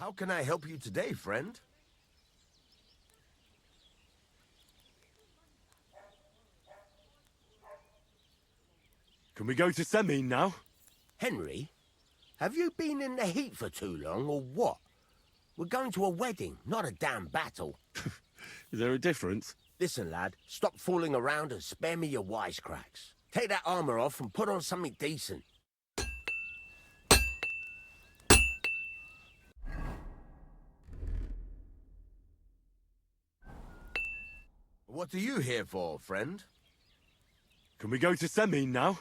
How can I help you today, friend? Can we go to Semin now? Henry, have you been in the heat for too long, or what? We're going to a wedding, not a damn battle. Is there a difference? Listen, lad, stop fooling around and spare me your wisecracks. Take that armor off and put on something decent. What are you here for, friend? Can we go to Semin now?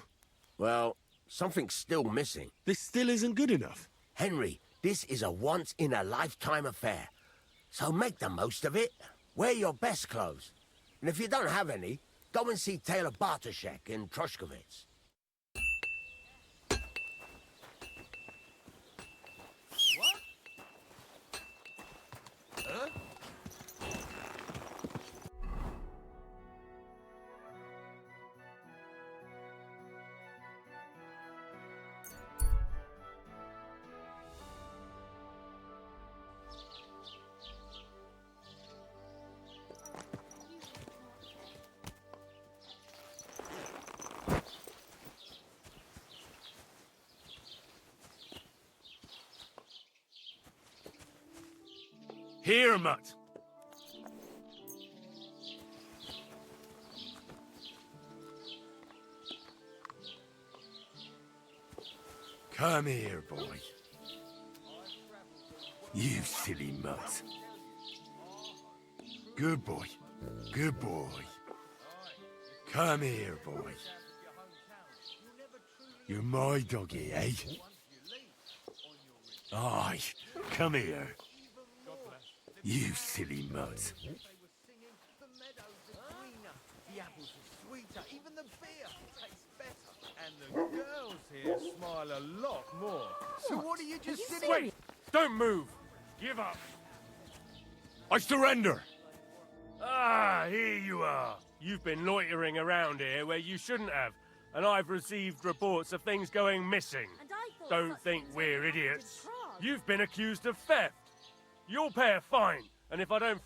Well, something's still missing. This still isn't good enough. Henry, this is a once-in-a-lifetime affair. So make the most of it. Wear your best clothes. And if you don't have any, go and see Taylor Bartoszek in Troshkovitz. What? Huh? Here, Mutt. Come here, boy. You silly mutt. Good boy. Good boy. Come here, boy. You're my doggy, eh? Aye, come here. You silly mutt. The apples are sweeter, even the beer tastes better. And the girls here smile a lot more. So what are you just sitting... Wait! Don't move! Give up! I surrender! Ah, here you are. You've been loitering around here where you shouldn't have, and I've received reports of things going missing. Don't think we're idiots. You've been accused of theft. You'll pay a fine, and if I don't...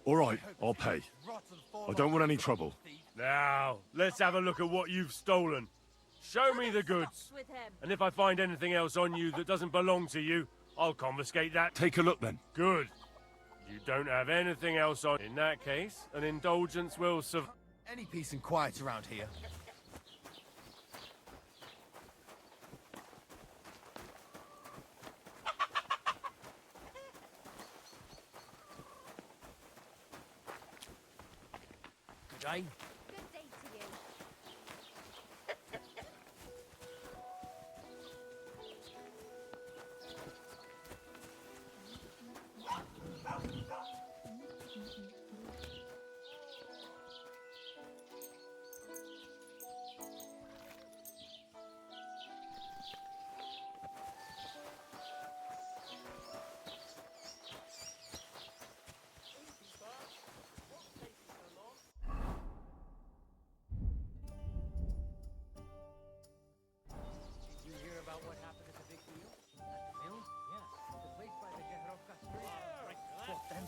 All right, I'll pay. I don't want any trouble. Now, let's have a look at what you've stolen. Show me the goods. And if I find anything else on you that doesn't belong to you, I'll confiscate that. Take a look then. Good. You don't have anything else on. In that case, an indulgence will survive. Any peace and quiet around here. Good day. Good day to you. You hear about what happened at the big deal? At the mill? Yeah, the place by the Jeherovka street. What then?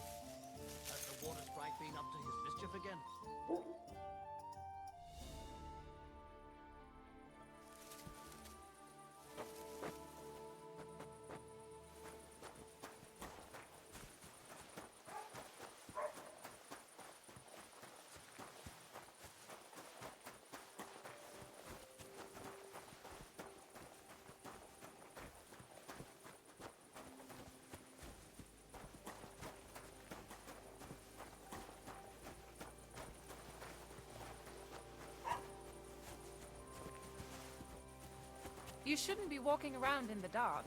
Has the water sprite been up to his mischief again? You shouldn't be walking around in the dark.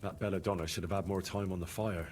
That belladonna should have had more time on the fire.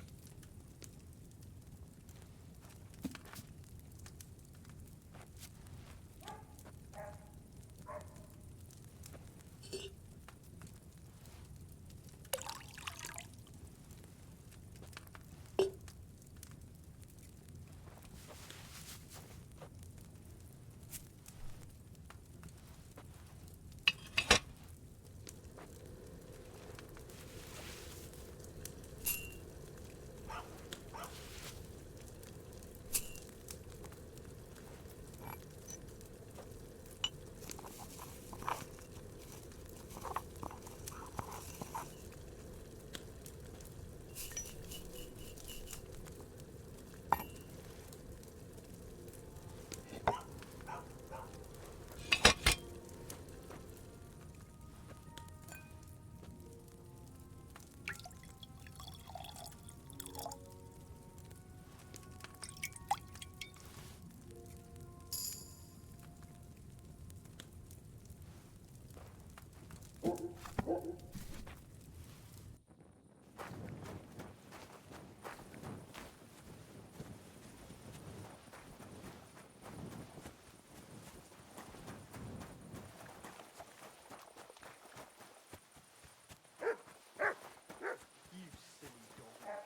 You silly dog.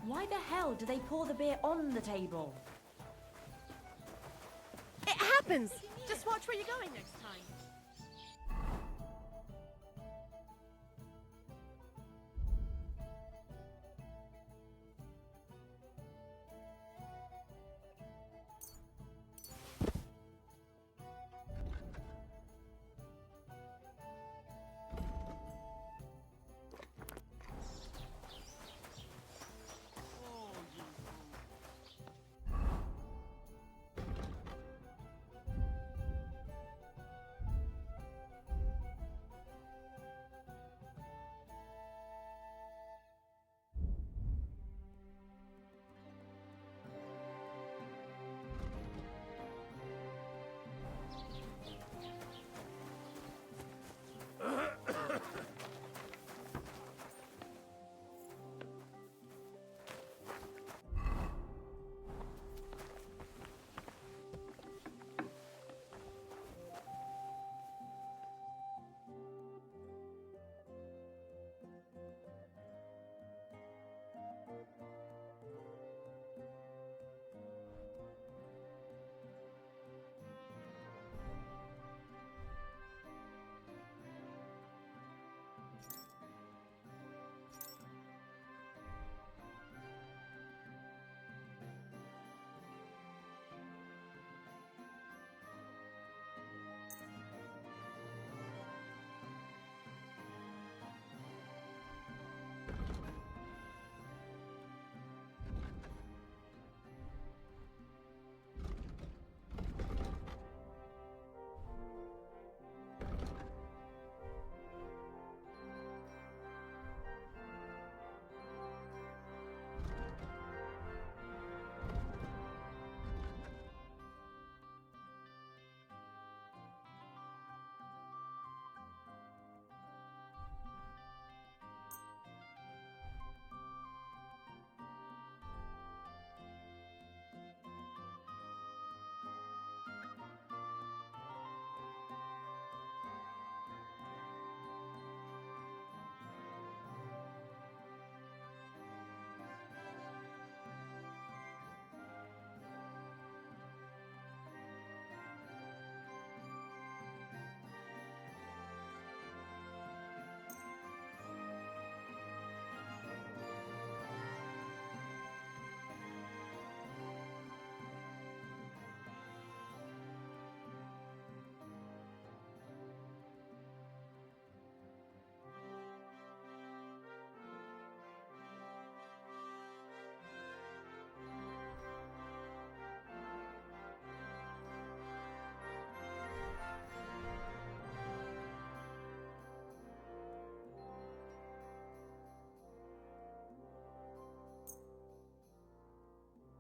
Why the hell do they pour the beer on the table? It happens! Just watch where you're going next time.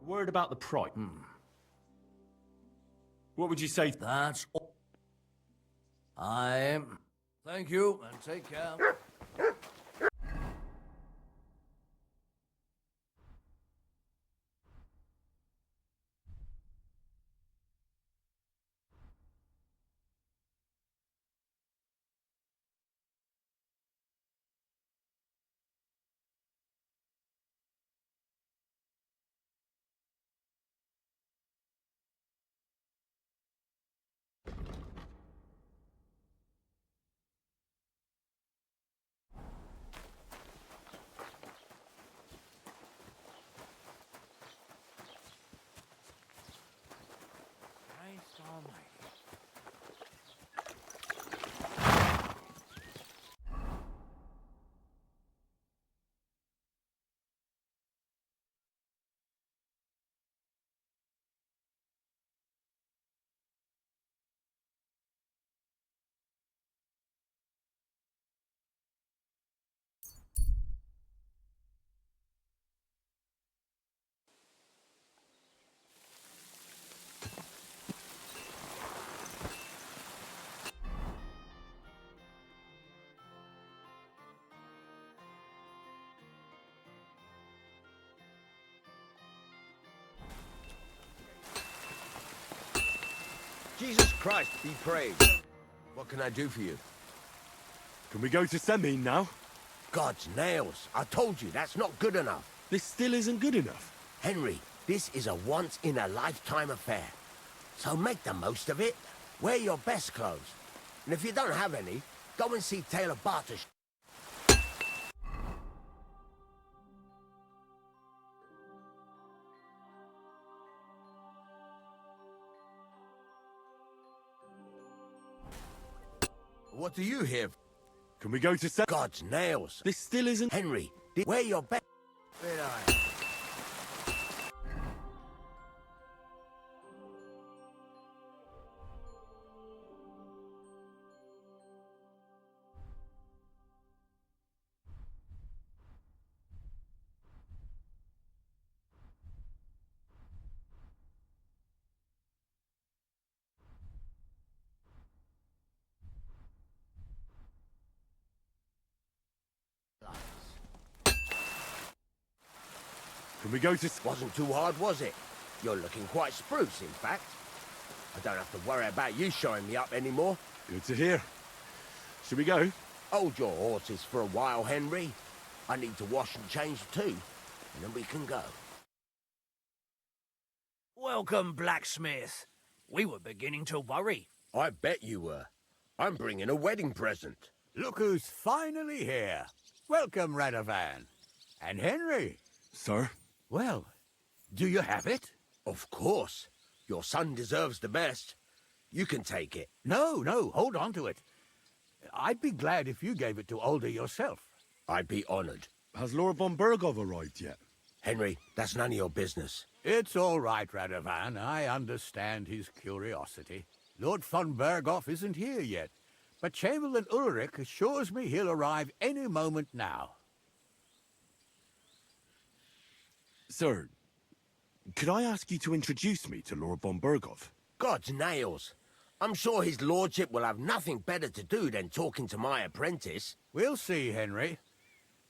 Word about the price. What would you say? That's all. Thank you, and take care. Christ almighty. Jesus Christ be praised. What can I do for you? Can we go to Semine now? God's nails. I told you, that's not good enough. This still isn't good enough. Henry, this is a once-in-a-lifetime affair. So make the most of it. Wear your best clothes. And if you don't have any, go and see Taylor Bartosh. What do you hear? Can we go to Semine? God's nails. This still isn't... Henry, wear your best... Can we go to... Wasn't too hard, was it? You're looking quite spruce, in fact. I don't have to worry about you showing me up anymore. Good to hear. Should we go? Hold your horses for a while, Henry. I need to wash and change too, and then we can go. Welcome, blacksmith. We were beginning to worry. I bet you were. I'm bringing a wedding present. Look who's finally here. Welcome, Radovan. And Henry. Sir? Well, do you have it? Of course. Your son deserves the best. You can take it. No, hold on to it. I'd be glad if you gave it to Older yourself. I'd be honored. Has Lord von Bergov arrived yet? Henry, that's none of your business. It's all right, Radovan. I understand his curiosity. Lord von Bergov isn't here yet, but Chamberlain Ulrich assures me he'll arrive any moment now. Sir, could I ask you to introduce me to Lord von Bergov? God's nails. I'm sure his lordship will have nothing better to do than talking to my apprentice. We'll see, Henry.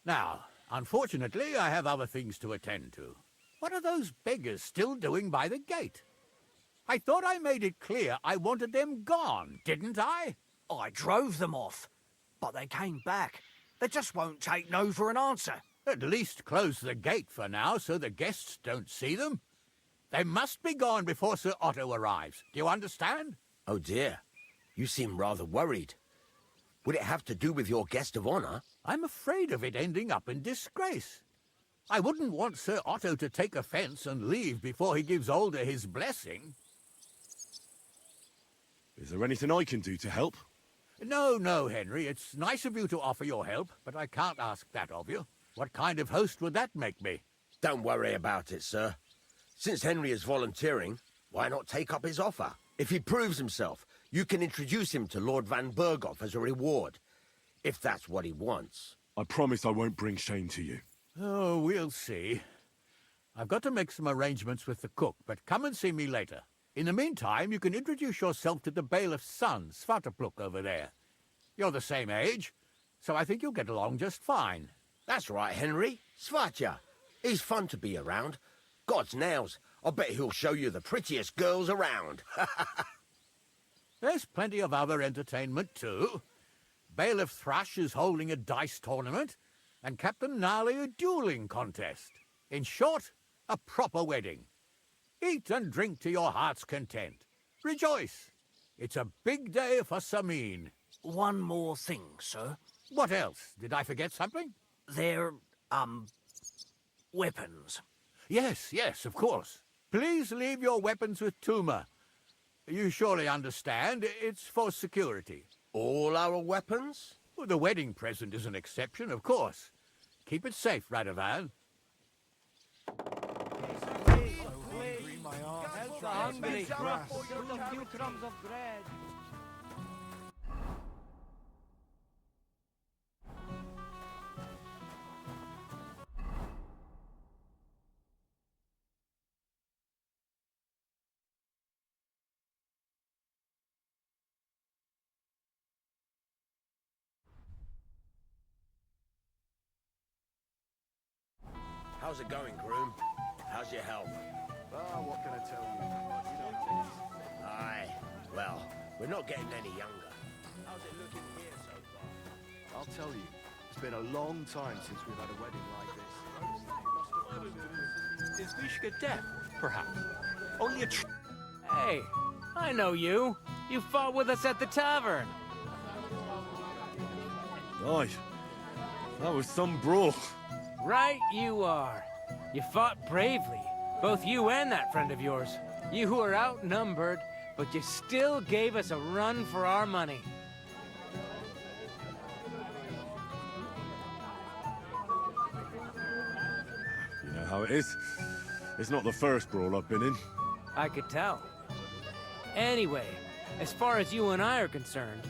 Now, unfortunately, I have other things to attend to. What are those beggars still doing by the gate? I thought I made it clear I wanted them gone, didn't I? I drove them off, but they came back. They just won't take no for an answer. At least close the gate for now so the guests don't see them. They must be gone before Sir Otto arrives. Do you understand? Oh dear. You seem rather worried. Would it have to do with your guest of honor? I'm afraid of it ending up in disgrace. I wouldn't want Sir Otto to take offense and leave before he gives Older his blessing. Is there anything I can do to help? No, Henry. It's nice of you to offer your help, but I can't ask that of you. What kind of host would that make me? Don't worry about it, sir. Since Henry is volunteering, why not take up his offer? If he proves himself, you can introduce him to Lord Van Berghoff as a reward, if that's what he wants. I promise I won't bring shame to you. Oh, we'll see. I've got to make some arrangements with the cook, but come and see me later. In the meantime, you can introduce yourself to the bailiff's son, Svatopluk, over there. You're the same age, so I think you'll get along just fine. That's right, Henry. Svatja. He's fun to be around. God's nails. I bet he'll show you the prettiest girls around. There's plenty of other entertainment, too. Bailiff Thrush is holding a dice tournament, and Captain Gnarly a dueling contest. In short, a proper wedding. Eat and drink to your heart's content. Rejoice. It's a big day for Samin. One more thing, sir. What else? Did I forget something? They're, weapons. Yes, of course. Please leave your weapons with Tuma. You surely understand, it's for security. All our weapons? Well, the wedding present is an exception, of course. Keep it safe, Radovan. How's it going, groom? How's your health? What can I tell you? Aye. Well, we're not getting any younger. How's it looking here so far? I'll tell you. It's been a long time since we've had a wedding like this. Is Mishka deaf, perhaps? Only a Hey, I know you. You fought with us at the tavern. Aye. That was some brawl. Right you are. You fought bravely. Both you and that friend of yours. You were outnumbered, but you still gave us a run for our money. You know how it is. It's not the first brawl I've been in. I could tell. Anyway, as far as you and I are concerned,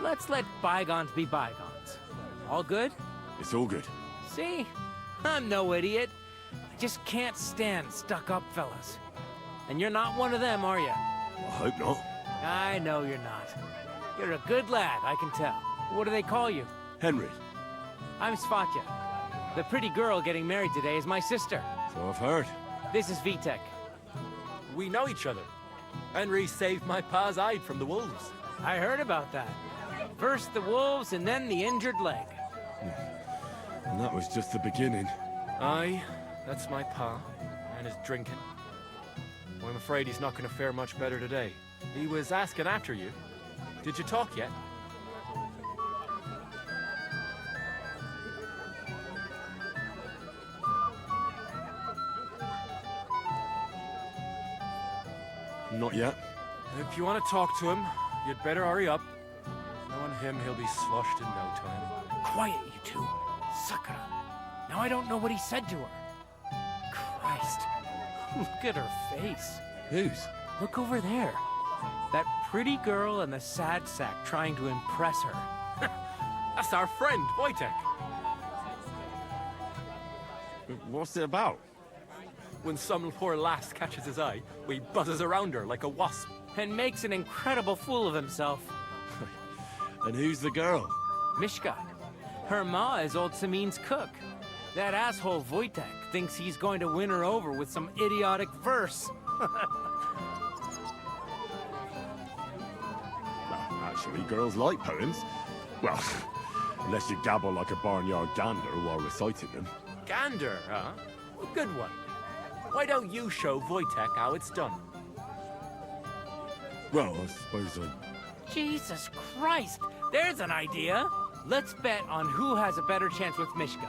let's let bygones be bygones. All good? It's all good. See? I'm no idiot. I just can't stand stuck-up fellas. And you're not one of them, are you? I hope not. I know you're not. You're a good lad, I can tell. What do they call you? Henry. I'm Svatja. The pretty girl getting married today is my sister. So I've heard. This is Vitek. We know each other. Henry saved my pa's eye from the wolves. I heard about that. First the wolves and then the injured leg. And that was just the beginning. Aye, that's my pa, and his drinking. Well, I'm afraid he's not going to fare much better today. He was asking after you. Did you talk yet? Not yet. If you want to talk to him, you'd better hurry up. Knowing him, he'll be sloshed in no time. Quiet, you two. Sakura. Now I don't know what he said to her. Christ. Look at her face. Whose? Look over there. That pretty girl and the sad sack trying to impress her. That's our friend, Wojtek. What's it about? When some poor lass catches his eye, he buzzes around her like a wasp. And makes an incredible fool of himself. And who's the girl? Mishka. Her ma is old Samin's cook. That asshole Wojtek thinks he's going to win her over with some idiotic verse. Well, actually, girls like poems. Well, unless you gabble like a barnyard gander while reciting them. Gander, huh? Good one. Why don't you show Wojtek how it's done? Well, I suppose I... Jesus Christ! There's an idea! Let's bet on who has a better chance with Mishka.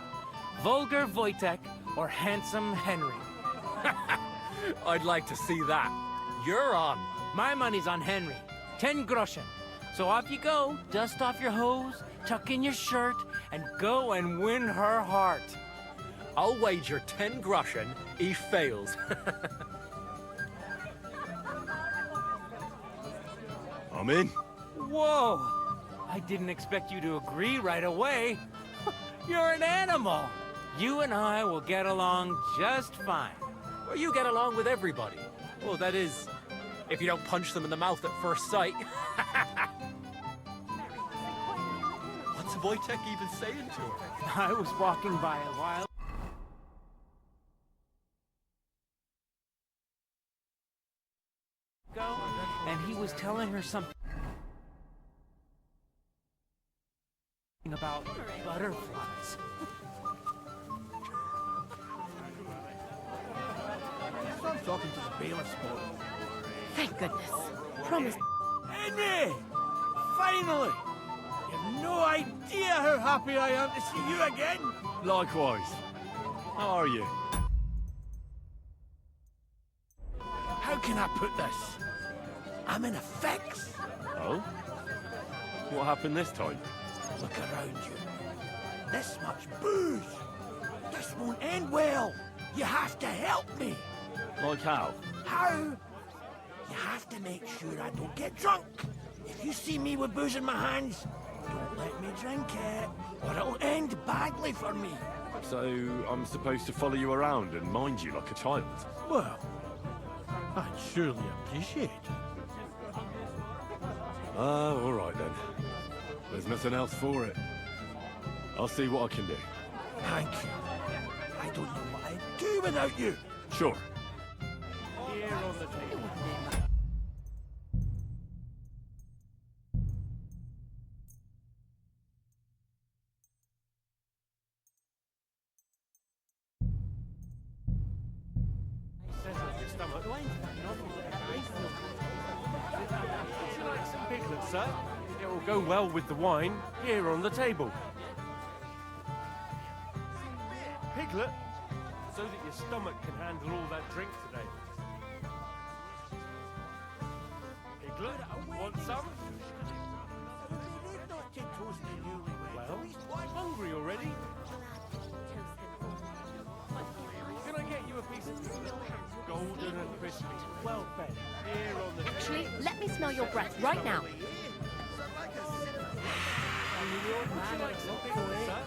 Vulgar Wojtek or handsome Henry. I'd like to see that. You're on. My money's on Henry. 10 groschen. So off you go, dust off your hose, tuck in your shirt, and go and win her heart. I'll wager 10 groschen he fails. I'm in. Whoa! I didn't expect you to agree right away. You're an animal. You and I will get along just fine. Well, you get along with everybody. Well, that is, if you don't punch them in the mouth at first sight. What's Wojtek even saying to her? I was walking by a while ago, and he was telling her something about butterflies. I'm talking to the bailiff's boy. Thank goodness. Promise. Henry! Finally! You've no idea how happy I am to see you again! Likewise. How are you? How can I put this? I'm in a fix. Oh? What happened this time? Look around you. This much booze. This won't end well. You have to help me. Like how? How? You have to make sure I don't get drunk. If you see me with booze in my hands, don't let me drink it, or it'll end badly for me. So I'm supposed to follow you around and mind you like a child? Well, I'd surely appreciate it. All right then. There's nothing else for it. I'll see what I can do. Thank you. I don't know what I'd do without you. Sure. Here on the table. Would you like some piglets, sir? It will go well with the wine here on the table. Piglet, so that your stomach can handle all that drink today. Piglet, want some? Well, hungry already? Can I get you a piece of piglet? Golden and crispy, well fed, here on the Actually, let me smell your breath right now. Would you like some piglet, sir?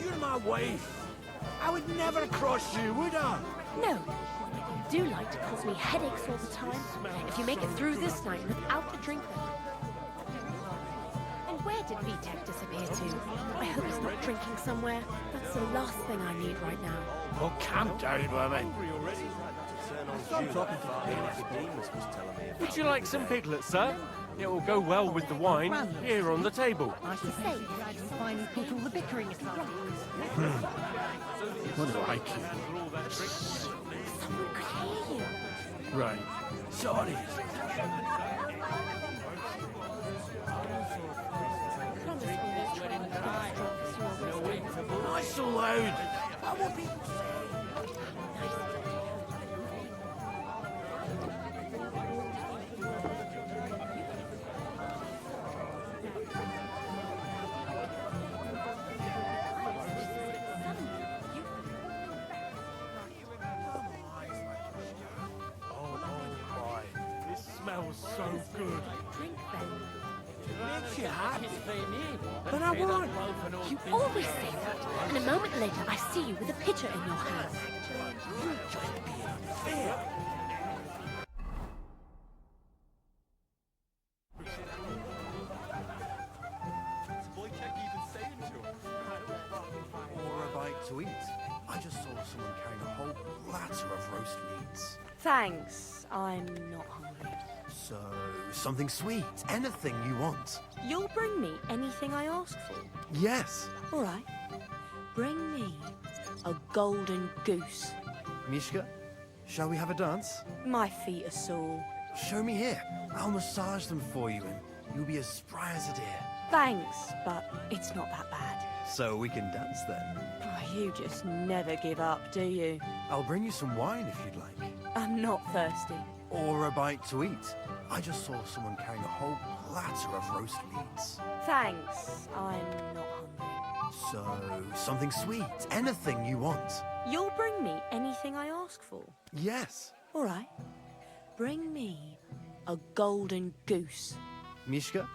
You're my wife. I would never cross you, would I? No. You do like to cause me headaches all the time. If you make it through this night without a drink, and where did Vitek disappear to? I hope he's not drinking somewhere. That's the last thing I need right now. Oh, calm down, woman. I'm talking to the bailiff's boy. Would you like some piglet, sir? It will go well with the wine here on the table. I should say, I just finally put all the bickering aside. What do I care? Someone could hear you. Right. Sorry. Promise me you'll try not to get as drunk as you always do. Not so loud. What will people say? Smells so good. Drink then. Makes you happy. But I won't. You always say that. And a moment later, I see you with a pitcher in your hand. You're just being fair. What's Wojtek even saying to her? Or a bite to eat. I just saw someone carrying a whole platter of roast meats. Thanks, I'm not hungry. So, something sweet. Anything you want. You'll bring me anything I ask for. Yes. All right. Bring me a golden goose. Mishka, shall we have a dance? My feet are sore. Show me here. I'll massage them for you and you'll be as spry as a deer. Thanks, but it's not that bad. So we can dance then. Oh, you just never give up, do you? I'll bring you some wine if you'd like. I'm not thirsty. Or a bite to eat. I just saw someone carrying a whole platter of roast meats. Thanks, I'm not hungry. So, something sweet. Anything you want. You'll bring me anything I ask for. Yes. All right. Bring me a golden goose. Mishka,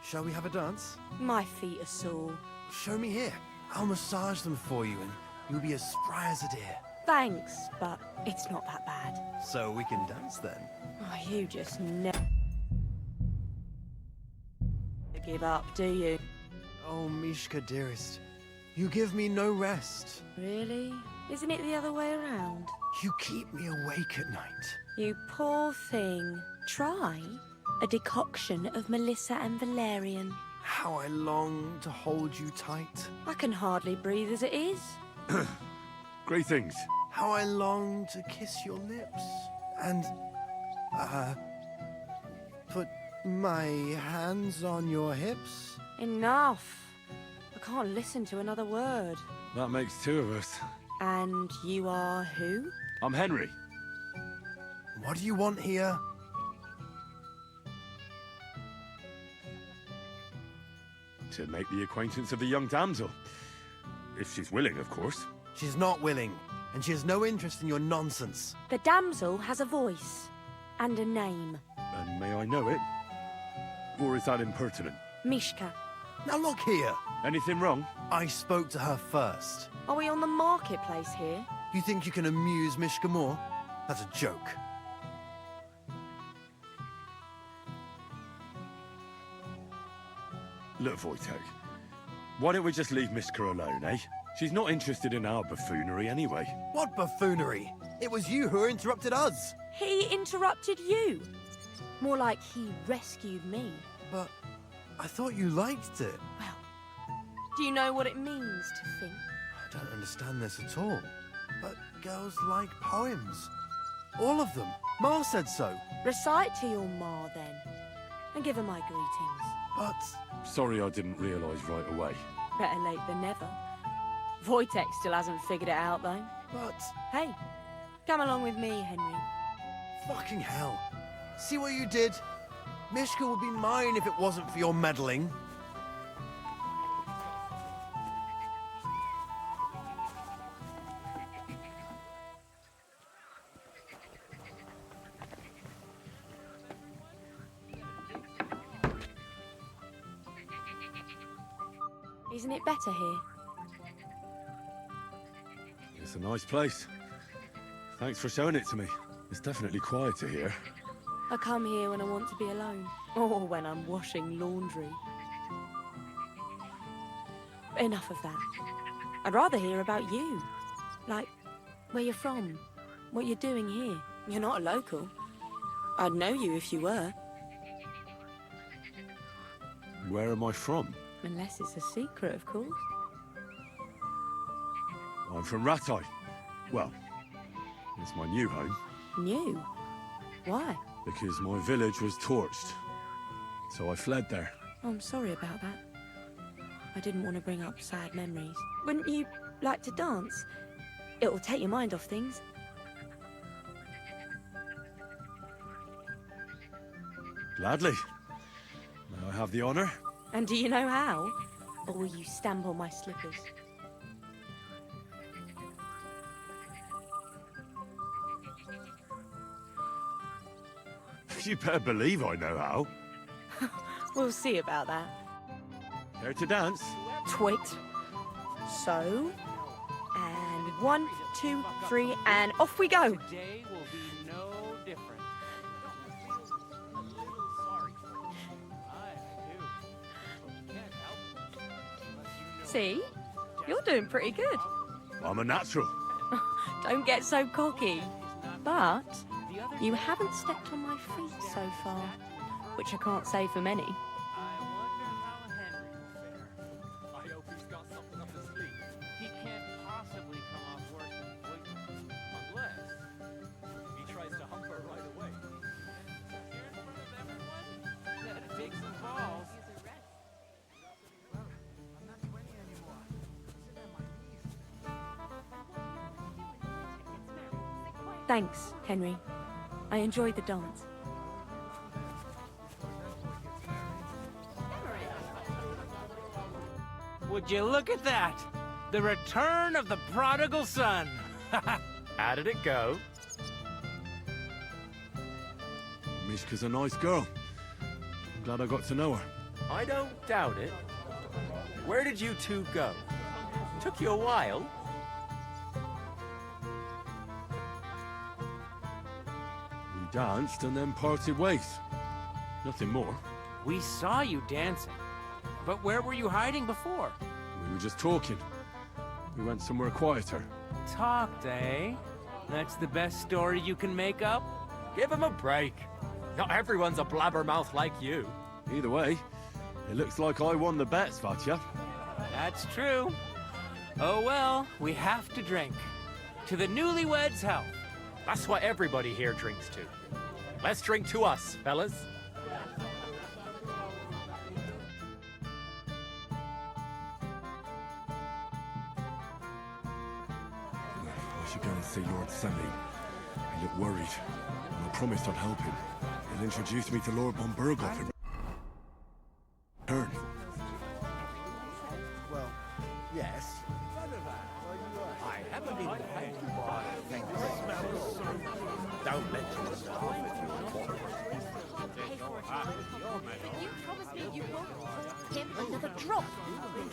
shall we have a dance? My feet are sore. show me here. I'll massage them for you and you'll be as spry as a deer. Thanks, but it's not that bad. So we can dance then. Oh, you just never give up, do you? Oh, Mishka, dearest. You give me no rest. Really? Isn't it the other way around? You keep me awake at night. You poor thing. Try a decoction of Melissa and Valerian. How I long to hold you tight. I can hardly breathe as it is. Greetings. How I long to kiss your lips. And, put my hands on your hips. Enough. I can't listen to another word. That makes two of us. And you are who? I'm Henry. What do you want here? To make the acquaintance of the young damsel. If she's willing, of course. She's not willing, and she has no interest in your nonsense. The damsel has a voice and a name. And may I know it? Or is that impertinent? Mishka. Now look here. Anything wrong? I spoke to her first. Are we on the marketplace here? You think you can amuse Mishka more? That's a joke. Look, Wojtek. Why don't we just leave Mishka alone, eh? She's not interested in our buffoonery anyway. What buffoonery? It was you who interrupted us. He interrupted you. More like he rescued me. But I thought you liked it. Well, do you know what it means to think? I don't understand this at all. But girls like poems. All of them. Ma said so. Recite to your ma, then. And give her my greetings. But... Sorry I didn't realise right away. Better late than never. Wojtek still hasn't figured it out, though. But... Hey, come along with me, Henry. Fucking hell. See what you did? Mishka would be mine if it wasn't for your meddling. Isn't it better here? It's a nice place. Thanks for showing it to me. It's definitely quieter here. I come here when I want to be alone. Or when I'm washing laundry. Enough of that. I'd rather hear about you. Like, where you're from. What you're doing here. You're not a local. I'd know you if you were. Where am I from? Unless it's a secret, of course. I'm from Ratai. Well, it's my new home. New? Why? Because my village was torched. So I fled there. Oh, I'm sorry about that. I didn't want to bring up sad memories. Wouldn't you like to dance? It'll take your mind off things. Gladly. May I have the honour? And do you know how? Or will you stamp on my slippers? You better believe I know how. We'll see about that. Care to dance? Twit. So. And 1, 2, 3, and off we go. Today will be no different. A little sorry for you. I do. Can't help it. Unless you know See? You're doing pretty good. I'm a natural. Don't get so cocky. But you haven't stepped on my feet so far, which I can't say for many. I wonder how Henry will fare. I hope he's got something up his sleeve. He can't possibly come off worse than Voight, unless he tries to hump her right away. Here in front of everyone? That takes some balls. I'm not 20 anymore. Sit on my knees. Thanks, Henry. I enjoyed the dance. Would you look at that? The return of the prodigal son. How did it go? Mishka's a nice girl. I'm glad I got to know her. I don't doubt it. Where did you two go? Took you a while. We danced and then parted ways. Nothing more. We saw you dancing. But where were you hiding before? We were just talking. We went somewhere quieter. Talked, eh? That's the best story you can make up? Give him a break. Not everyone's a blabbermouth like you. Either way, it looks like I won the bet, Svatya. That's true. Oh well, we have to drink. To the newlyweds' health. That's what everybody here drinks to. Let's drink to us, fellas. I should go and see Lord Semi. He looked worried, and I promised I'd help him. He'll introduce me to Lord von Burghoff in return. Well, yes. I haven't even had you by. Don't mention the stuff if you're quarrel. But you promised me you won't give him another drop.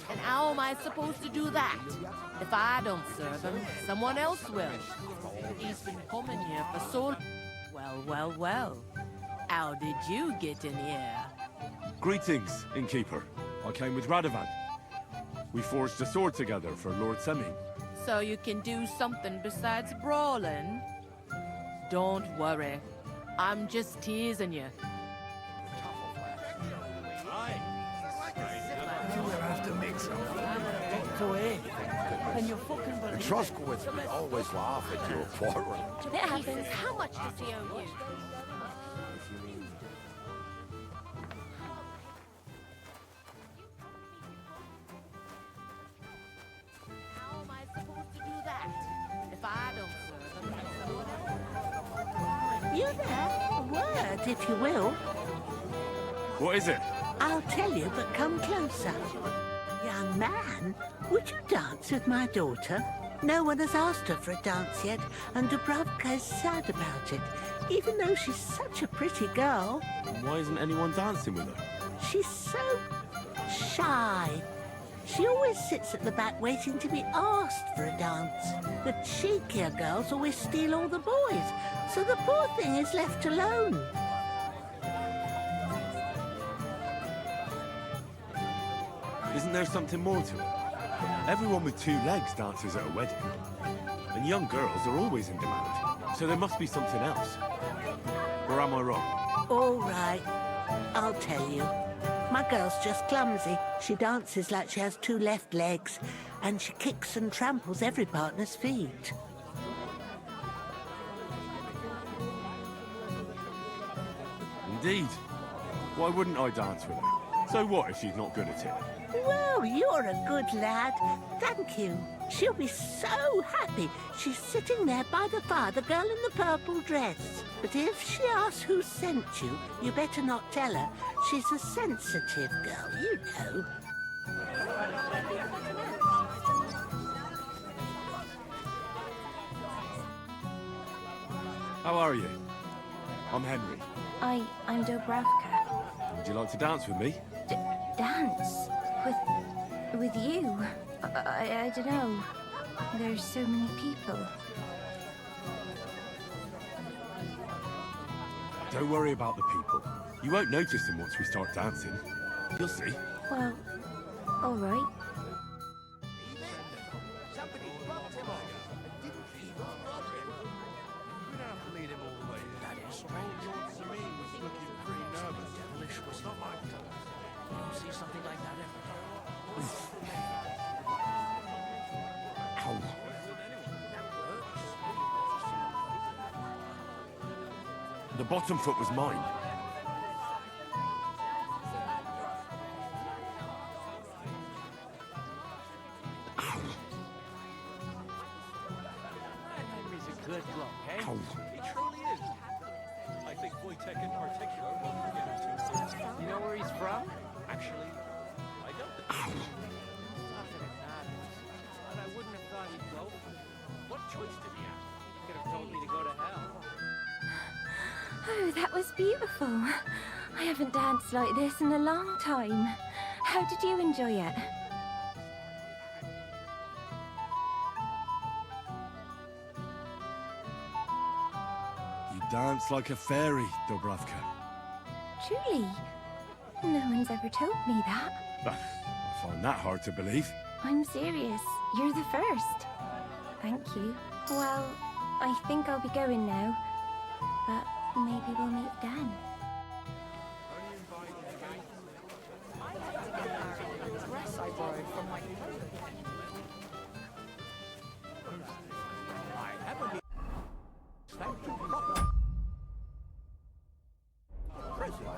And how am I supposed to do that? If I don't serve him, someone else will. He's been coming here for so... Well. How did you get in here? Greetings, innkeeper. I came with Radovan. We forged a sword together for Lord Semi. So you can do something besides brawling? Don't worry. I'm just teasing you. Truscowitz will always laugh at your quarrel. Heavens, how much does he owe you? How am I supposed to do that? If I don't serve him, You there? A word, if you will. What is it? I'll tell you, but come closer. Young man, would you dance with my daughter? No one has asked her for a dance yet, and Dubravka is sad about it, even though she's such a pretty girl. And why isn't anyone dancing with her? She's so shy. She always sits at the back waiting to be asked for a dance. The cheekier girls always steal all the boys, so the poor thing is left alone. Isn't there something more to it? Everyone with two legs dances at a wedding. And young girls are always in demand. So there must be something else. Or am I wrong? All right, I'll tell you. My girl's just clumsy. She dances like she has two left legs, and she kicks and tramples every partner's feet. Indeed. Why wouldn't I dance with her? So what if she's not good at it? Well, you're a good lad. Thank you. She'll be so happy. She's sitting there by the fire, the girl in the purple dress. But if she asks who sent you, you better not tell her. She's a sensitive girl, you know. How are you? I'm Henry. I'm Dubravka. Would you like to dance with me? Dance? With you? I don't know. There's so many people. Don't worry about the people. You won't notice them once we start dancing. You'll see. Well, all right. The bottom foot was mine. Henry's a good bloke, eh? Ow. He truly is. I think Wojtek in particular won't forget him too soon. You know where he's from? Actually, I don't. Not that it matters. But I wouldn't have thought he'd go. What choice did he have? He could have told me to go to hell. Oh, that was beautiful. I haven't danced like this in a long time. How did you enjoy it? dance like a fairy, Dubravka. Truly? No one's ever told me that. I find that hard to believe. I'm serious. You're the first. Thank you. Well, I think I'll be going now. But maybe we'll meet again. Dress I borrowed from my I haven't thank you proper. Present.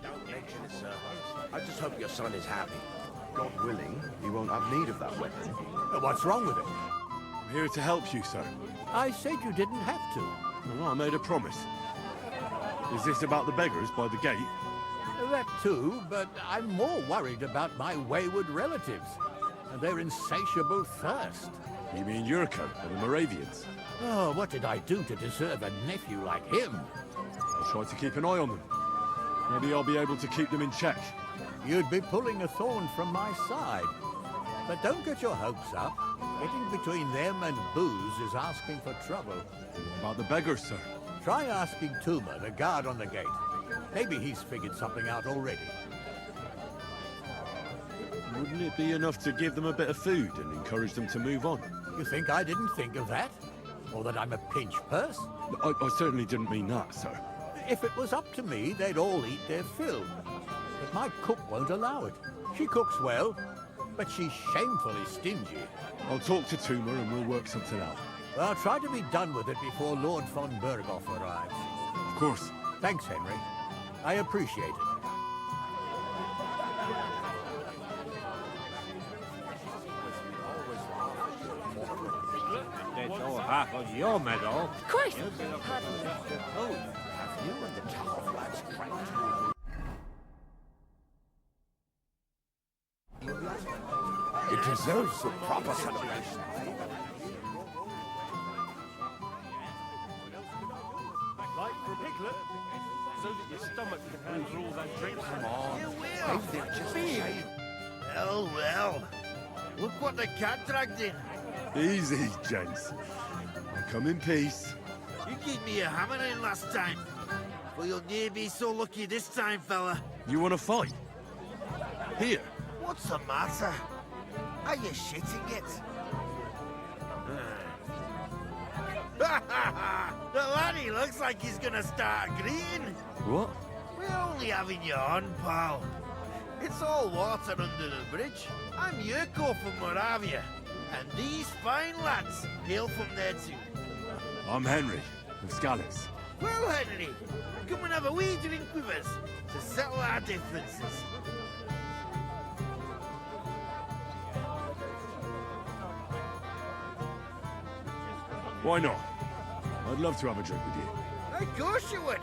Don't mention it, sir. I just hope your son is happy. God willing, he won't have need of that weapon. What's wrong with it? I'm here to help you, sir. I said you didn't have to. Well, I made a promise. Is this about the beggars by the gate? That too, but I'm more worried about my wayward relatives and their insatiable thirst. You mean Yurko and the Moravians? Oh, what did I do to deserve a nephew like him? I'll try to keep an eye on them. Maybe I'll be able to keep them in check. You'd be pulling a thorn from my side. But don't get your hopes up. Getting between them and booze is asking for trouble. What about the beggars, sir? Try asking Tuma, the guard on the gate. Maybe he's figured something out already. Wouldn't it be enough to give them a bit of food and encourage them to move on? You think I didn't think of that? Or that I'm a pinch purse? I certainly didn't mean that, sir. If it was up to me, they'd all eat their fill. But my cook won't allow it. She cooks well, but she's shamefully stingy. I'll talk to Tuma and we'll work something out. I'll try to be done with it before Lord von Berghoff arrives. Of course. Thanks, Henry. I appreciate it. That's all half of your medal. Christ! Have you and the tough lads trained? It deserves a proper celebration. Like for a piglet, so that your stomach can handle all that drink. Come on. You will. Well, well. Look what the cat dragged in. Easy, gents. I come in peace. You gave me a hammer in last time. Well, you'll near be so lucky this time, fella. You want to fight? Here. What's the matter? Are you shitting it? The laddie looks like he's gonna start agreeing. What? We're only having you on, pal. It's all water under the bridge. I'm Yurko from Moravia, and these fine lads hail from there too. I'm Henry, of Scalix. Well, Henry, come and have a wee drink with us to settle our differences. Why not? I'd love to have a drink with you. Of course you would.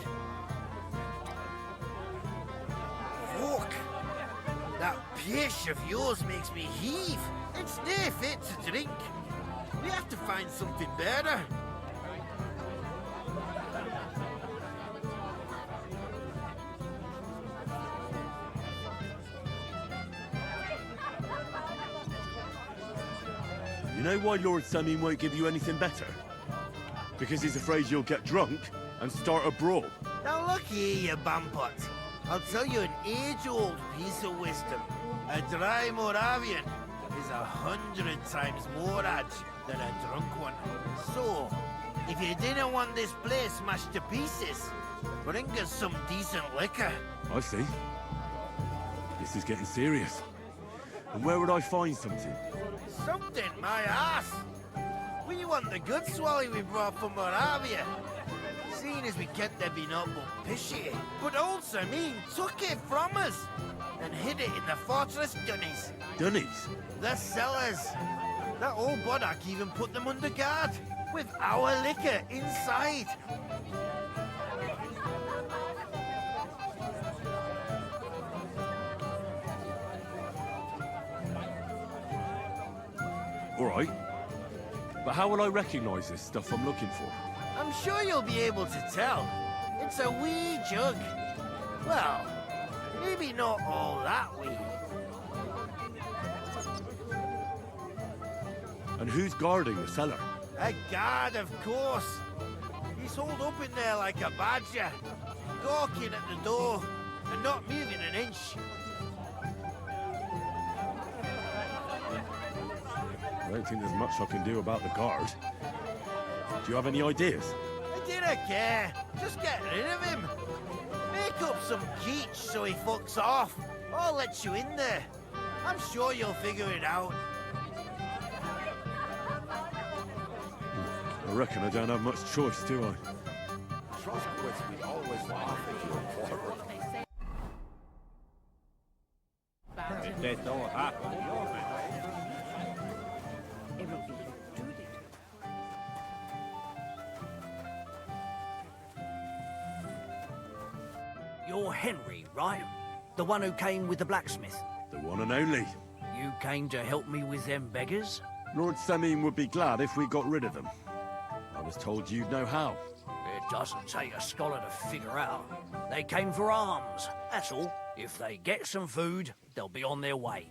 Fuck. That pish of yours makes me heave. It's near fit to drink. We have to find something better. You know why Lord Samin won't give you anything better? Because he's afraid you'll get drunk and start a brawl. Now look here, you bampot. I'll tell you an age-old piece of wisdom. A dry Moravian is 100 times more edge than a drunk one. So, if you didn't want this place smashed to pieces, bring us some decent liquor. I see. This is getting serious. And where would I find something? Something, my ass! We want the good swally we brought from Moravia. Seeing as we can't there be no but pishy. But old Samin took it from us and hid it in the fortress dunnies. Dunnies? The cellars. That old Boddock even put them under guard with our liquor inside. All right. But how will I recognize this stuff I'm looking for? I'm sure you'll be able to tell. It's a wee jug. Well, maybe not all that wee. And who's guarding the cellar? A guard, of course. He's holed up in there like a badger, gawking at the door and not moving an inch. I don't think there's much I can do about the guard. Do you have any ideas? I dinna care. Just get rid of him. Make up some keech so he fucks off. I'll let you in there. I'm sure you'll figure it out. I reckon I don't have much choice, do I? You're Henry, right? The one who came with the blacksmith? The one and only. You came to help me with them beggars? Lord Samim would be glad if we got rid of them. I was told you'd know how. It doesn't take a scholar to figure out. They came for alms, that's all. If they get some food, they'll be on their way.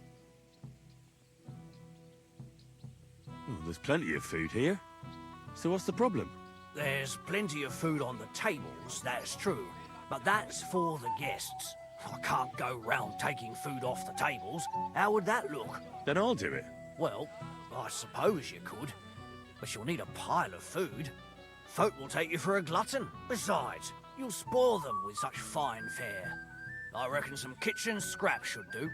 Oh, there's plenty of food here. So what's the problem? There's plenty of food on the tables, that's true. But that's for the guests. I can't go round taking food off the tables. How would that look? Then I'll do it. Well, I suppose you could. But you'll need a pile of food. Folk will take you for a glutton. Besides, you'll spoil them with such fine fare. I reckon some kitchen scraps should do.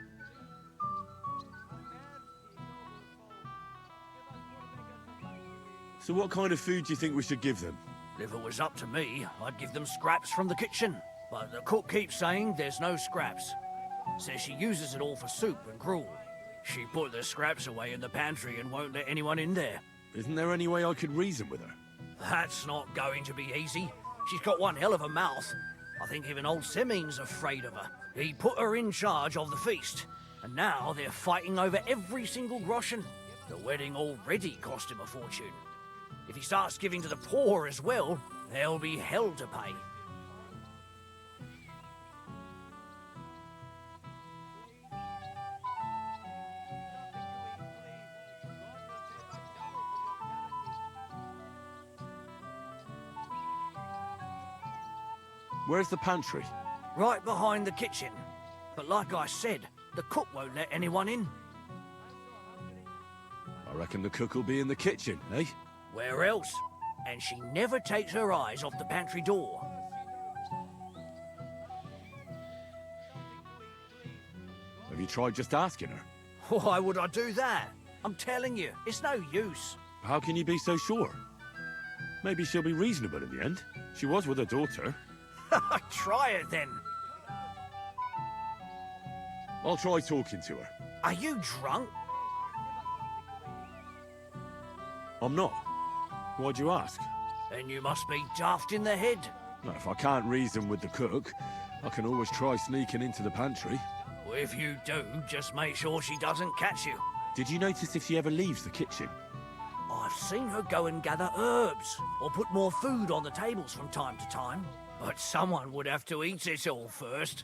So what kind of food do you think we should give them? If it was up to me, I'd give them scraps from the kitchen. But the cook keeps saying there's no scraps. Says she uses it all for soup and gruel. She put the scraps away in the pantry and won't let anyone in there. Isn't there any way I could reason with her? That's not going to be easy. She's got one hell of a mouth. I think even old Simeon's afraid of her. He put her in charge of the feast, and now they're fighting over every single groschen. The wedding already cost him a fortune. If he starts giving to the poor as well, there'll be hell to pay. Where's the pantry? Right behind the kitchen. But like I said, the cook won't let anyone in. I reckon the cook will be in the kitchen, eh? Where else? And she never takes her eyes off the pantry door. Have you tried just asking her? Why would I do that? I'm telling you, it's no use. How can you be so sure? Maybe she'll be reasonable in the end. She was with her daughter. Try it then. I'll try talking to her. Are you drunk? I'm not. Why'd you ask? Then you must be daft in the head. Now, if I can't reason with the cook, I can always try sneaking into the pantry. Well, if you do, just make sure she doesn't catch you. Did you notice if she ever leaves the kitchen? I've seen her go and gather herbs, or put more food on the tables from time to time. But someone would have to eat it all first.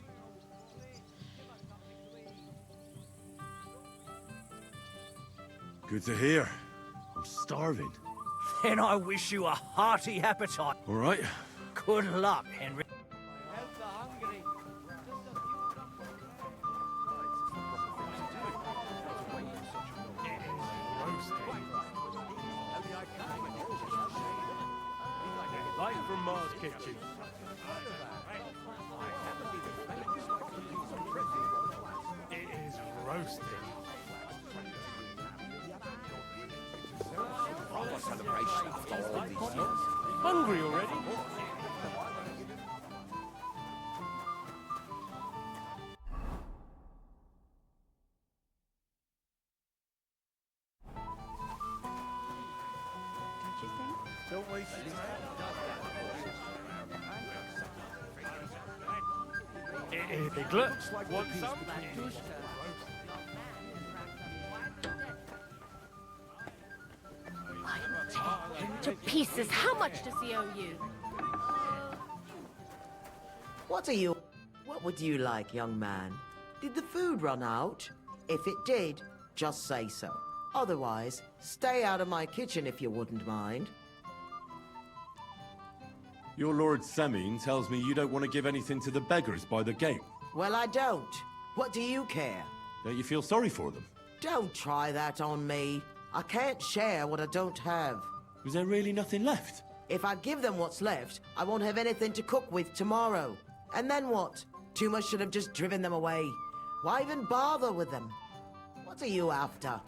Good to hear. I'm starving. Then I wish you a hearty appetite. All right. Good luck, Henry. Light from Mars Kitchen. It is roasting. Proper celebration after all these years. Hungry already? Don't waste your time. Piglet, want some? I'm to pieces. How much does he owe you? What would you like, young man? Did the food run out? If it did, just say so. Otherwise, stay out of my kitchen if you wouldn't mind. Your Lord Semine tells me you don't want to give anything to the beggars by the gate. Well, I don't. What do you care? Don't you feel sorry for them? Don't try that on me. I can't share what I don't have. Was there really nothing left? If I give them what's left, I won't have anything to cook with tomorrow. And then what? Tuma should have just driven them away. Why even bother with them? What are you after?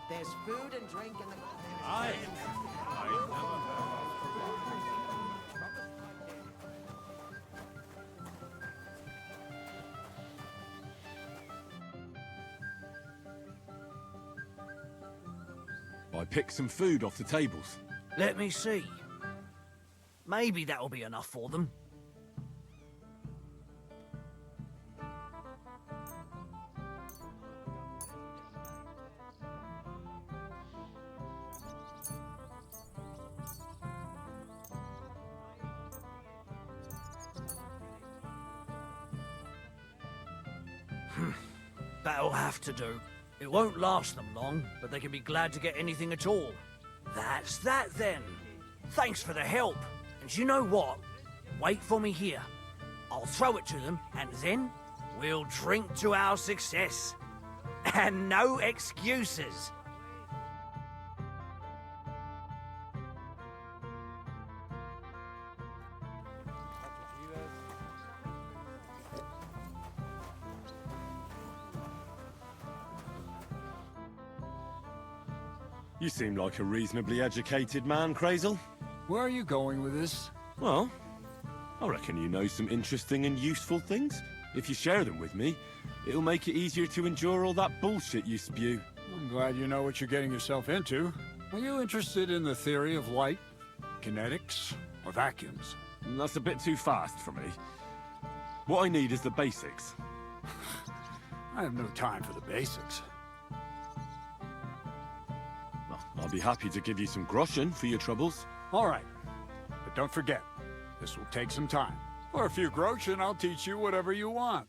There's food and drink in the... I picked some food off the tables. Let me see. Maybe that'll be enough for them. That'll have to do. It won't last them long, but they can be glad to get anything at all. That's that then. Thanks for the help. And you know what? Wait for me here. I'll throw it to them, and then we'll drink to our success. And no excuses. You seem like a reasonably educated man, Crazel. Where are you going with this? Well, I reckon you know some interesting and useful things. If you share them with me, it'll make it easier to endure all that bullshit you spew. I'm glad you know what you're getting yourself into. Are you interested in the theory of light, kinetics, or vacuums? That's a bit too fast for me. What I need is the basics. I have no time for the basics. I'll be happy to give you some groschen for your troubles. All right. But don't forget, this will take some time. For a few groschen, I'll teach you whatever you want.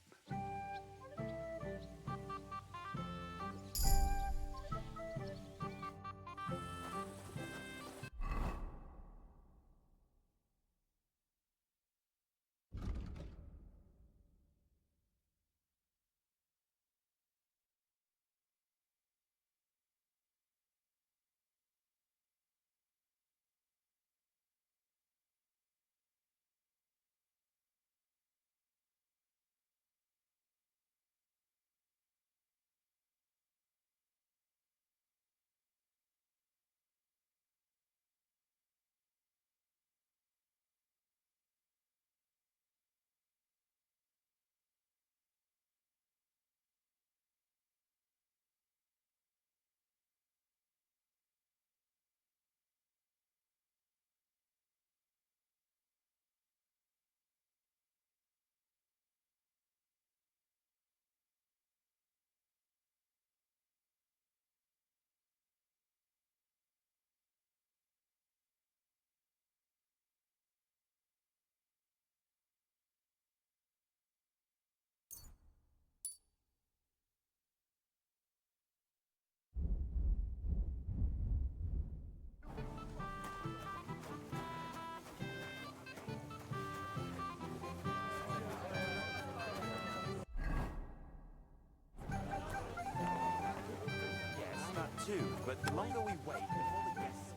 Too, but the longer we wait, the more the guests...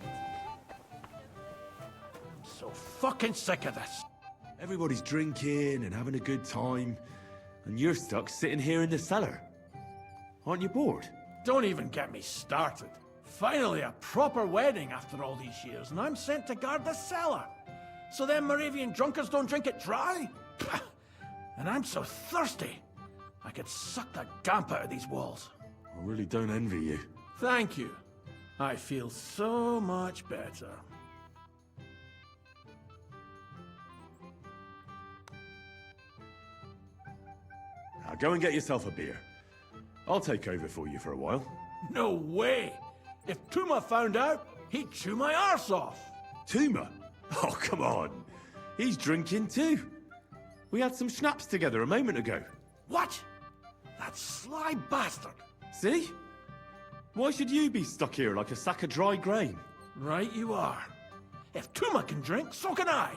I'm so fucking sick of this. Everybody's drinking and having a good time, and you're stuck sitting here in the cellar. Aren't you bored? Don't even get me started. Finally, a proper wedding after all these years, and I'm sent to guard the cellar. So them Moravian drunkards don't drink it dry? Pah! And I'm so thirsty, I could suck the damp out of these walls. I really don't envy you. Thank you. I feel so much better. Now go and get yourself a beer. I'll take over for you for a while. No way! If Tuma found out, he'd chew my arse off. Tuma? Oh, come on. He's drinking too. We had some schnapps together a moment ago. What? That sly bastard! See? Why should you be stuck here like a sack of dry grain? Right you are. If Tuma can drink, so can I.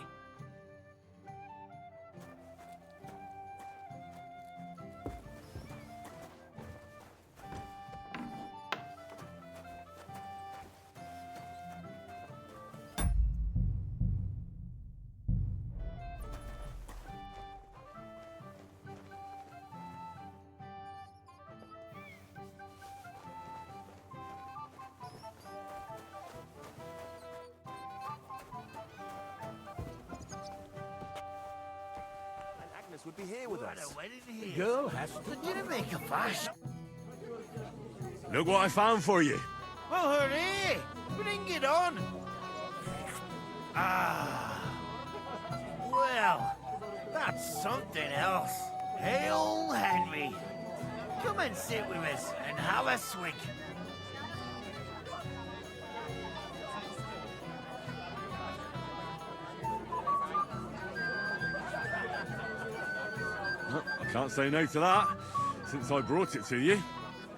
Would be here with us. The girl has to... Did you make a fuss? Look what I found for you. Well, hooray! Bring it on! Ah. Well, that's something else. Hail, Henry. Come and sit with us and have a swig. I can't say no to that, since I brought it to you.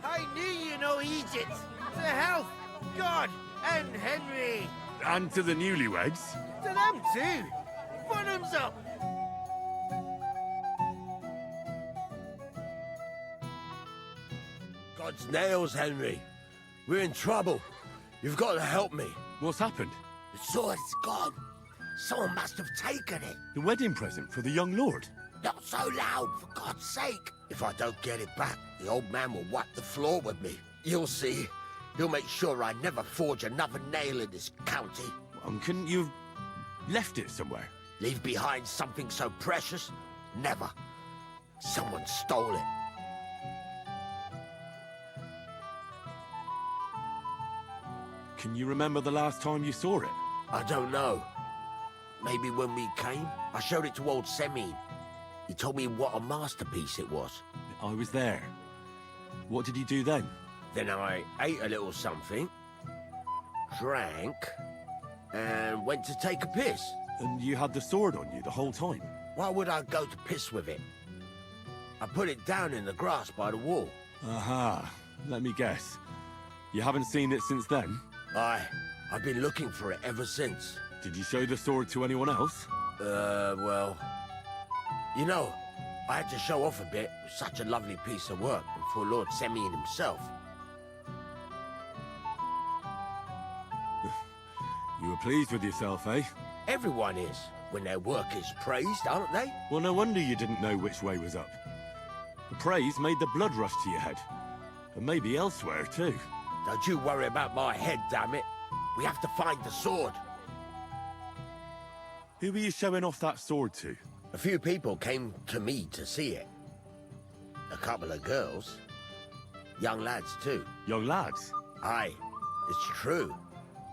I knew you know eat it. To health, God, and Henry. And to the newlyweds. To them too. Bottoms up. God's nails, Henry. We're in trouble. You've got to help me. What's happened? The sword's gone. Someone must have taken it. The wedding present for the young lord? Not so loud, for God's sake. If I don't get it back, the old man will wipe the floor with me. You'll see. He'll make sure I never forge another nail in this county. Couldn't you have left it somewhere? Leave behind something so precious? Never. Someone stole it. Can you remember the last time you saw it? I don't know. Maybe when we came, I showed it to old Semine. He told me what a masterpiece it was. I was there. What did you do then? Then I ate a little something, drank, and went to take a piss. And you had the sword on you the whole time? Why would I go to piss with it? I put it down in the grass by the wall. Aha. Let me guess. You haven't seen it since then? I've been looking for it ever since. Did you show the sword to anyone else? Well... You know, I had to show off a bit. It was such a lovely piece of work, and for Lord Semine himself. You were pleased with yourself, eh? Everyone is, when their work is praised, aren't they? Well, no wonder you didn't know which way was up. The praise made the blood rush to your head. And maybe elsewhere, too. Don't you worry about my head, damn it. We have to find the sword. Who were you showing off that sword to? A few people came to me to see it. A couple of girls. Young lads, too. Young lads? Aye, it's true.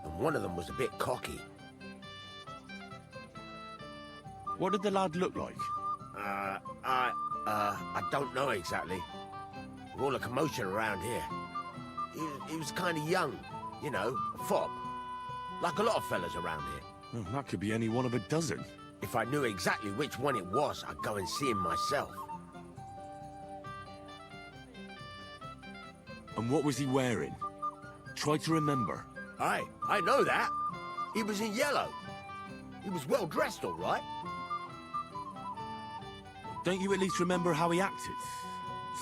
And one of them was a bit cocky. What did the lad look like? I don't know exactly. With all the commotion around here. He was kind of young, you know, a fop. Like a lot of fellas around here. Oh, that could be any one of a dozen. If I knew exactly which one it was, I'd go and see him myself. And what was he wearing? Try to remember. Aye, I know that. He was in yellow. He was well dressed, all right. Don't you at least remember how he acted?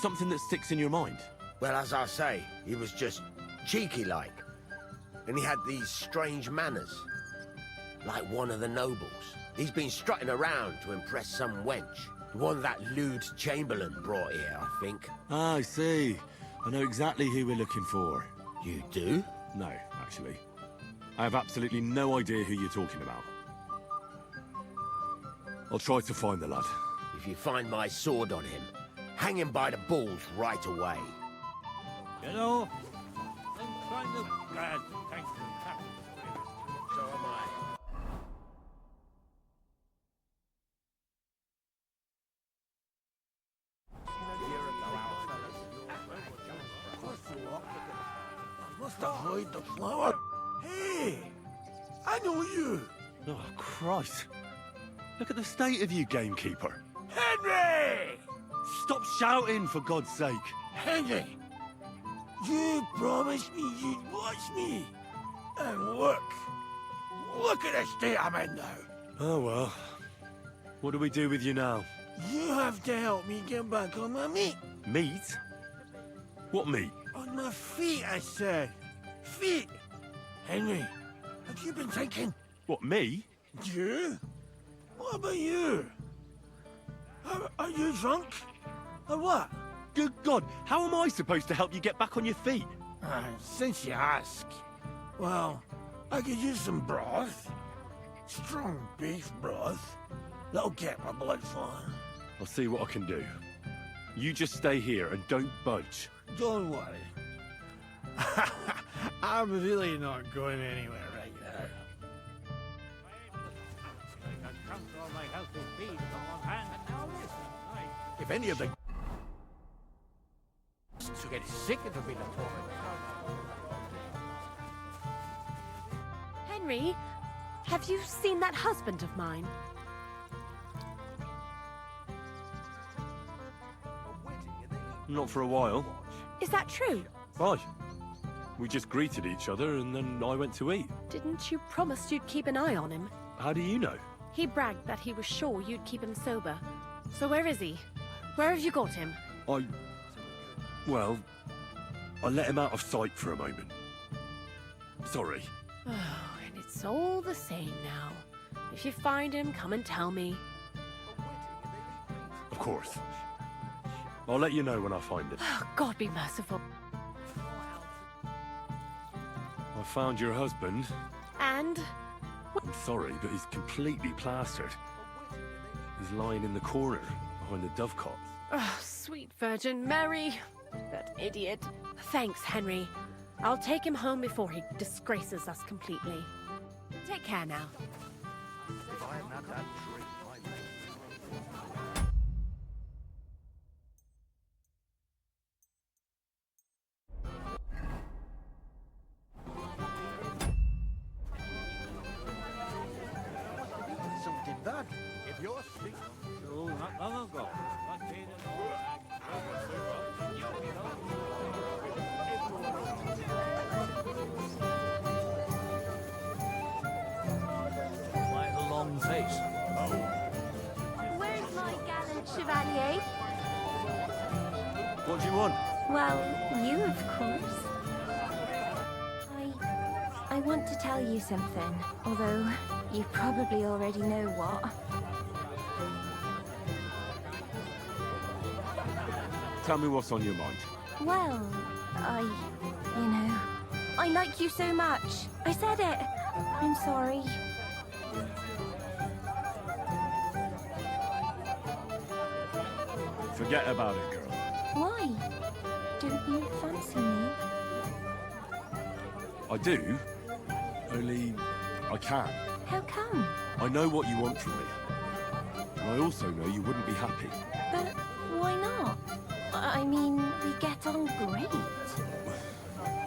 Something that sticks in your mind? Well, as I say, he was just cheeky-like. And he had these strange manners. Like one of the nobles. He's been strutting around to impress some wench. The one that lewd Chamberlain brought here, I think. Ah, I see. I know exactly who we're looking for. You do? No, actually. I have absolutely no idea who you're talking about. I'll try to find the lad. If you find my sword on him, hang him by the balls right away. You know, I'm kind of glad thanks to Captain. So am I. Must avoid the flower. Hey! I know you. Oh, Christ. Look at the state of you, gamekeeper. Henry! Stop shouting, for God's sake. Henry, you promised me you'd watch me. And look. Look at the state I'm in now. Oh, well. What do we do with you now? You have to help me get back on my feet. Meat? What meat? On my feet, I said. Feet. Henry, have you been thinking? What, me? You? What about you? Are you drunk? Or what? Good God, how am I supposed to help you get back on your feet? Since you ask. Well, I could use some broth. Strong beef broth. That'll get my blood flowing. I'll see what I can do. You just stay here and don't budge. Don't worry. I'm really not going anywhere right now. If any of the to get sick, it'll be the torment. Henry, have you seen that husband of mine? Not for a while. Is that true? Right. We just greeted each other and then I went to eat. Didn't you promise you'd keep an eye on him? How do you know? He bragged that he was sure you'd keep him sober. So where is he? Where have you got him? Well, I let him out of sight for a moment. Sorry. Oh, and it's all the same now. If you find him, come and tell me. Of course. I'll let you know when I find him. Oh, God be merciful. I found your husband. And? I'm sorry, but he's completely plastered. He's lying in the corner behind the dovecot. Oh, sweet Virgin Mary. That idiot. Thanks, Henry. I'll take him home before he disgraces us completely. Take care now. If I hadn't had that drink, Something bad. If you're sick. So, not long ago, I paid an Quite a long face. Where's my gallant chevalier? What do you want? Well, you, of course. I want to tell you something, although you probably already know what. Tell me what's on your mind. Well, I like you so much. I said it. I'm sorry. Forget about it, girl. Why? Don't you fancy me? I do. Only I can't. How come? I know what you want from me. And I also know you wouldn't be happy. But why not? I mean, we get on great.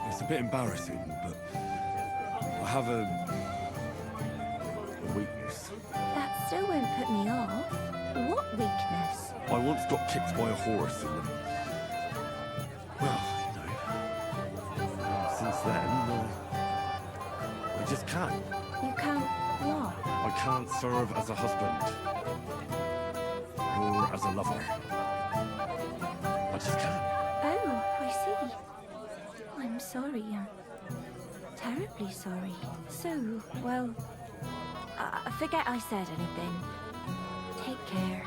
It's a bit embarrassing, but I have a weakness. That still won't put me off. What weakness? I once got kicked by a horse in the... Well, since then, I just can't. You can't what? I can't serve as a husband. Nor as a lover. I just can't. Oh, I see. I'm sorry. I'm terribly sorry. So, well, forget I said anything. Take care.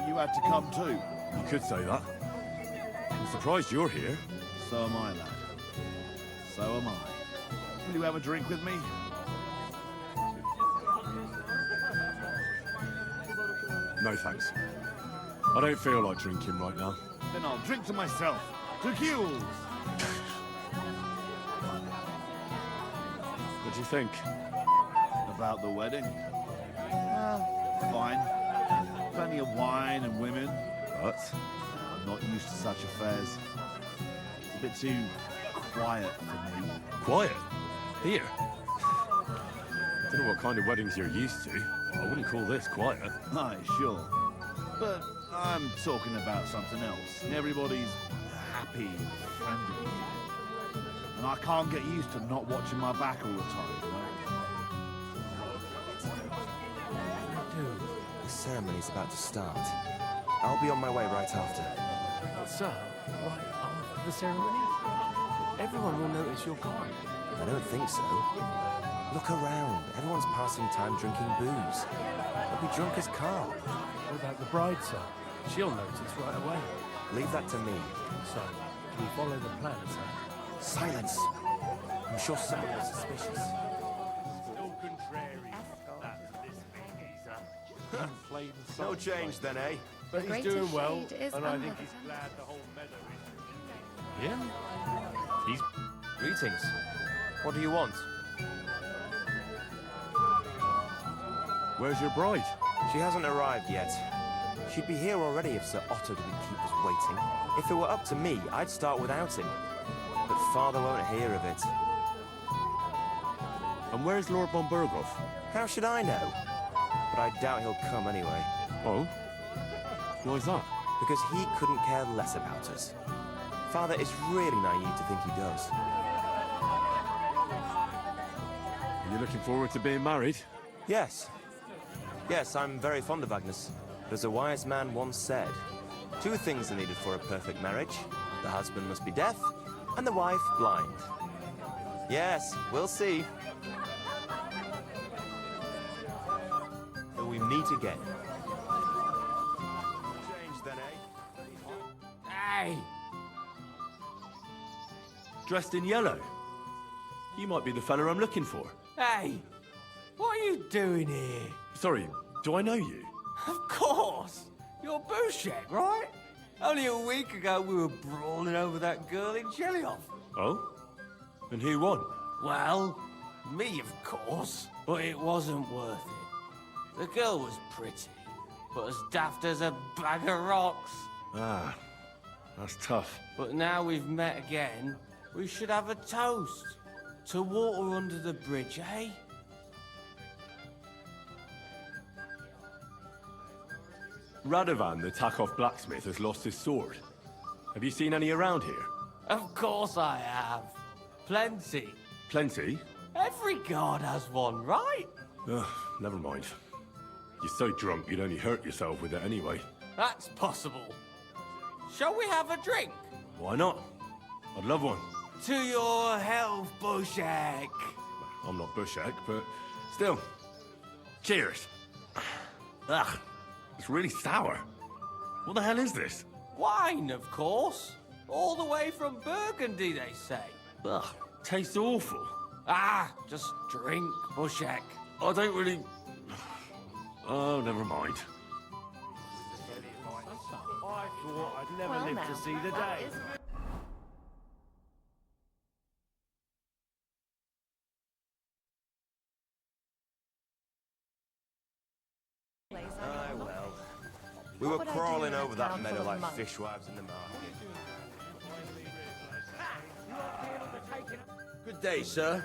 you had to come too. You could say that. I'm surprised you're here. So am I, lad. So am I. Will you have a drink with me? No thanks. I don't feel like drinking right now. Then I'll drink to myself. To Kules! What do you think? About the wedding? Fine. Plenty of wine and women. But? not used to such affairs. It's a bit too quiet for me. Quiet? Here? Don't know what kind of weddings you're used to. I wouldn't call this quiet. Aye, sure. But I'm talking about something else. Everybody's happy and friendly. And I can't get used to not watching my back all the time, you know? Dude, the ceremony's about to start. I'll be on my way right after. So, right after the ceremony? Everyone will notice you're gone. I don't think so. Look around. Everyone's passing time drinking booze. They'll be drunk as Carl. What about the bride, sir? She'll notice right away. Leave that to me. So, we follow the plan, sir? Silence! I'm sure someone is suspicious. Still contrary. No change then, eh? But he's greatest doing well, shade is and I under think the he's sun. glad the whole meadow is... Him? He's... Greetings. What do you want? Where's your bride? She hasn't arrived yet. She'd be here already if Sir Otto didn't keep us waiting. If it were up to me, I'd start without him. But Father won't hear of it. And where's Lord von Berghoff? How should I know? But I doubt he'll come anyway. Oh? Why's that? Because he couldn't care less about us. Father is really naive to think he does. Are you looking forward to being married? Yes. Yes, I'm very fond of Agnes. But as a wise man once said, 2 things are needed for a perfect marriage. The husband must be deaf, and the wife blind. Yes, we'll see. Till we meet again. Change then, eh? Hey! Dressed in yellow? You might be the fella I'm looking for. Hey! What are you doing here? Sorry, do I know you? Of course! You're Bushek, right? Only a week ago we were brawling over that girl in Chelyov. Oh? And who won? Well, me, of course. But it wasn't worth it. The girl was pretty, but as daft as a bag of rocks. Ah, that's tough. But now we've met again, we should have a toast. To water under the bridge, eh? Radovan, the Takov blacksmith, has lost his sword. Have you seen any around here? Of course I have. Plenty. Plenty? Every guard has one, right? Ugh, never mind. You're so drunk you'd only hurt yourself with it anyway. That's possible. Shall we have a drink? Why not? I'd love one. To your health, Bushek. I'm not Bushek, but still. Cheers. Ugh, it's really sour. What the hell is this? Wine, of course. All the way from Burgundy, they say. Ugh, tastes awful. Ah, just drink, Bushek. I don't really... Oh, never mind. I thought I'd never live to see the day. Aye, well. We were crawling over that meadow like fishwives in the market. Good day, sir.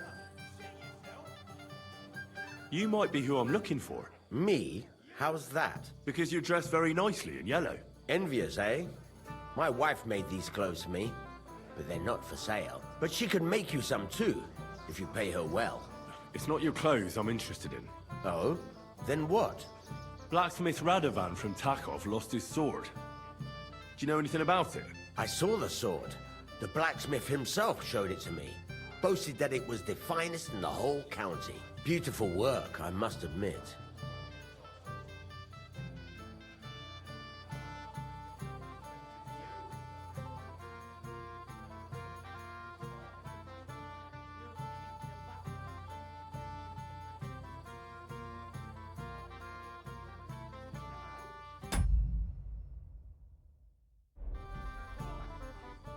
You might be who I'm looking for. Me? How's that? Because you're dressed very nicely in yellow. Envious, eh? My wife made these clothes for me, but they're not for sale. But she could make you some too, if you pay her well. It's not your clothes I'm interested in. Oh? Then what? Blacksmith Radovan from Takov lost his sword. Do you know anything about it? I saw the sword. The blacksmith himself showed it to me. Boasted that it was the finest in the whole county. Beautiful work, I must admit.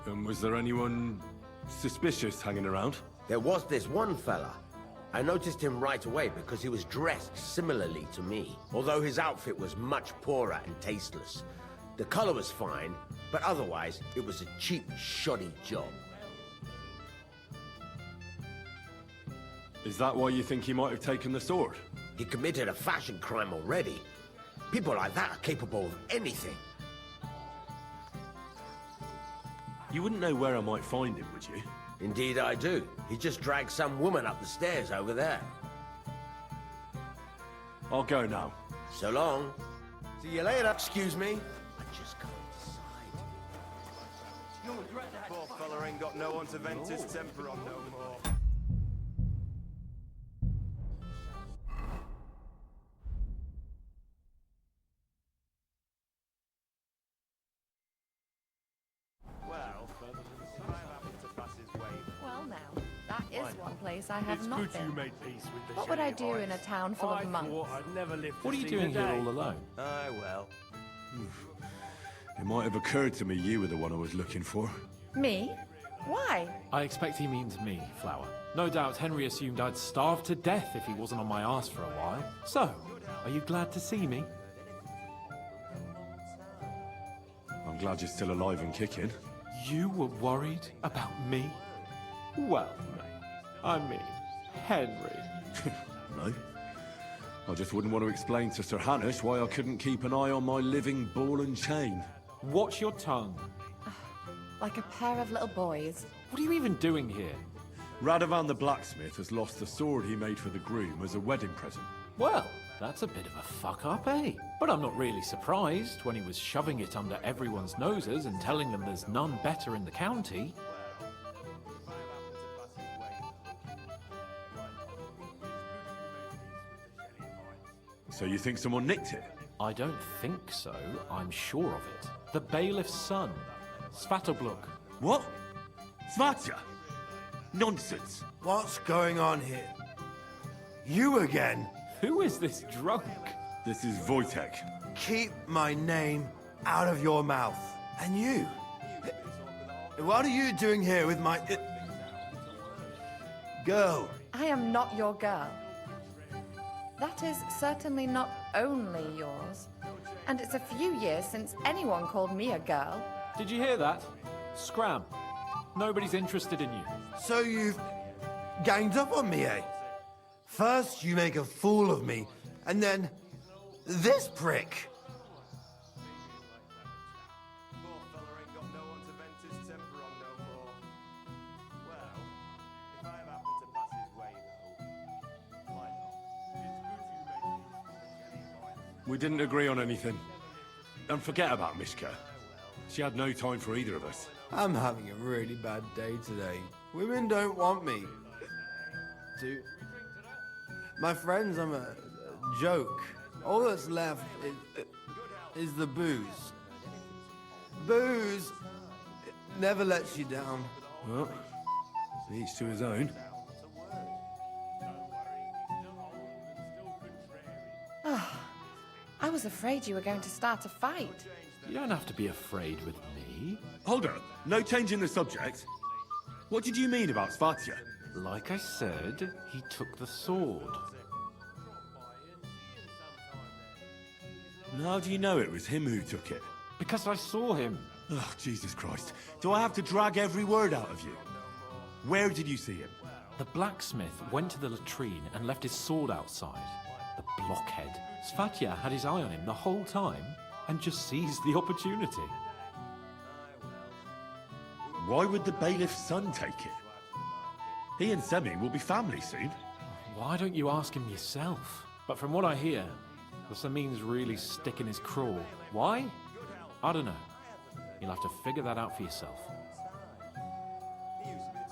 And was there anyone suspicious hanging around? There was this one fella. I noticed him right away because he was dressed similarly to me, although his outfit was much poorer and tasteless. The color was fine, But otherwise, it was a cheap, shoddy job. Is that why you think he might have taken the sword? He committed a fashion crime already. People like that are capable of anything. You wouldn't know where I might find him, would you? Indeed I do. He just dragged some woman up the stairs over there. I'll go now. So long. See you later. Excuse me. I just can't decide. Poor fella ain't got no one to vent his temper on no more. Well, now, that is one place I have It's not good been. you made peace with the What would I shady do in a boys. town full I of monks? thought I'd never live to What are you see doing the here day. all alone? Aye, well. It might have occurred to me you were the one I was looking for. Me? Why? I expect he means me, Flower. No doubt Henry assumed I'd starve to death if he wasn't on my arse for a while. So, are you glad to see me? I'm glad you're still alive and kicking. You were worried about me? Well, mate, I mean, Henry. No. I just wouldn't want to explain to Sir Hanush why I couldn't keep an eye on my living ball and chain. Watch your tongue. Like a pair of little boys. What are you even doing here? Radovan the blacksmith has lost the sword he made for the groom as a wedding present. Well, that's a bit of a fuck-up, eh? But I'm not really surprised when he was shoving it under everyone's noses and telling them there's none better in the county. So you think someone nicked it? I don't think so. I'm sure of it. The bailiff's son, Svatobluk. What? Svatya? Nonsense. What's going on here? You again? Who is this drunk? This is Wojtek. Keep my name out of your mouth. And you? What are you doing here with my... girl? I am not your girl. That is certainly not only yours. And it's a few years since anyone called me a girl. Did you hear that? Scram. Nobody's interested in you. So you've ganged up on me, eh? First you make a fool of me, and then this prick. We didn't agree on anything. And forget about Mishka. She had no time for either of us. I'm having a really bad day today. Women don't want me. My friends, I'm a joke. All that's left is the booze. Booze never lets you down. Well, each to his own. I was afraid you were going to start a fight. You don't have to be afraid with me. Hold up. No change in the subject. What did you mean about Svatya? Like I said, he took the sword. And how do you know it was him who took it? Because I saw him. Oh, Jesus Christ. Do I have to drag every word out of you? Where did you see him? The blacksmith went to the latrine and left his sword outside. The blockhead. Svatya had his eye on him the whole time and just seized the opportunity. Why would the bailiff's son take it? He and Semi will be family soon. Why don't you ask him yourself? But from what I hear, the Samin's really sticking his craw. Why? I don't know. You'll have to figure that out for yourself.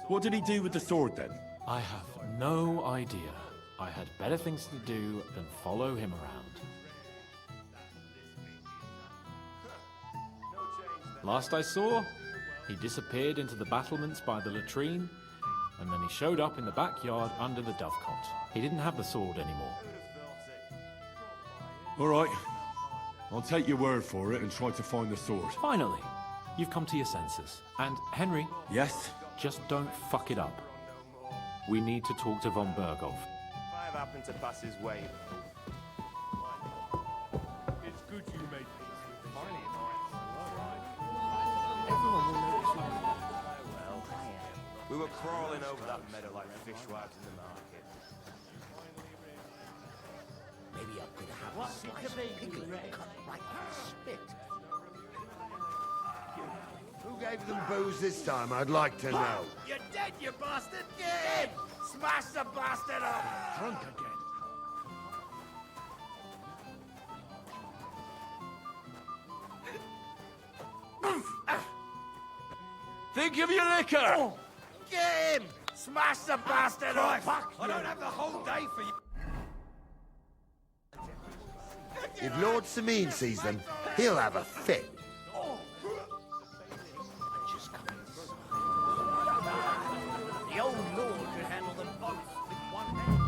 What did he do with the sword then? I have no idea. I had better things to do than follow him around. Last I saw, he disappeared into the battlements by the latrine, and then he showed up in the backyard under the dovecot. He didn't have the sword anymore. All right. I'll take your word for it and try to find the sword. Finally, you've come to your senses. And, Henry... Yes? Just don't fuck it up. We need to talk to von Berghoff. If I have happened to pass his way... It's good you made peace with the shady were crawling over that meadow like fishwives in the market. Maybe I could have a slice of piglet cut right off the spit. Who gave them booze this time, I'd like to know. You're dead, you bastard! Get in! Smash the bastard up! Drunk again. Think of your liquor! Get him! Smash the bastard up! I don't have the whole day for you. If Lord Sameen sees them, he'll have a fit. The old lord could handle them both with one hand.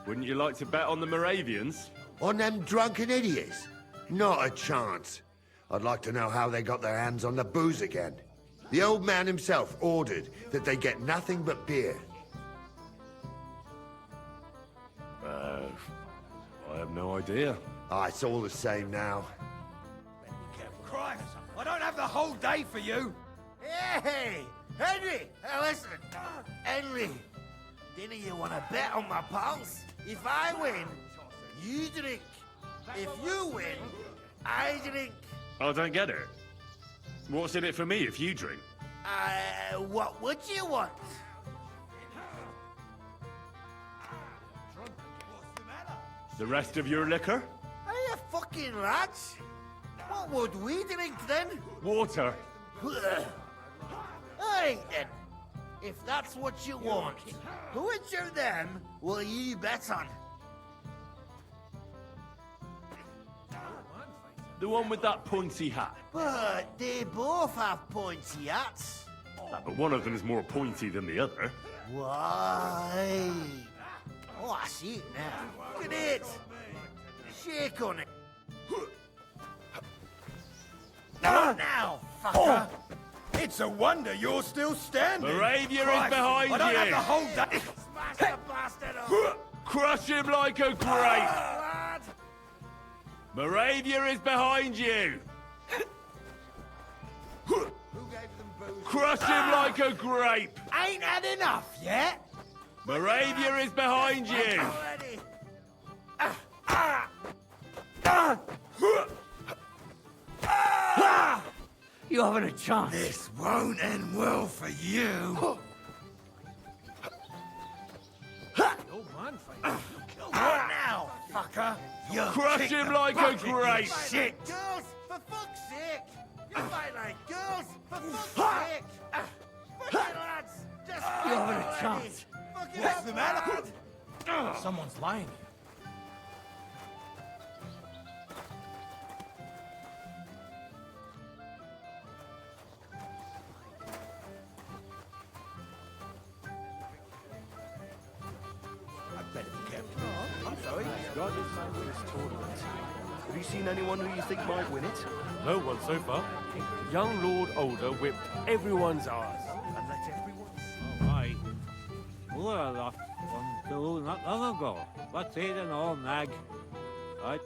Wouldn't you like to bet on the Moravians? On them drunken idiots? Not a chance. I'd like to know how they got their hands on the booze again. The old man himself ordered that they get nothing but beer. I have no idea. It's all the same now. Christ! I don't have the whole day for you! Hey! Henry! Listen! Henry! Didn't you want to bet on my pals? If I win, you drink. If you win, I drink. I don't get it. What's in it for me if you drink? What would you want? The rest of your liquor? Are you fucking lads? What would we drink then? Water. Alright then. If that's what you want, which of them will you bet on? The one with that pointy hat. But they both have pointy hats. But one of them is more pointy than the other. Why? Oh, I see it now. Look at it. Shake on it. Now, fucker. It's a wonder you're still standing. Moravia Christ, is behind I don't you. have the whole day. Smash the bastard up. Crush him like a grape. Lad. Moravia is behind you. Crush him like a grape. Ain't had enough yet. Moravia is behind you. Already. You haven't a chance. This won't end well for you. What now, fucker? You Crush him like a grape. Shit. Girls, for fuck's sake. You fight like girls, for fuck's sake. Fuck it, lads. Just You haven't a already. chance. Fuck it What's up, the matter? lads. Someone's lying. I'd better be careful. I'm sorry. Have you seen anyone who you think might win it? No one so far. Young Lord Older whipped everyone's ass. And let everyone All right. Well, I lost one too not long ago. What's it and all, nag? Right?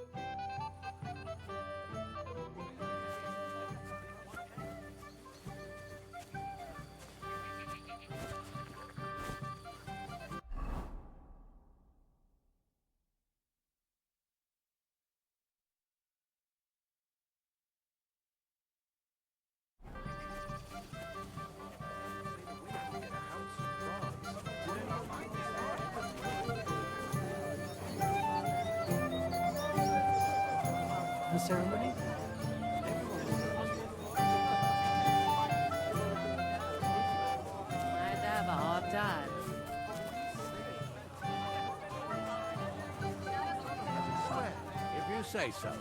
ceremony? Might have a hard time. If you say so.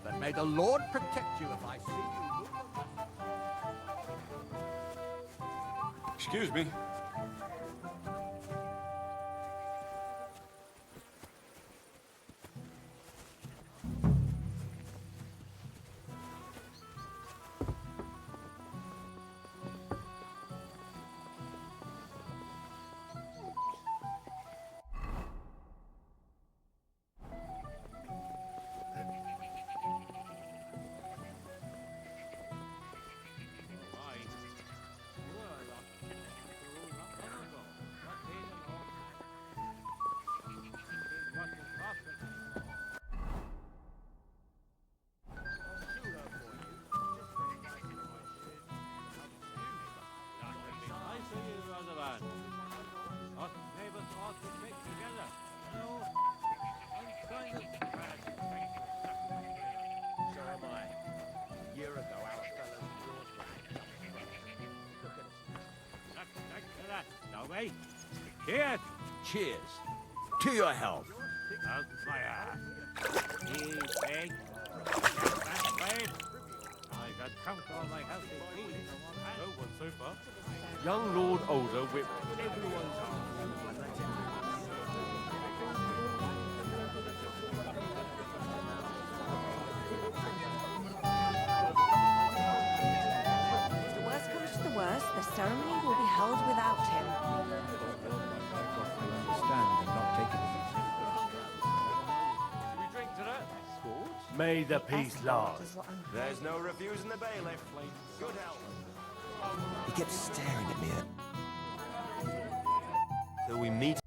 But may the Lord protect you if I see you. Excuse me. So am I. A year ago, our fellows brought back. Look at us. Now, mate. Cheers. Cheers. To your health. Out my ass. Easy. That's right. I got count all my healthy feet. No one so far. Young Lord Older whipped everyone's arm. If the worst comes to the worst, the ceremony will be held without him. Stand and not take it. Should we drink to that? May the peace last. There's no refusing the bailiff. Good health. He kept staring at me. Till we meet.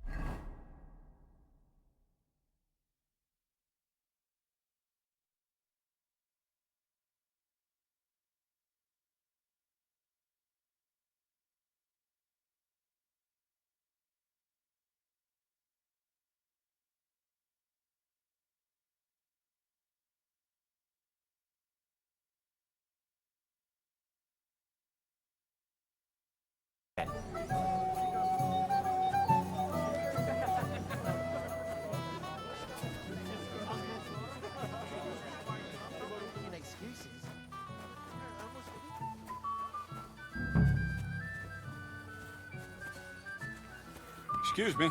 Excuse me.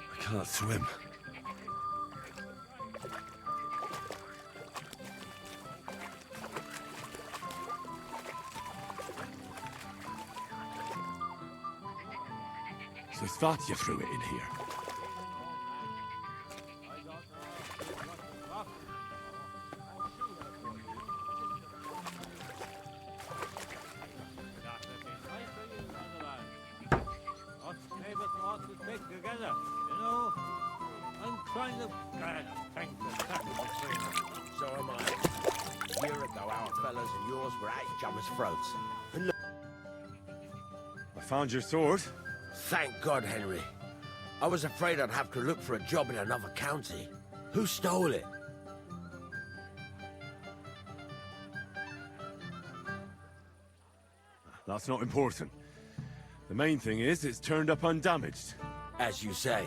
I can't swim. So I thought you threw it in here. kind of glad to think the settled between us. So am I. A year ago, our fellas and yours were at each other's throats. And look, I found your sword. thank God, Henry. I was afraid I'd have to look for a job in another county. Who stole it? That's not important. The main thing is it's turned up undamaged. As you say,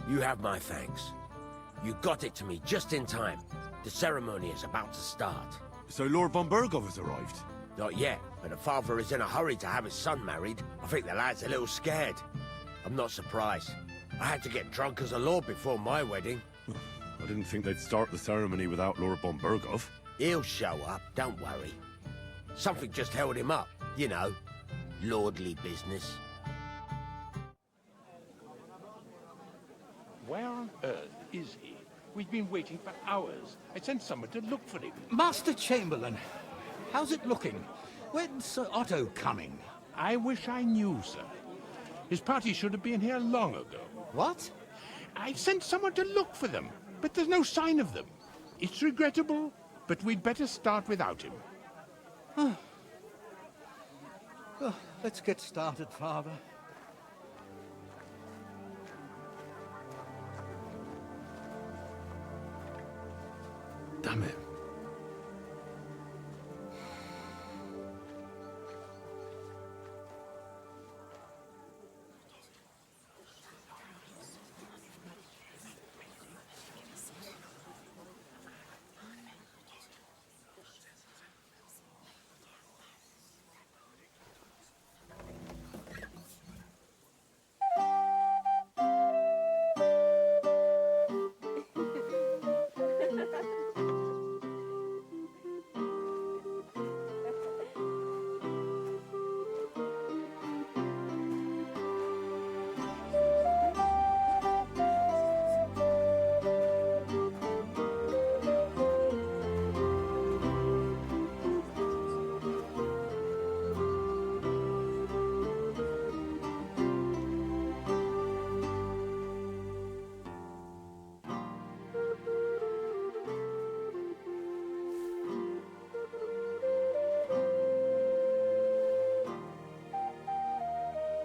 you have my thanks. You got it to me just in time. The ceremony is about to start. So Lord von Burgov has arrived? Not yet, but the father is in a hurry to have his son married. I think the lad's a little scared. I'm not surprised. I had to get drunk as a lord before my wedding. I didn't think they'd start the ceremony without Lord von Burgov. He'll show up, don't worry. Something just held him up, you know. Lordly business. Where on earth is he? We've been waiting for hours. I sent someone to look for him. Master Chamberlain, how's it looking? When's Sir Otto coming? I wish I knew, sir. His party should have been here long ago. What? I sent someone to look for them, but there's no sign of them. It's regrettable, but we'd better start without him. Oh, let's get started, Father. Damn it.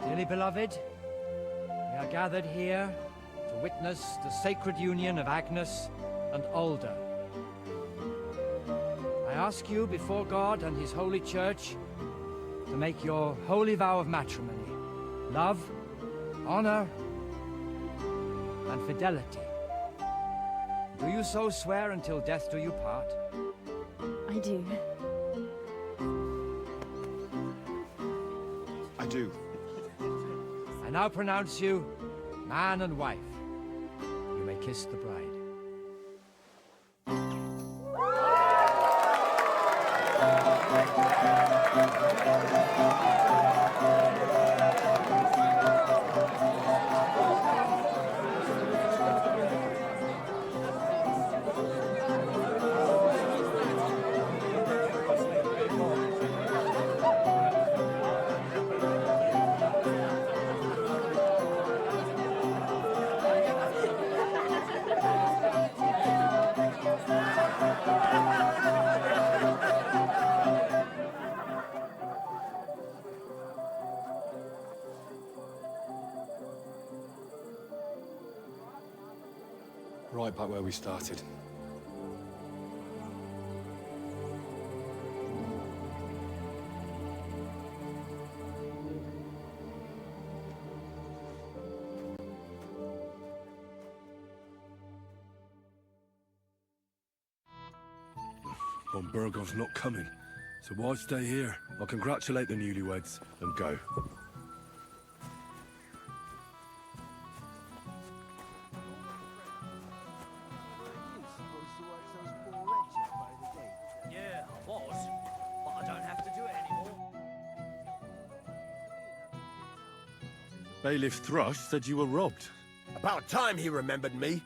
Dearly beloved, we are gathered here to witness the sacred union of Agnes and Alda. I ask you before God and His holy church to make your holy vow of matrimony, love, honor, and fidelity. Do you so swear until death do you part? I do. I do. I now pronounce you man and wife. You may kiss the bride. Right back where we started. Von Burgov's not coming, so why stay here? I'll congratulate the newlyweds and go. Yeah, I was, but I don't have to do it anymore. Bailiff Thrush said you were robbed. About time he remembered me.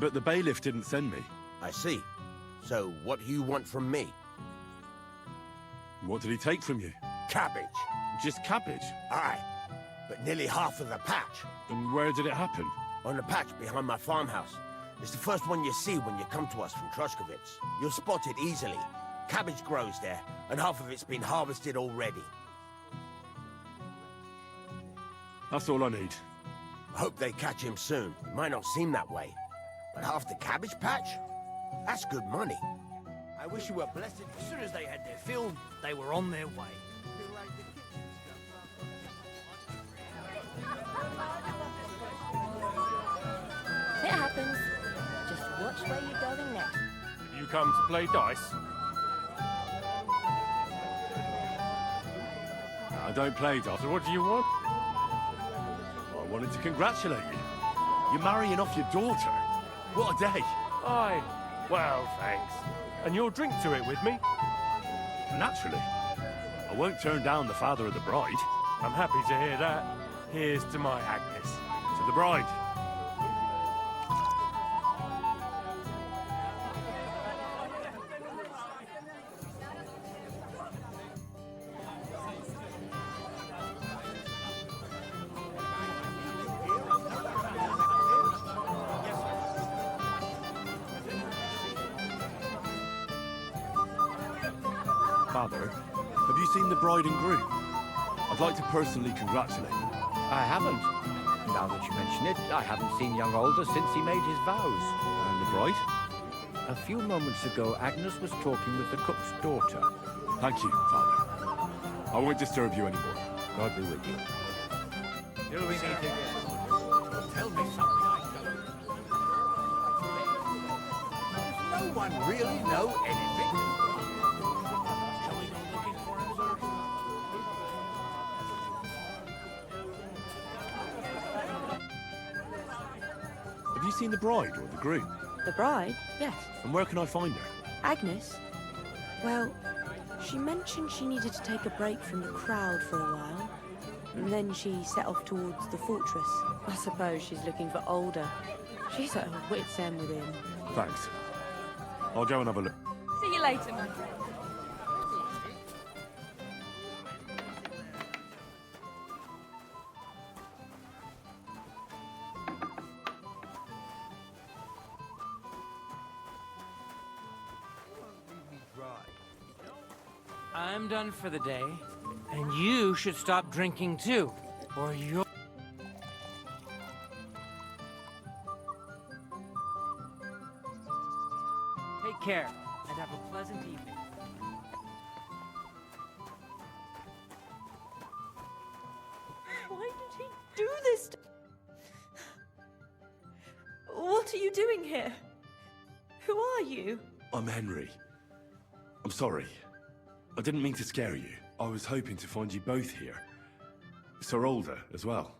But the bailiff didn't send me. I see. So what do you want from me? What did he take from you? Cabbage. Just cabbage? Aye, but nearly half of the patch. And where did it happen? On the patch behind my farmhouse. It's the first one you see when you come to us from Trushkovitz. You'll spot it easily. Cabbage grows there, and half of it's been harvested already. That's all I need. I hope they catch him soon. It might not seem that way. But half the cabbage patch? That's good money. I wish you were blessed. As soon as they had their fill, they were on their way. It happens. Just watch where you're going next. Have you come to play dice? I don't play dice. So what do you want? I wanted to congratulate you. You're marrying off your daughter. What a day. Aye. Well, thanks. And you'll drink to it with me? Naturally. I won't turn down the father of the bride. I'm happy to hear that. Here's to my Agnes. To the bride. Father, have you seen the bride and groom? I'd like to personally congratulate them. I haven't. Now that you mention it, I haven't seen young Alder since he made his vows. And the bride? A few moments ago, Agnes was talking with the cook's daughter. Thank you, Father. I won't disturb you anymore. God be with you. Do we need to tell me something I don't? Does no one really know anything? Have you seen the bride or the groom? The bride? Yes. And where can I find her? Agnes? Well, she mentioned she needed to take a break from the crowd for a while. And then she set off towards the fortress. I suppose she's looking for Older. She's at her wit's end with him. Thanks. I'll go and have a look. See you later, my friend. I'm done for the day, and you should stop drinking too, or you're... Take care, and have a pleasant evening. Why did he do this? What are you doing here? Who are you? I'm Henry. I'm sorry. I didn't mean to scare you. I was hoping to find you both here. Sir Older as well.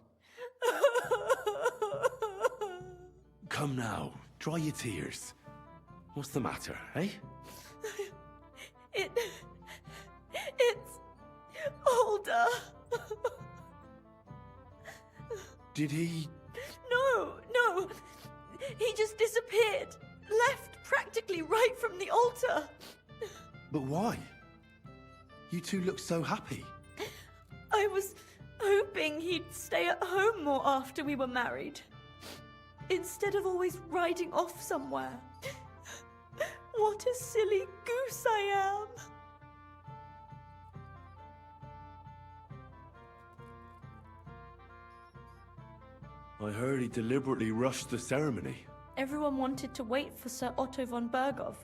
Come now, dry your tears. What's the matter, eh? It's Older. Did he... No. He just disappeared. Left practically right from the altar. But why? You two look so happy. I was hoping he'd stay at home more after we were married. Instead of always riding off somewhere. What a silly goose I am. I heard he deliberately rushed the ceremony. Everyone wanted to wait for Sir Otto von Bergov.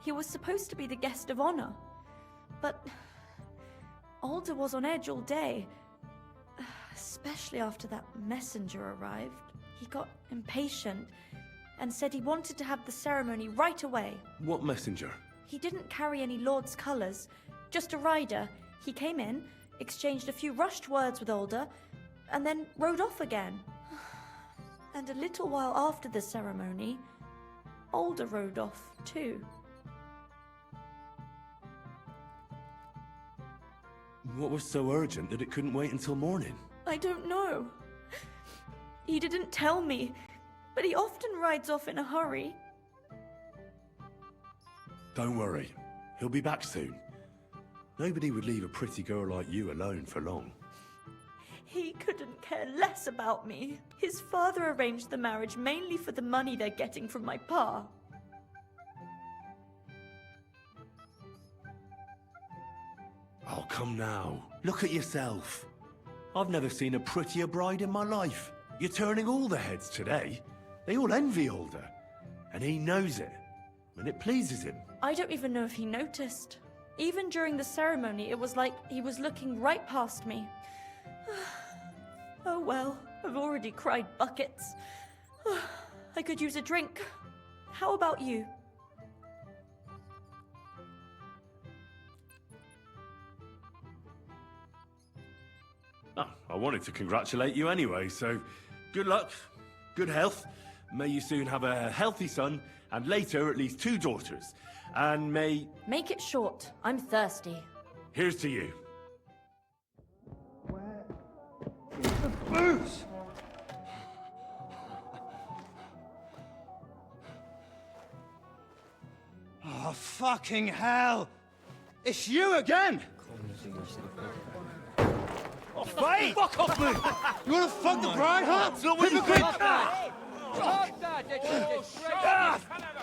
He was supposed to be the guest of honor. But Alder was on edge all day. Especially after that messenger arrived. He got impatient and said he wanted to have the ceremony right away. What messenger? He didn't carry any lord's colours, just a rider. He came in, exchanged a few rushed words with Alder, and then rode off again. And a little while after the ceremony, Alder rode off too. What was so urgent that it couldn't wait until morning? I don't know. He didn't tell me. but he often rides off in a hurry. Don't worry. He'll be back soon. Nobody would leave a pretty girl like you alone for long. He couldn't care less about me. His father arranged the marriage mainly for the money they're getting from my pa. Oh, come now. Look at yourself. I've never seen a prettier bride in my life. You're turning all the heads today. They all envy Alder. And he knows it. And it pleases him. I don't even know if he noticed. Even during the ceremony, it was like he was looking right past me. Oh well, I've already cried buckets. I could use a drink. How about you? Oh, I wanted to congratulate you anyway, so good luck, good health. May you soon have a healthy son, and later at least 2 daughters. And may... Make it short. I'm thirsty. Here's to you. The booze! Oh, fucking hell! It's you again! Oh, Faye! Fuck off me! You wanna fuck the bride, huh? It's not what you think! What are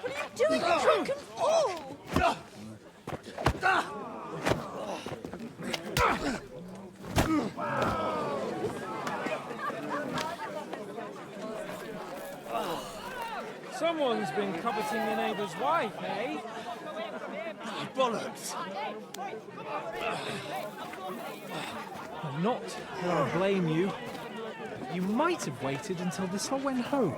you doing, you drunken fool? Someone's been coveting your neighbour's wife, eh? Bollocks! I'm not going to blame you. You might have waited until this all went home.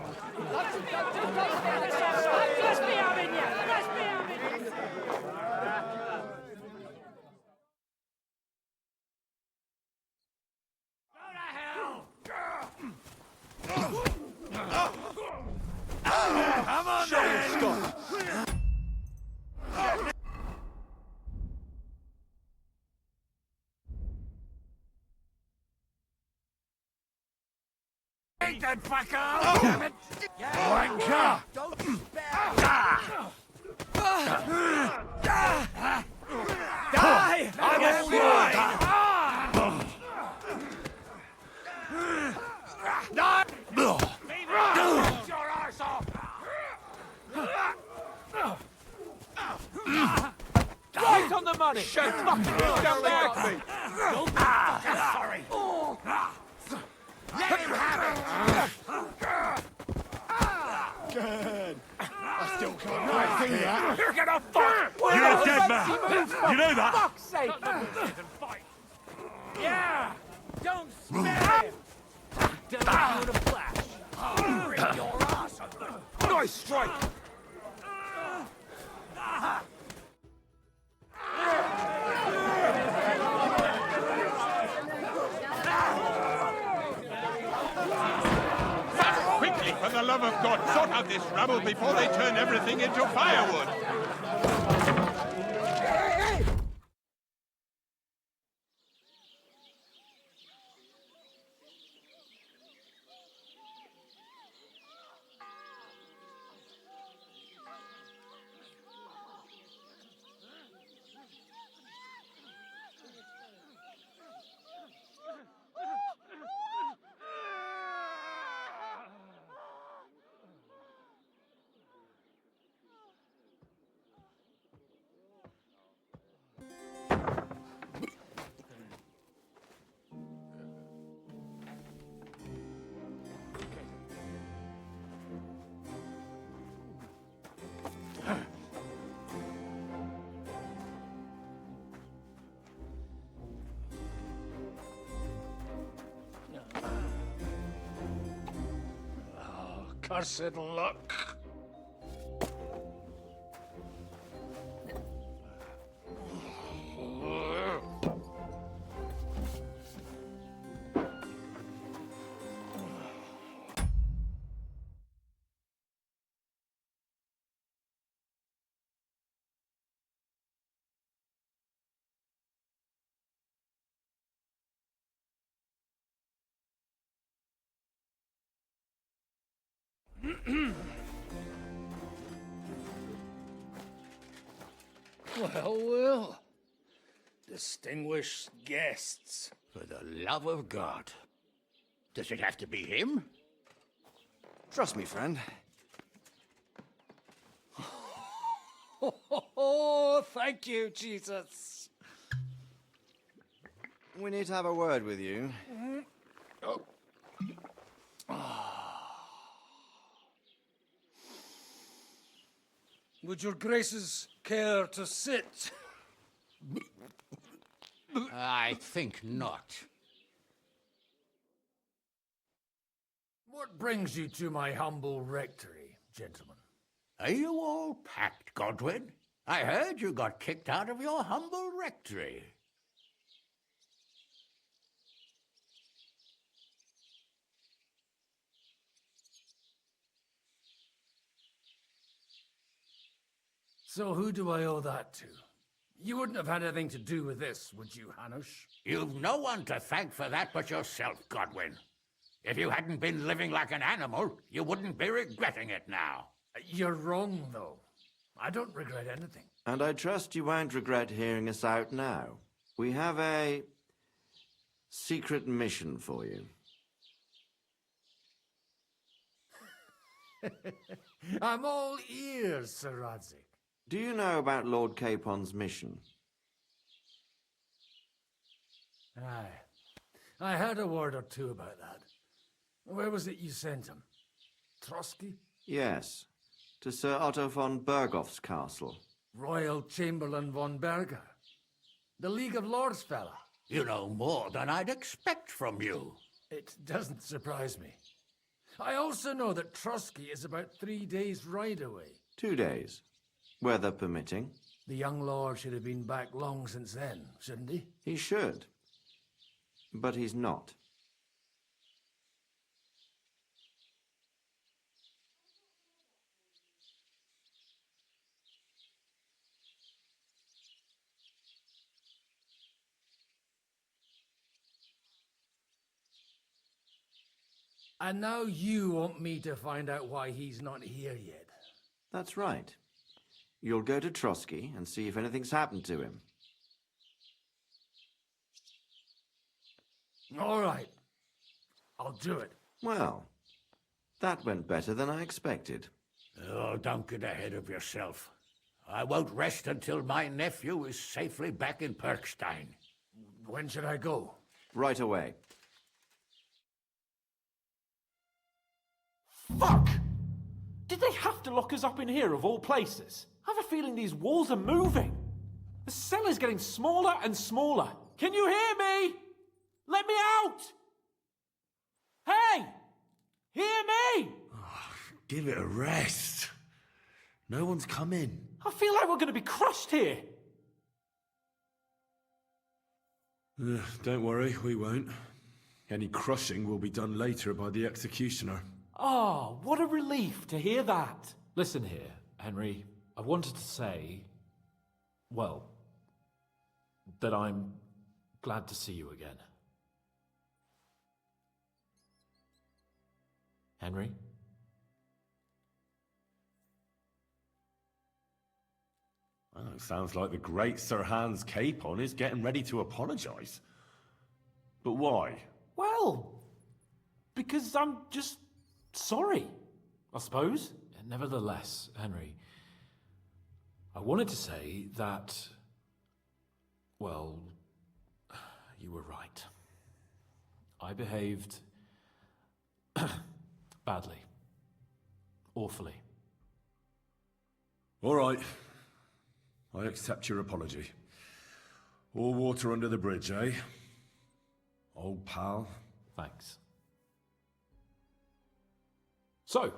Come on, show your stuff! Eat that fucker! Damn it! Wanker! Don't Die! I'm a fly! Die! Get your arse off! Right on the money! Shut Fucking don't back me! You'll be fucking sorry! Let him have it! Good. I still can't quite do that. You're gonna fuck! You're a dead man! You know that? Fuck's sake! Yeah! Don't spare him! Down in a flash! Bring your ass! Nice strike! Quickly, for the love of God, sort out this rabble before they turn everything into firewood! Cursed luck. Well, well. Distinguished guests. For the love of God. Does it have to be him? Trust me, friend. Oh, thank you, Jesus. We need to have a word with you. Oh. Would your graces care to sit? I think not. What brings you to my humble rectory, gentlemen? Are you all packed, Godwin? I heard you got kicked out of your humble rectory. So who do I owe that to? You wouldn't have had anything to do with this, would you, Hanush? You've no one to thank for that but yourself, Godwin. If you hadn't been living like an animal, you wouldn't be regretting it now. You're wrong, though. I don't regret anything. And I trust you won't regret hearing us out now. We have a secret mission for you. I'm all ears, Sir Radzik. Do you know about Lord Capon's mission? Aye. I heard a word or two about that. Where was it you sent him? Trotsky? Yes, to Sir Otto von Bergoff's castle. Royal Chamberlain von Berger. The League of Lords fella. You know more than I'd expect from you. It doesn't surprise me. I also know that Trotsky is about 3 days' ride away. 2 days, weather permitting. The young lord should have been back long since then, shouldn't he? He should, but he's not. And now you want me to find out why he's not here yet. That's right. You'll go to Trotsky and see if anything's happened to him. All right. I'll do it. Well, that went better than I expected. Oh, don't get ahead of yourself. I won't rest until my nephew is safely back in Perkstein. When should I go? Right away. Fuck! Did they have to lock us up in here of all places? I have a feeling these walls are moving. The cell is getting smaller and smaller. Can you hear me? Let me out! Hey! Hear me! Give it a rest. No one's come in. I feel like we're going to be crushed here. Don't worry, we won't. Any crushing will be done later by the executioner. Oh, what a relief to hear that. Listen here, Henry. I wanted to say, well, that I'm glad to see you again. Henry? Well, it sounds like the great Sir Hans Capon is getting ready to apologise. But why? Well, because I'm just sorry, I suppose. Nevertheless, Henry, I wanted to say that, well, you were right. I behaved badly. Awfully. All right. I accept your apology. All water under the bridge, eh? Old pal. Thanks. So,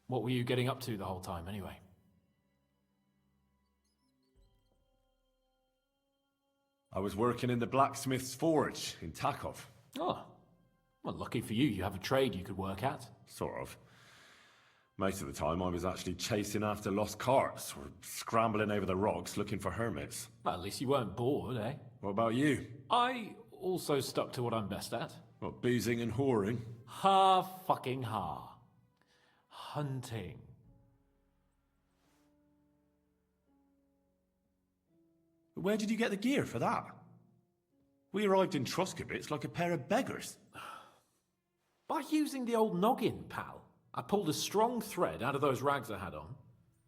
what were you getting up to the whole time, anyway? I was working in the blacksmith's forge in Takov. Oh, well, lucky for you, you have a trade you could work at. Sort of. Most of the time I was actually chasing after lost carts or scrambling over the rocks looking for hermits. Well, at least you weren't bored, eh? What about you? I also stuck to what I'm best at. What, boozing and whoring? Ha fucking ha. hunting. Where did you get the gear for that? We arrived in Truscovitz like a pair of beggars. By using the old noggin, pal. I pulled a strong thread out of those rags I had on,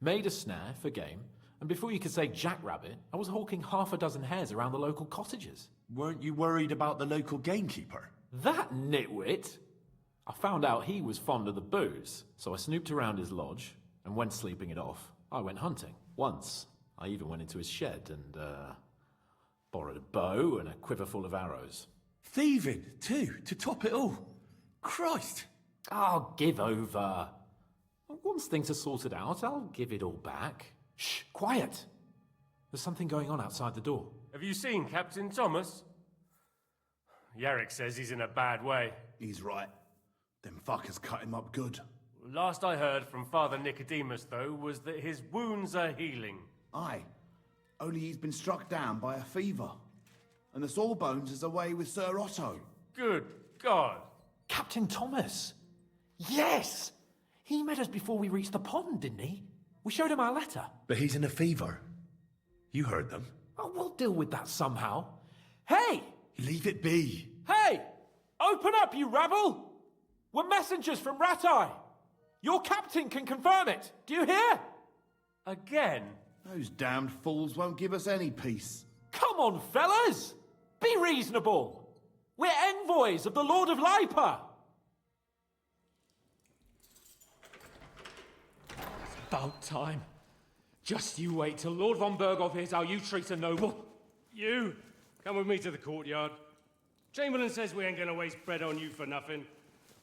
made a snare for game, and before you could say jackrabbit, I was hawking half a dozen hares around the local cottages. Weren't you worried about the local gamekeeper? That nitwit! I found out he was fond of the booze, so I snooped around his lodge, and when sleeping it off, I went hunting. Once, I even went into his shed and, borrowed a bow and a quiver full of arrows. Thieving, too, to top it all. Christ! Oh, give over. Once things are sorted out, I'll give it all back. Shh, quiet! There's something going on outside the door. Have you seen Captain Thomas? Yarrick says he's in a bad way. He's right. Them fuckers cut him up good. Last I heard from Father Nicodemus, though, was that his wounds are healing. Aye. Only he's been struck down by a fever. And the Sawbones is away with Sir Otto. Good God. Captain Thomas! Yes! He met us before we reached the pond, didn't he? We showed him our letter. But he's in a fever. You heard them. Oh, we'll deal with that somehow. Hey! Leave it be. Hey! Open up, you rabble! We're messengers from Ratai. Your captain can confirm it. Do you hear? Again? Those damned fools won't give us any peace. Come on, fellas! Be reasonable. We're envoys of the Lord of Lipa. It's about time. Just you wait till Lord von Berghoff hears how you treat a noble. You, come with me to the courtyard. Chamberlain says we ain't gonna waste bread on you for nothing.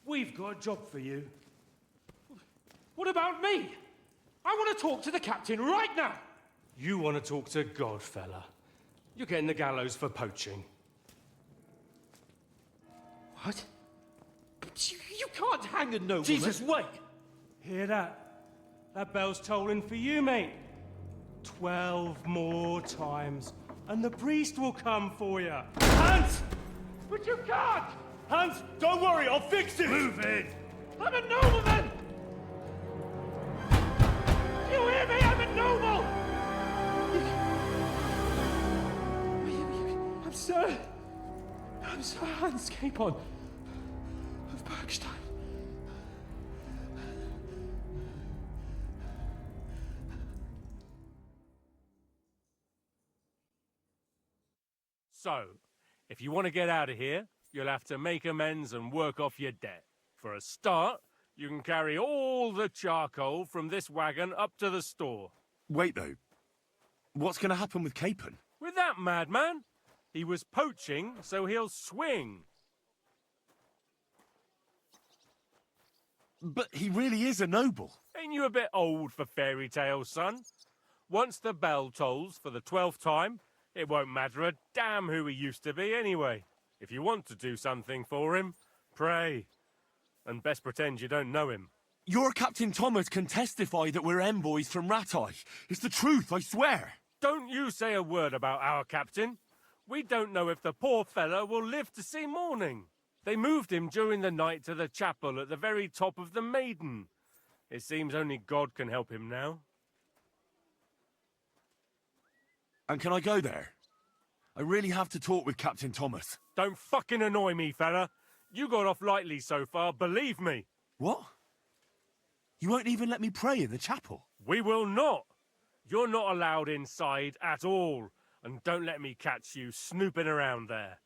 We've got a job for you. What about me? I want to talk to the captain right now. You want to talk to God, fella. You're getting the gallows for poaching. What? But you can't hang a nobleman. Jesus, wait! Hear that? That bell's tolling for you, mate. 12 more times, and the priest will come for you. Hans! But you can't! Hans, don't worry, I'll fix it! Move it! I'm a nobleman! You hear me? I'm a noble! I'm Sir Hans Capon of Bergstein. So, if you want to get out of here, you'll have to make amends and work off your debt. For a start, you can carry all the charcoal from this wagon up to the store. Wait, though. What's going to happen with Capon? With that madman? He was poaching, so he'll swing. But he really is a noble. Ain't you a bit old for fairy tales, son? Once the bell tolls for the 12th time, it won't matter a damn who he used to be anyway. If you want to do something for him, pray. And best pretend you don't know him. Your Captain Thomas can testify that we're envoys from Ratai. It's the truth, I swear. Don't you say a word about our captain. We don't know if the poor fellow will live to see morning. They moved him during the night to the chapel at the very top of the Maiden. It seems only God can help him now. And can I go there? I really have to talk with Captain Thomas. Don't fucking annoy me, fella. You got off lightly so far, believe me. What? You won't even let me pray in the chapel? We will not. You're not allowed inside at all. And don't let me catch you snooping around there.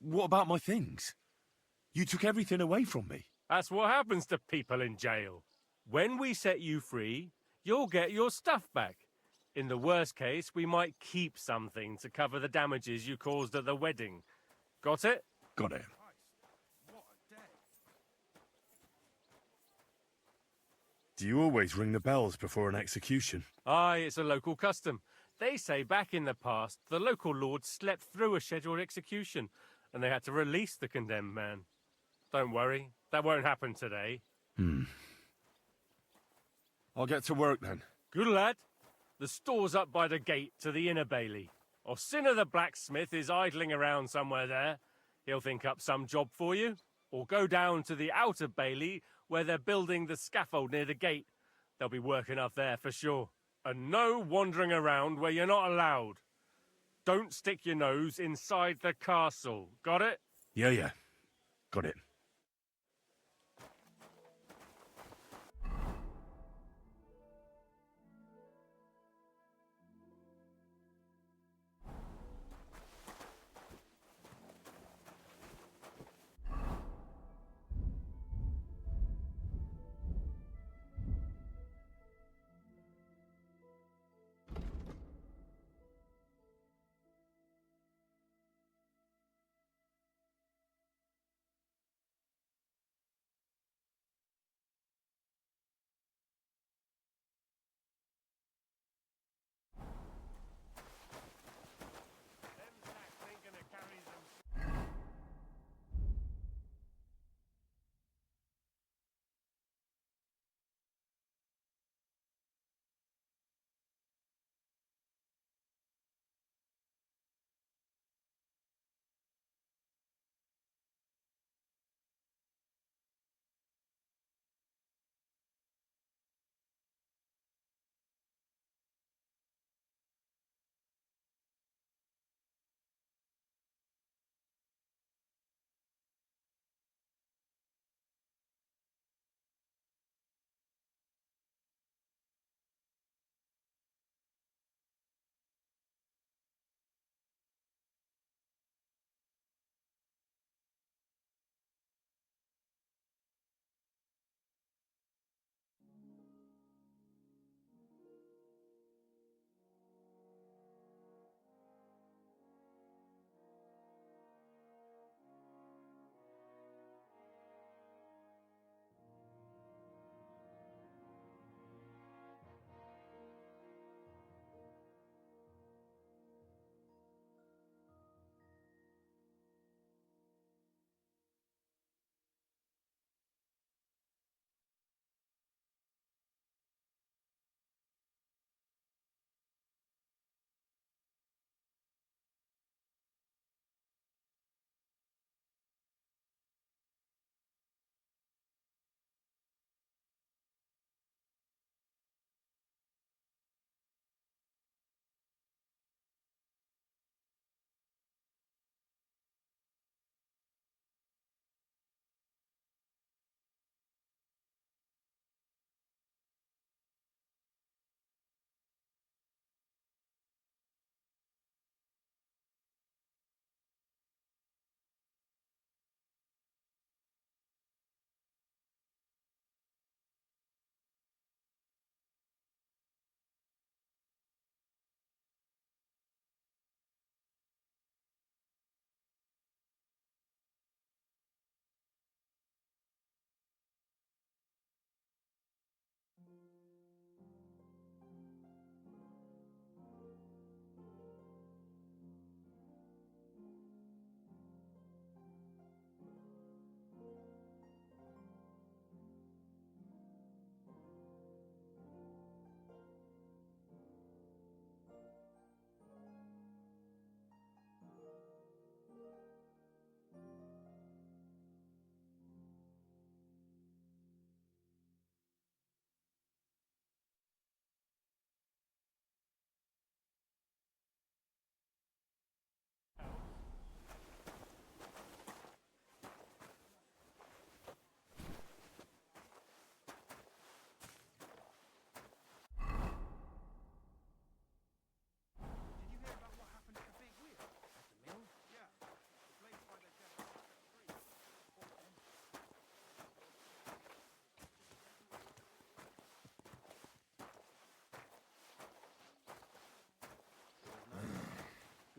What about my things? You took everything away from me. That's what happens to people in jail. When we set you free, you'll get your stuff back. In the worst case, we might keep something to cover the damages you caused at the wedding. Got it? Got it. Do you always ring the bells before an execution? Aye, it's a local custom. They say back in the past, the local lord slept through a scheduled execution, and they had to release the condemned man. Don't worry, that won't happen today. I'll get to work then. Good lad. The store's up by the gate to the inner bailey. Orsina the blacksmith is idling around somewhere there. He'll think up some job for you, or go down to the outer bailey where they're building the scaffold near the gate. They'll be working up there for sure. And no wandering around where you're not allowed. Don't stick your nose inside the castle. Got it? Yeah. Got it.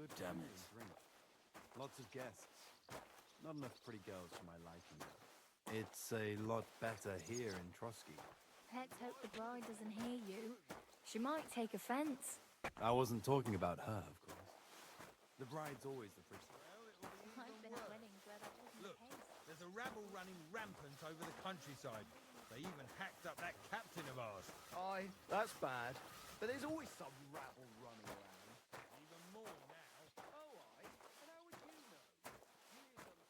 Good damn it. Lots of guests. Not enough pretty girls for my liking, though. It's a lot better here in Trotsky. Let's hope the bride doesn't hear you. She might take offense. I wasn't talking about her, of course. The bride's always the prettiest. I've been at weddings where that wasn't the case. There's a rabble running rampant over the countryside. They even hacked up that captain of ours. Aye, that's bad. But there's always some rabble running around. Even more now. Oh, aye. And how would you know? Years of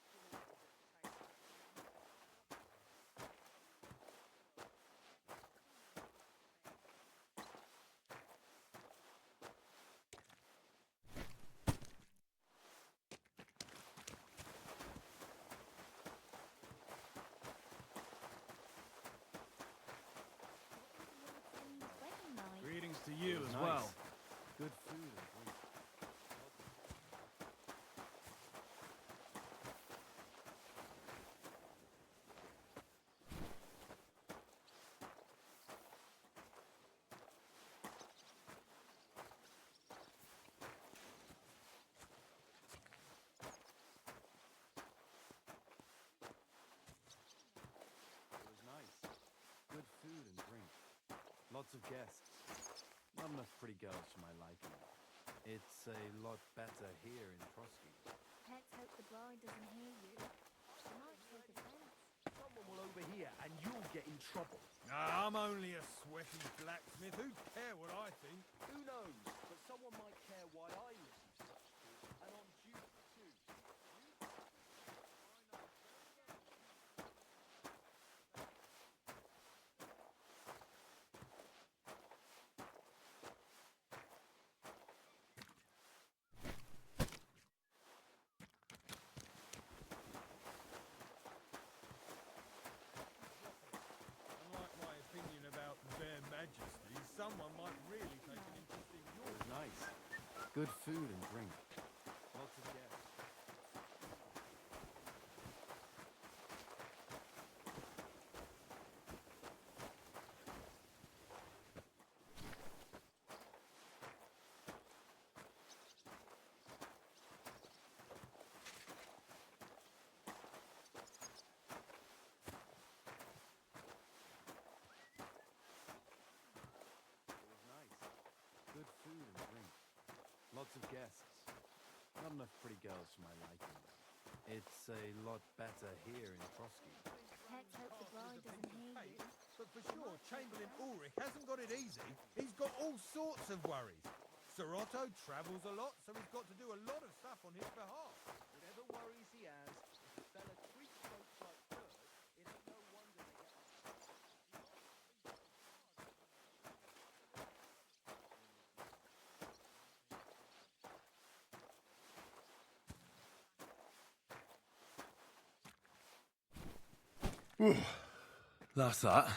Lots of guests. Not enough pretty girls for my liking. It's a lot better here in Trotsky. Let's hope the bride doesn't hear you. She might take offense. Someone will overhear and you'll get in trouble. Nah, I'm only a sweaty blacksmith. Who'd care what I think? Who knows? But someone might care why I listen to such talk, and on duty too. Unlike my opinion about their majesty, someone might really take an interest in It yours. was nice. Good food and drink. Lots of guests. It was nice. Good food and drink. Lots of guests. Not enough pretty girls for my liking. It's a lot better here in Trotsky. Let's hope the bride doesn't hear you. But for sure, Chamberlain Ulrich hasn't got it easy. He's got all sorts of worries. Sir Otto travels a lot, so he's got to do a lot of stuff on his behalf. Whatever worries he has, if the fella treats folks like dirt, it ain't no wonder they get upset. That's that.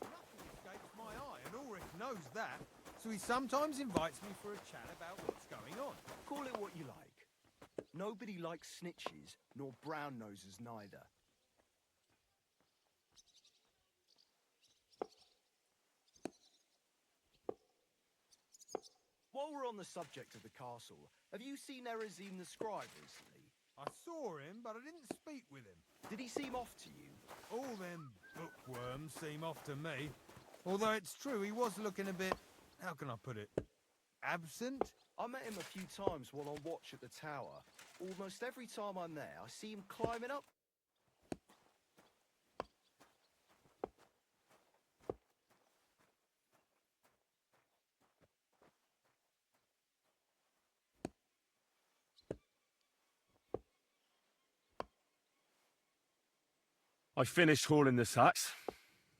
Nothing escapes my eye, and Ulrich knows that, so he sometimes invites me for a chat about what's going on. Call it what you like. Nobody likes snitches, nor brown nosers neither. While we're on the subject of the castle, have you seen Erezim the scribe recently? I saw him, but I didn't speak with him. Did he seem off to you? All them bookworms seem off to me. Although it's true, he was looking a bit, how can I put it, absent? I met him a few times while on watch at the tower. Almost every time I'm there, I see him climbing up. I finished hauling the sacks.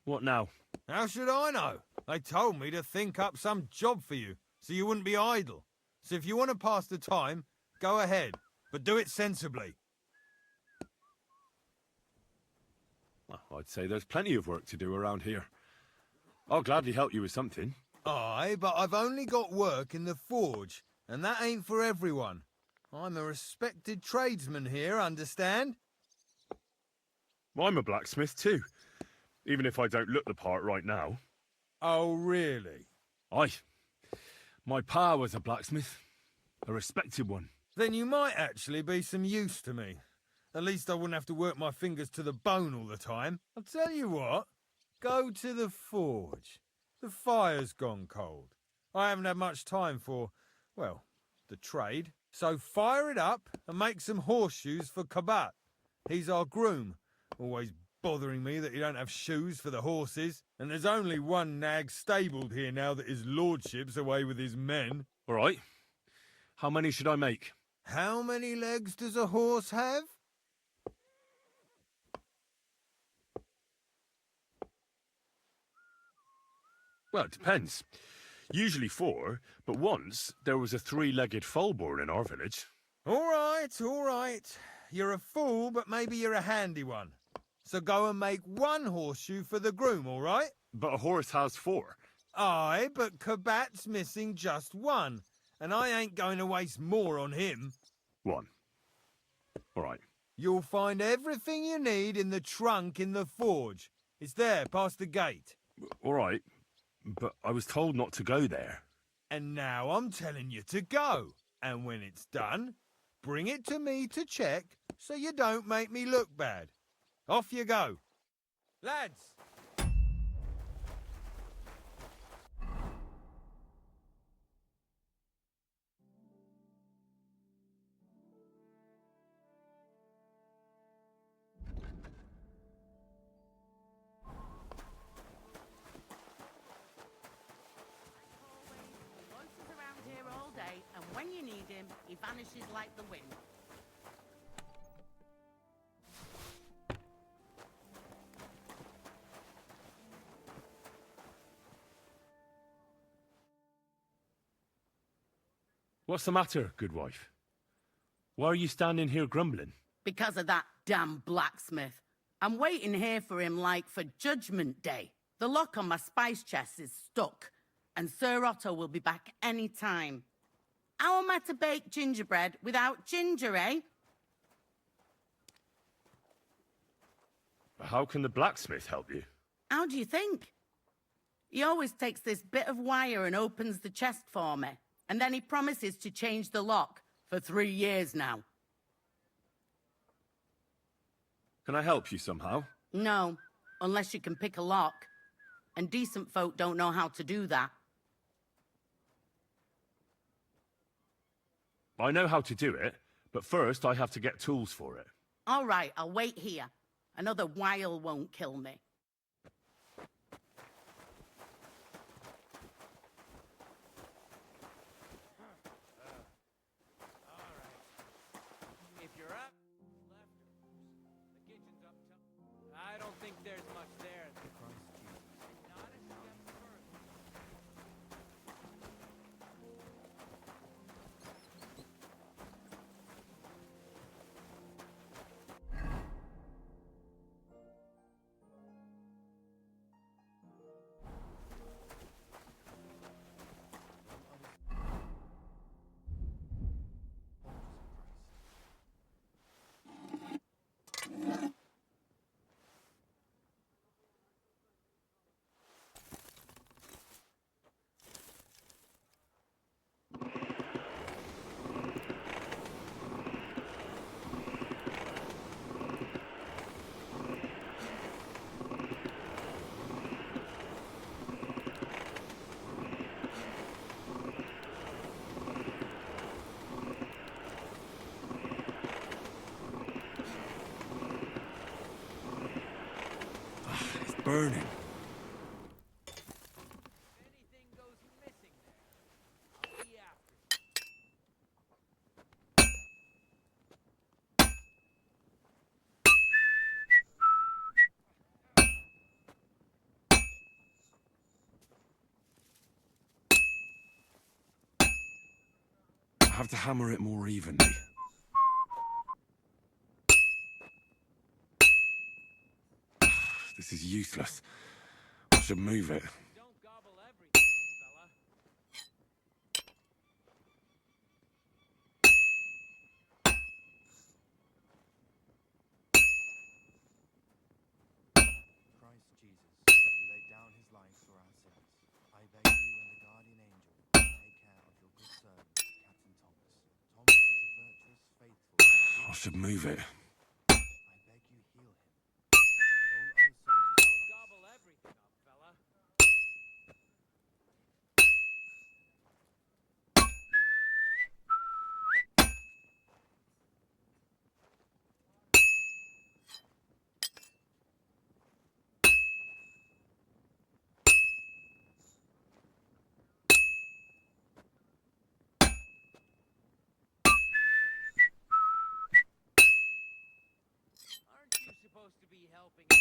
What now? How should I know? They told me to think up some job for you, so you wouldn't be idle. So if you want to pass the time, go ahead, but do it sensibly. Well, I'd say there's plenty of work to do around here. I'll gladly help you with something. Aye, but I've only got work in the forge, and that ain't for everyone. I'm a respected tradesman here, understand? I'm a blacksmith too, even if I don't look the part right now. Oh, really? Aye. My pa was a blacksmith, a respected one. Then you might actually be some use to me. At least I wouldn't have to work my fingers to the bone all the time. I'll tell you what, go to the forge. The fire's gone cold. I haven't had much time for, well, the trade. So fire it up and make some horseshoes for Kabat. He's our groom, always bothering me that he don't have shoes for the horses. And there's only one nag stabled here now that his lordship's away with his men. All right. How many should I make? How many legs does a horse have? Well, it depends. Usually 4, but once there was a 3-legged foal born in our village. All right. You're a fool, but maybe you're a handy one. So go and make one horseshoe for the groom, all right? But a horse has 4. Aye, but Kabat's missing just one, and I ain't going to waste more on him. 1. All right. You'll find everything you need in the trunk in the forge. It's there, past the gate. All right, but I was told not to go there. And now I'm telling you to go. And when it's done, bring it to me to check so you don't make me look bad. Off you go. Lads! Loiters around here all day, and when you need him, he vanishes like the wind. What's the matter, good wife? Why are you standing here grumbling? Because of that damn blacksmith. I'm waiting here for him like for Judgment Day. The lock on my spice chest is stuck, and Sir Otto will be back any time. How am I to bake gingerbread without ginger, eh? How can the blacksmith help you? How do you think? He always takes this bit of wire and opens the chest for me, and then he promises to change the lock for 3 years now. Can I help you somehow? No, unless you can pick a lock. And decent folk don't know how to do that. I know how to do it, but first I have to get tools for it. All right, I'll wait here. Another while won't kill me. If you're up, left, the kitchen's up top. I don't think there's much there. Not a step further. Burning. Anything goes missing there, I'll be after I have to hammer it more evenly. This is useless. I should move it. Don't gobble everything up, fella. Christ Jesus, who laid down his life for our sins, I beg you and the guardian angel to take care of your good servant, Captain Thomas. Thomas is a virtuous, faithful... I should move it. I beg you heal him. And all other soldiers... Don't gobble everything up, fella. Aren't you supposed to be helping out?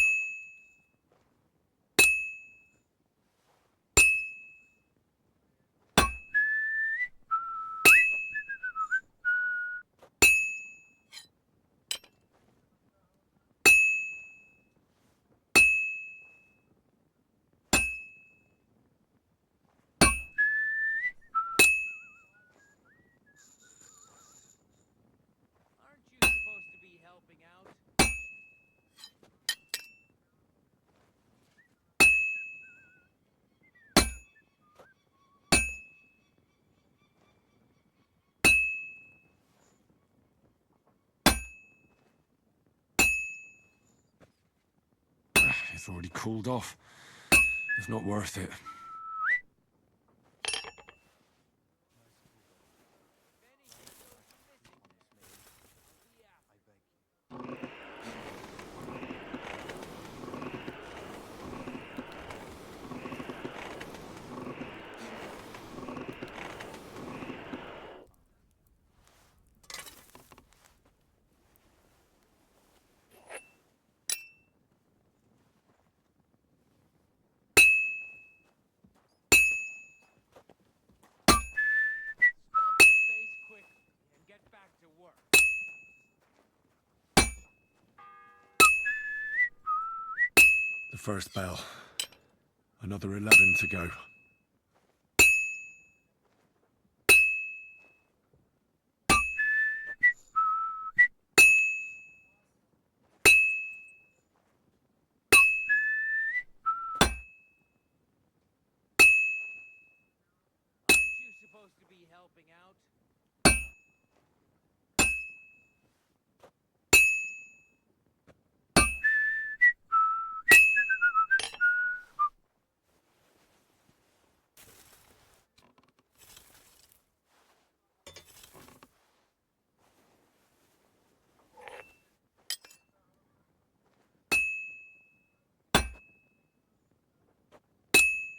Aren't you supposed to be helping out? It's already cooled off. It's not worth it. The first bell. Another 11 to go. Supposed to be helping out.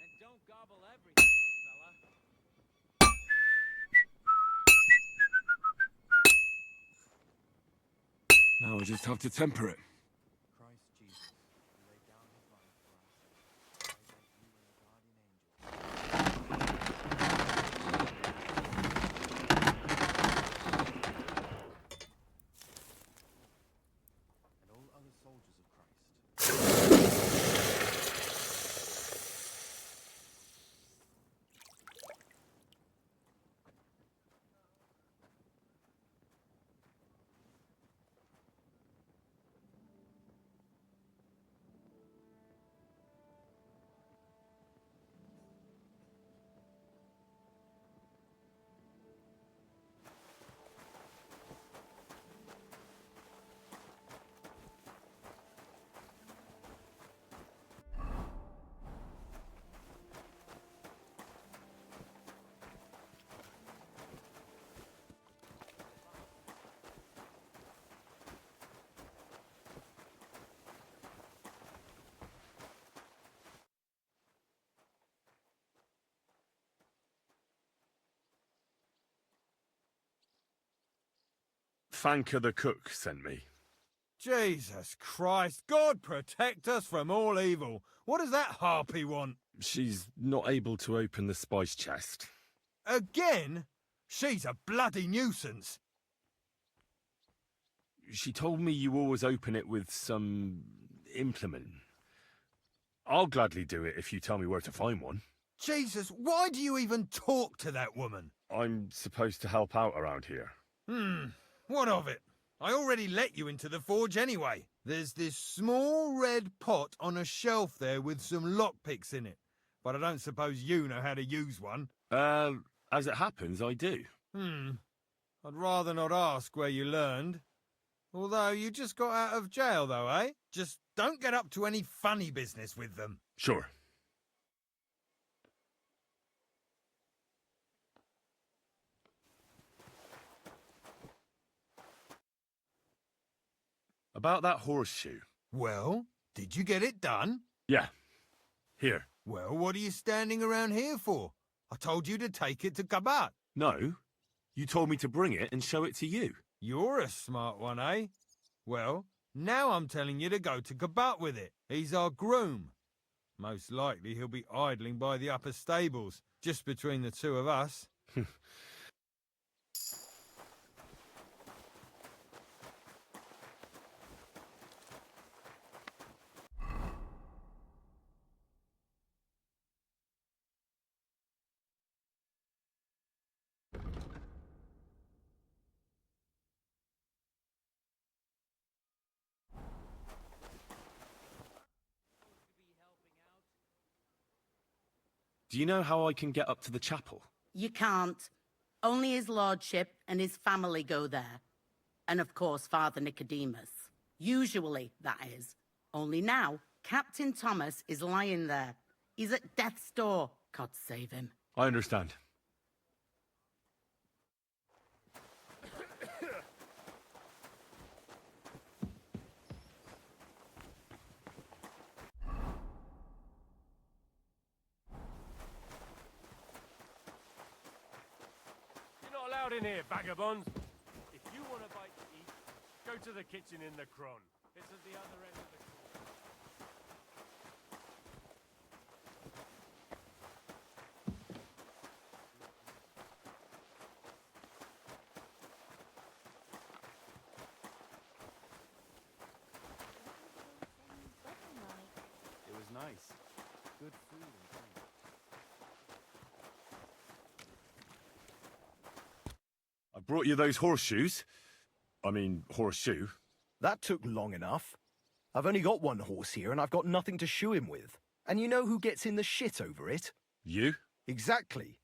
And don't gobble everything, fella. Now I just have to temper it. Christ Jesus, who laid down his life for our sins, I beg you and the guardian angel. And all other soldiers of Christ. Fanka the cook sent me. Jesus Christ, God protect us from all evil. What does that harpy want? She's not able to open the spice chest. Again? She's a bloody nuisance. She told me you always open it with some implement. I'll gladly do it if you tell me where to find one. Jesus, why do you even talk to that woman? I'm supposed to help out around here. What of it? I already let you into the forge anyway. There's this small red pot on a shelf there with some lockpicks in it. But I don't suppose you know how to use one. As it happens, I do. I'd rather not ask where you learned. Although you just got out of jail though, eh? Just don't get up to any funny business with them. Sure. About that horseshoe. Well, did you get it done? Yeah. Here. Well, what are you standing around here for? I told you to take it to Kabat. No. You told me to bring it and show it to you. You're a smart one, eh? Well, now I'm telling you to go to Kabat with it. He's our groom. Most likely he'll be idling by the upper stables, just between the two of us. Do you know how I can get up to the chapel? You can't. Only his lordship and his family go there. And of course, Father Nicodemus. Usually, that is. Only now, Captain Thomas is lying there. He's at death's door. God save him. I understand. You're not allowed in here, vagabonds. If you want a bite to eat, go to the kitchen in the Cron. It's at the other end of the court. It was nice. Good food and drink. I brought you those horseshoes. I mean, horseshoe. That took long enough. I've only got one horse here and I've got nothing to shoe him with. And you know who gets in the shit over it? You? Exactly.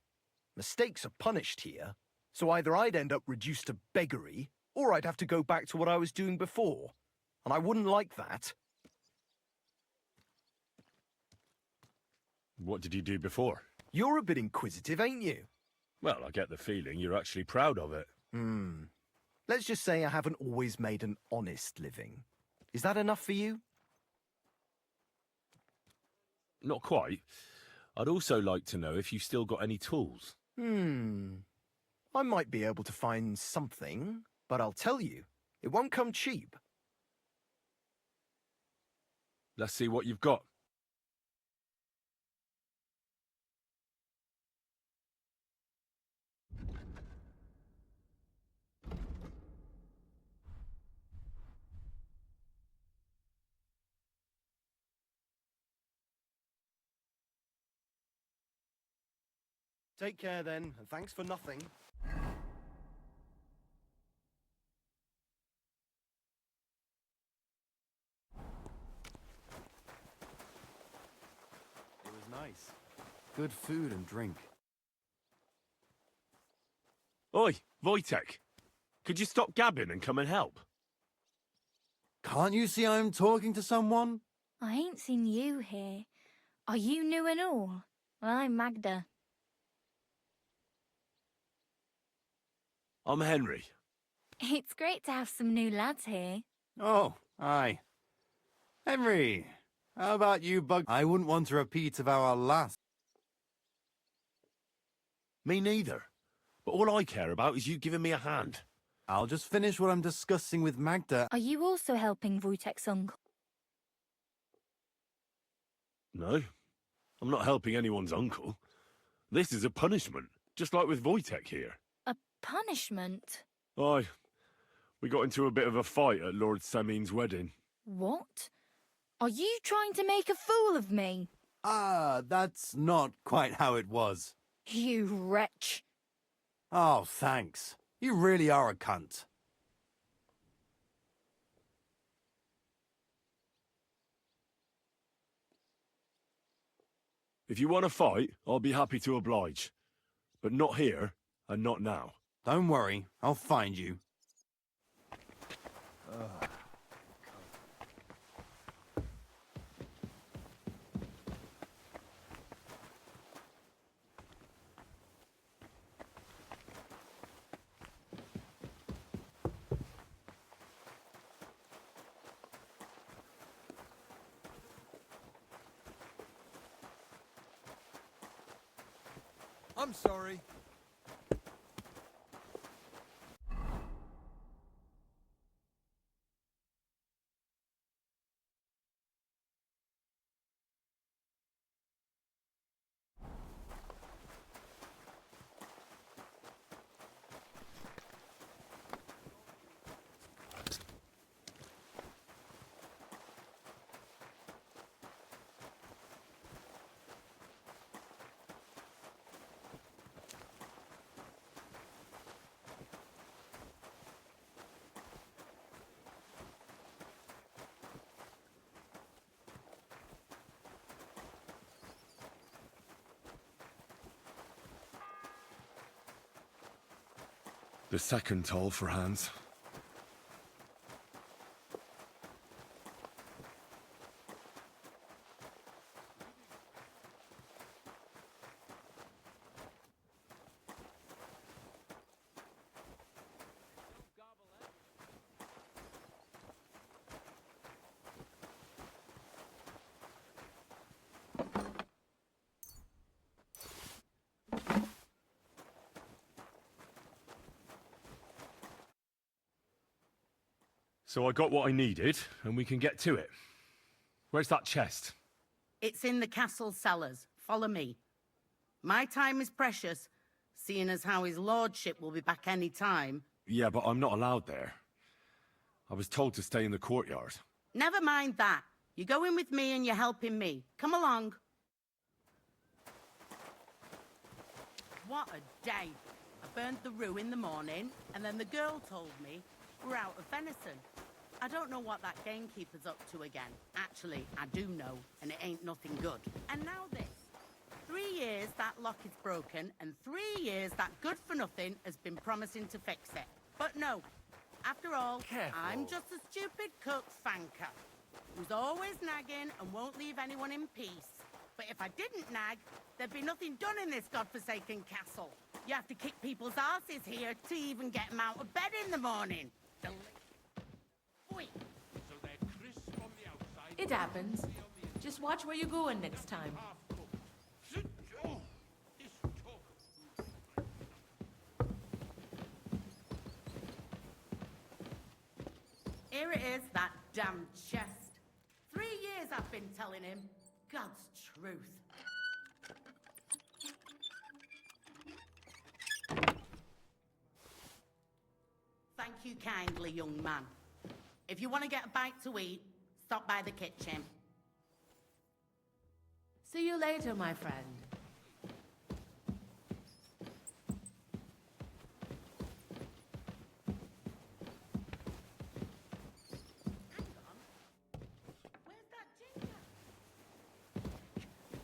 Mistakes are punished here. So either I'd end up reduced to beggary, or I'd have to go back to what I was doing before. And I wouldn't like that. What did you do before? You're a bit inquisitive, ain't you? Well, I get the feeling you're actually proud of it. Let's just say I haven't always made an honest living. Is that enough for you? Not quite. I'd also like to know if you've still got any tools. I might be able to find something, but I'll tell you, it won't come cheap. Let's see what you've got. Take care then, and thanks for nothing. It was nice. Good food and drink. Oi, Wojtek. Could you stop gabbing and come and help? Can't you see I'm talking to someone? I ain't seen you here. Are you new and all? Well, I'm Magda. I'm Henry. It's great to have some new lads here. Oh, aye. Henry, how about you, Bug? I wouldn't want a repeat of our last. Me neither. But all I care about is you giving me a hand. I'll just finish what I'm discussing with Magda. Are you also helping Wojtek's uncle? No, I'm not helping anyone's uncle. This is a punishment, just like with Wojtek here. A punishment? Aye. We got into a bit of a fight at Lord Semin's wedding. What? Are you trying to make a fool of me? Ah, that's not quite how it was. You wretch. Oh, thanks. You really are a cunt. If you want to fight, I'll be happy to oblige. But not here, and not now. Don't worry, I'll find you. I'm sorry. The second toll for Hans. So I got what I needed, and we can get to it. Where's that chest? It's in the castle cellars. Follow me. My time is precious, seeing as how his lordship will be back any time. Yeah, but I'm not allowed there. I was told to stay in the courtyard. Never mind that. You're going with me and you're helping me. Come along. What a day. I burnt the rue in the morning, and then the girl told me we're out of venison. I don't know what that gamekeeper's up to again. Actually, I do know, and it ain't nothing good. And now this. 3 years that lock is broken, and 3 years that good-for-nothing has been promising to fix it. But no. After all, I'm just a stupid cook fanker who's always nagging and won't leave anyone in peace. But if I didn't nag, there'd be nothing done in this godforsaken castle. You have to kick people's asses here to even get them out of bed in the morning. Oi. It happens. Just watch where you're going next time. Here it is, that damn chest. 3 years I've been telling him. God's truth. Thank you kindly, young man. If you want to get a bite to eat, stop by the kitchen. See you later, my friend.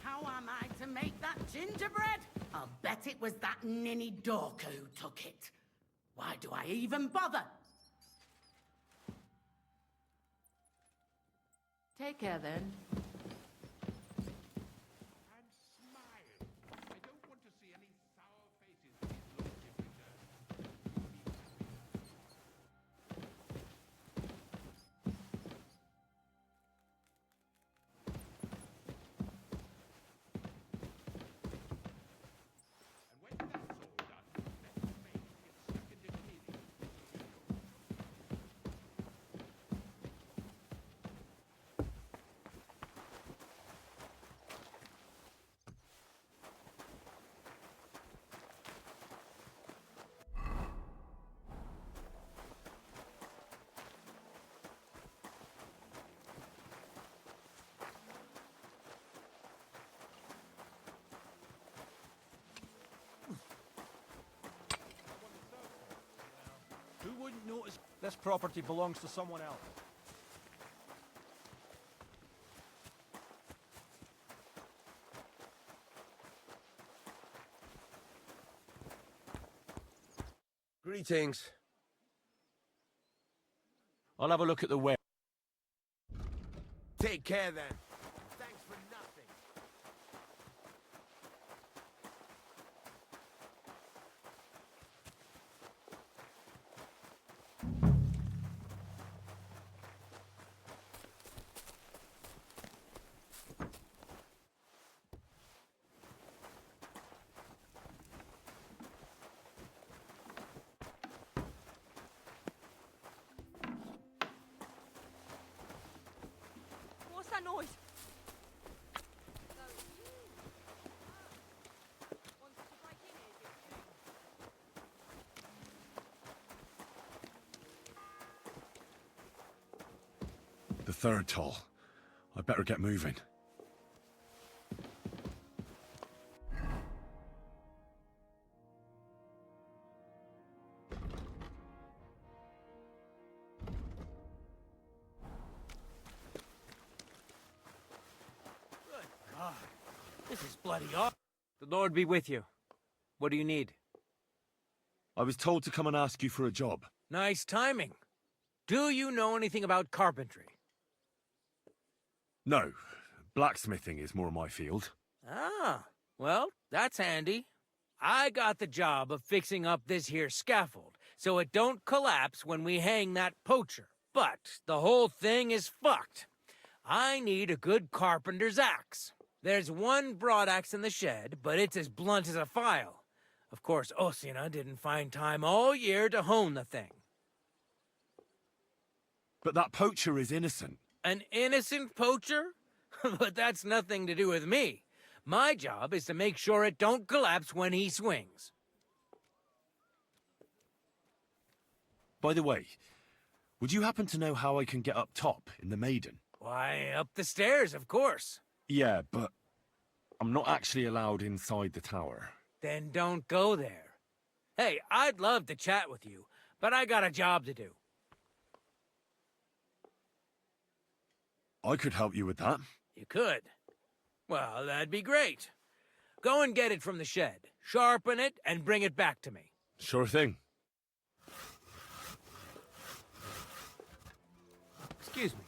How am I to make that gingerbread? I'll bet it was that ninny Dorker who took it. Why do I even bother? Take care then. Who wouldn't notice? This property belongs to someone else. Greetings. I'll have a look at the well. Take care then. Thanks for nothing. What's that noise? The third toll. I better get moving. God, this is bloody awful. The Lord be with you. What do you need? I was told to come and ask you for a job. Nice timing. Do you know anything about carpentry? No. Blacksmithing is more my field. Ah, well, that's handy. I got the job of fixing up this here scaffold, so it don't collapse when we hang that poacher. But the whole thing is fucked. I need a good carpenter's axe. There's one broadaxe in the shed, but it's as blunt as a file. Of course, Osina didn't find time all year to hone the thing. But that poacher is innocent. An innocent poacher? But that's nothing to do with me. My job is to make sure it don't collapse when he swings. By the way, would you happen to know how I can get up top in the Maiden? Why, up the stairs, of course. Yeah, but I'm not actually allowed inside the tower. Then don't go there. Hey, I'd love to chat with you, but I got a job to do. I could help you with that. You could. Well, that'd be great. Go and get it from the shed, sharpen it, and bring it back to me. Sure thing. Excuse me.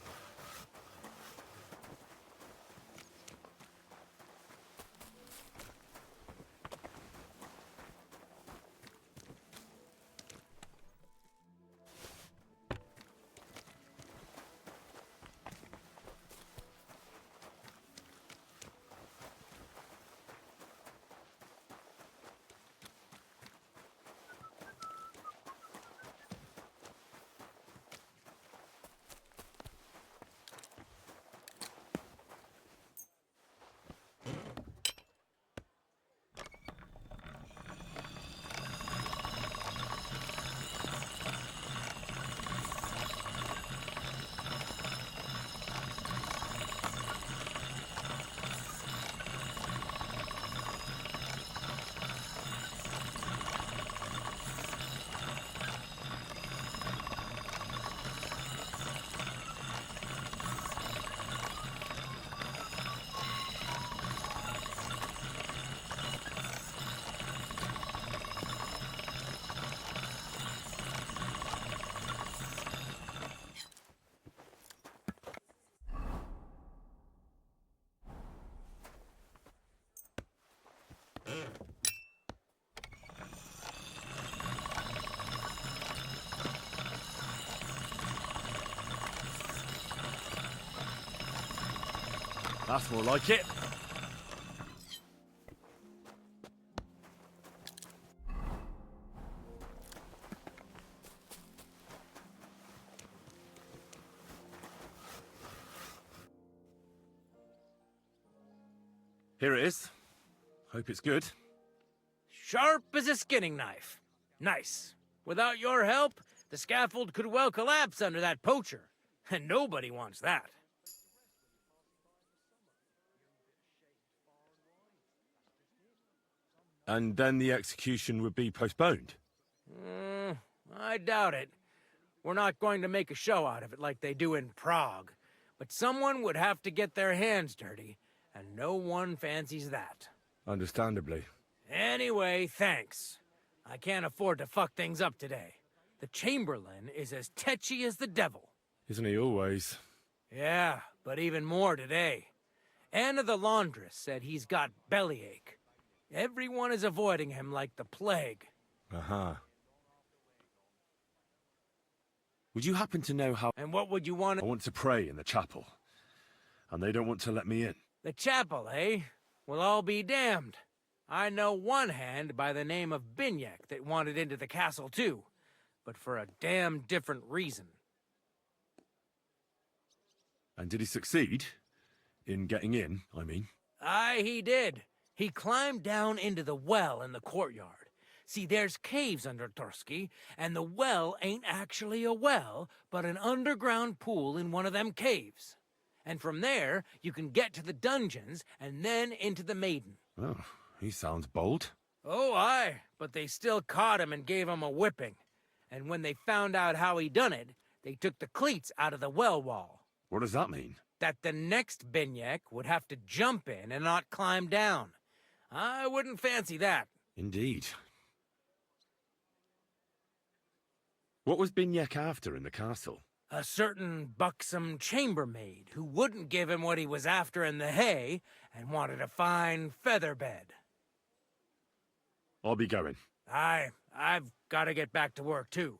That's more like it. Here it is. Hope it's good. Sharp as a skinning knife. Nice. Without your help, the scaffold could well collapse under that poacher. And nobody wants that. And then the execution would be postponed. I doubt it. We're not going to make a show out of it like they do in Prague. But someone would have to get their hands dirty, and no one fancies that. Understandably. Anyway, thanks. I can't afford to fuck things up today. The Chamberlain is as tetchy as the devil. Isn't he always? Yeah, but even more today. Anna the laundress said he's got bellyache. Everyone is avoiding him like the plague. Uh-huh. Would you happen to know how... And what would you want... I want to pray in the chapel. And they don't want to let me in. The chapel, eh? Well, I'll be damned. I know one hand by the name of Binyek that wanted into the castle too. But for a damn different reason. And did he succeed? In getting in, I mean? Aye, he did. He climbed down into the well in the courtyard. See, there's caves under Torsky, and the well ain't actually a well, but an underground pool in one of them caves. And from there, you can get to the dungeons, and then into the Maiden. Oh, he sounds bold. Oh, aye, but they still caught him and gave him a whipping. And when they found out how he done it, they took the cleats out of the well wall. What does that mean? That the next Binyek would have to jump in and not climb down. I wouldn't fancy that. Indeed. What was Binyek after in the castle? A certain buxom chambermaid who wouldn't give him what he was after in the hay and wanted a fine feather bed. I'll be going. I've got to get back to work too.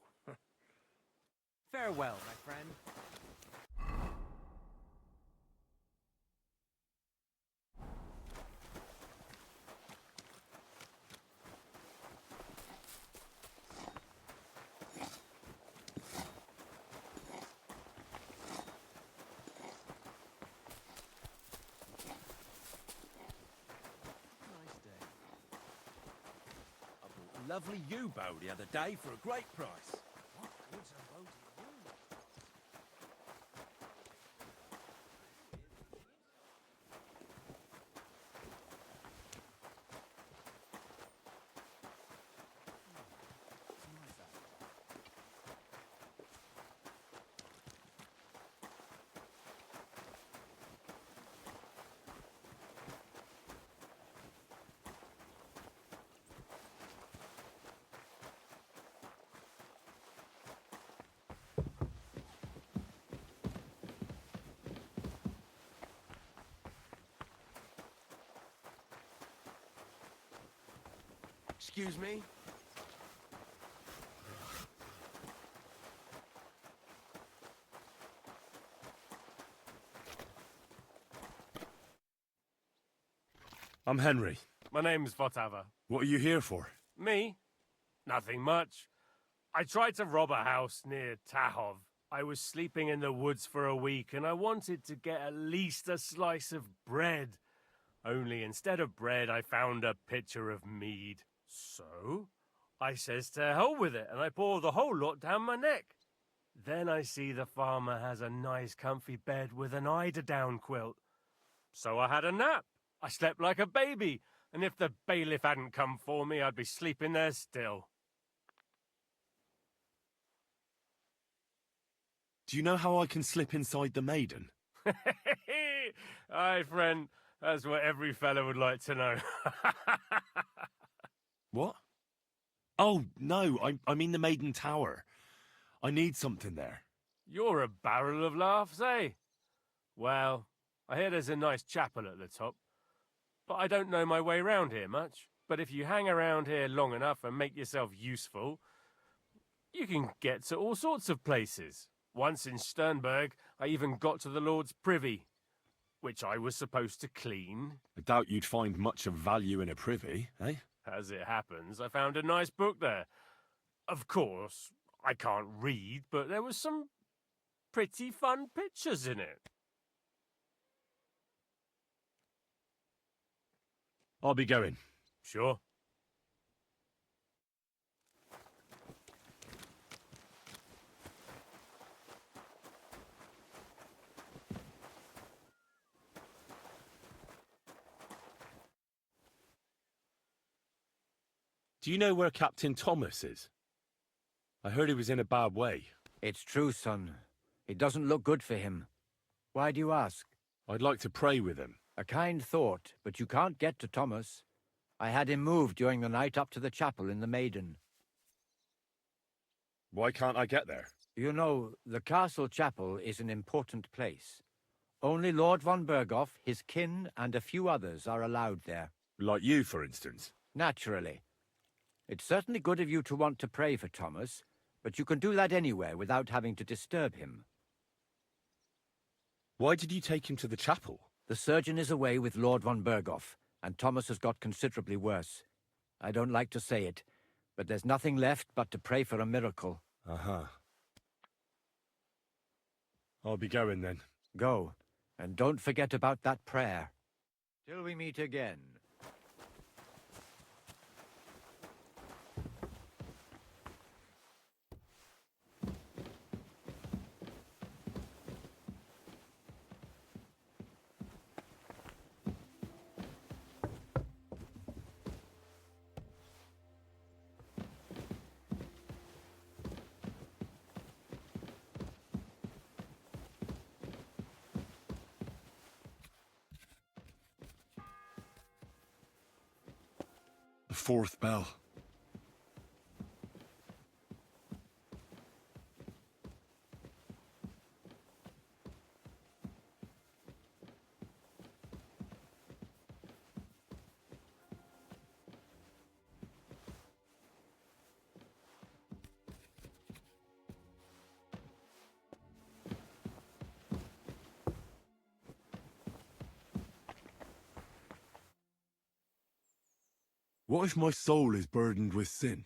Farewell, my friend. lovely ewe bow the other day for a great price. What goods and bow do you use? Excuse me? I'm Henry. My name's Votava. What are you here for? Me? Nothing much. I tried to rob a house near Tahov. I was sleeping in the woods for a week and I wanted to get at least a slice of bread. Only instead of bread, I found a pitcher of mead. So, I says to hell with it and I pour the whole lot down my neck. Then I see the farmer has a nice comfy bed with an eider-down quilt. So I had a nap. I slept like a baby, and if the bailiff hadn't come for me, I'd be sleeping there still. Do you know how I can slip inside the maiden? Aye, friend, that's what every fella would like to know. What? Oh, no, I mean the Maiden Tower. I need something there. You're a barrel of laughs, eh? Well, I hear there's a nice chapel at the top, but I don't know my way round here much. But if you hang around here long enough and make yourself useful, you can get to all sorts of places. Once in Sternberg, I even got to the Lord's privy, which I was supposed to clean. I doubt you'd find much of value in a privy, eh? As it happens, I found a nice book there. Of course, I can't read, but there was some pretty fun pictures in it. I'll be going. Sure. Do you know where Captain Thomas is? I heard he was in a bad way. It's true, son. It doesn't look good for him. Why do you ask? I'd like to pray with him. A kind thought, but you can't get to Thomas. I had him moved during the night up to the chapel in the Maiden. Why can't I get there? You know, the castle chapel is an important place. Only Lord von Berghoff, his kin, and a few others are allowed there. Like you, for instance? Naturally. It's certainly good of you to want to pray for Thomas, but you can do that anywhere without having to disturb him. Why did you take him to the chapel? The surgeon is away with Lord von Berghoff, and Thomas has got considerably worse. I don't like to say it, but there's nothing left but to pray for a miracle. Uh-huh. I'll be going then. Go, and don't forget about that prayer. Till we meet again. The fourth bell. What if my soul is burdened with sin?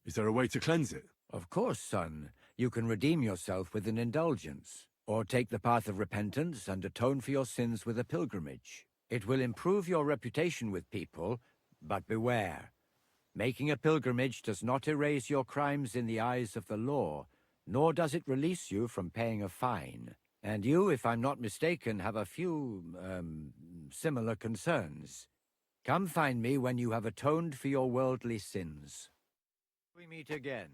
Is there a way to cleanse it? Of course, son. You can redeem yourself with an indulgence, or take the path of repentance and atone for your sins with a pilgrimage. It will improve your reputation with people, but beware. Making a pilgrimage does not erase your crimes in the eyes of the law, nor does it release you from paying a fine. And you, if I'm not mistaken, have a few, similar concerns. Come find me when you have atoned for your worldly sins. We meet again.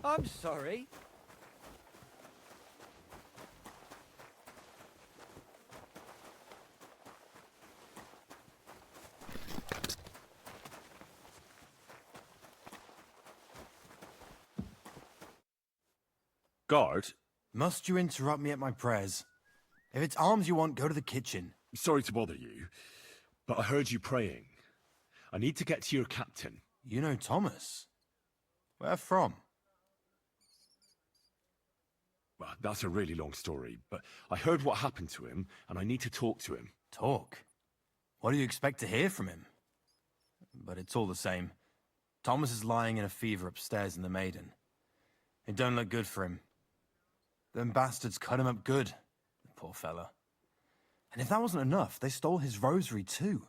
I'm sorry. Guard? Must you interrupt me at my prayers? If it's alms you want, go to the kitchen. Sorry to bother you, but I heard you praying. I need to get to your captain. You know Thomas? Where from? Well, that's a really long story, but I heard what happened to him, and I need to talk to him. Talk? What do you expect to hear from him? But it's all the same. Thomas is lying in a fever upstairs in the Maiden. It don't look good for him. Them bastards cut him up good, the poor fella. And if that wasn't enough, they stole his rosary too.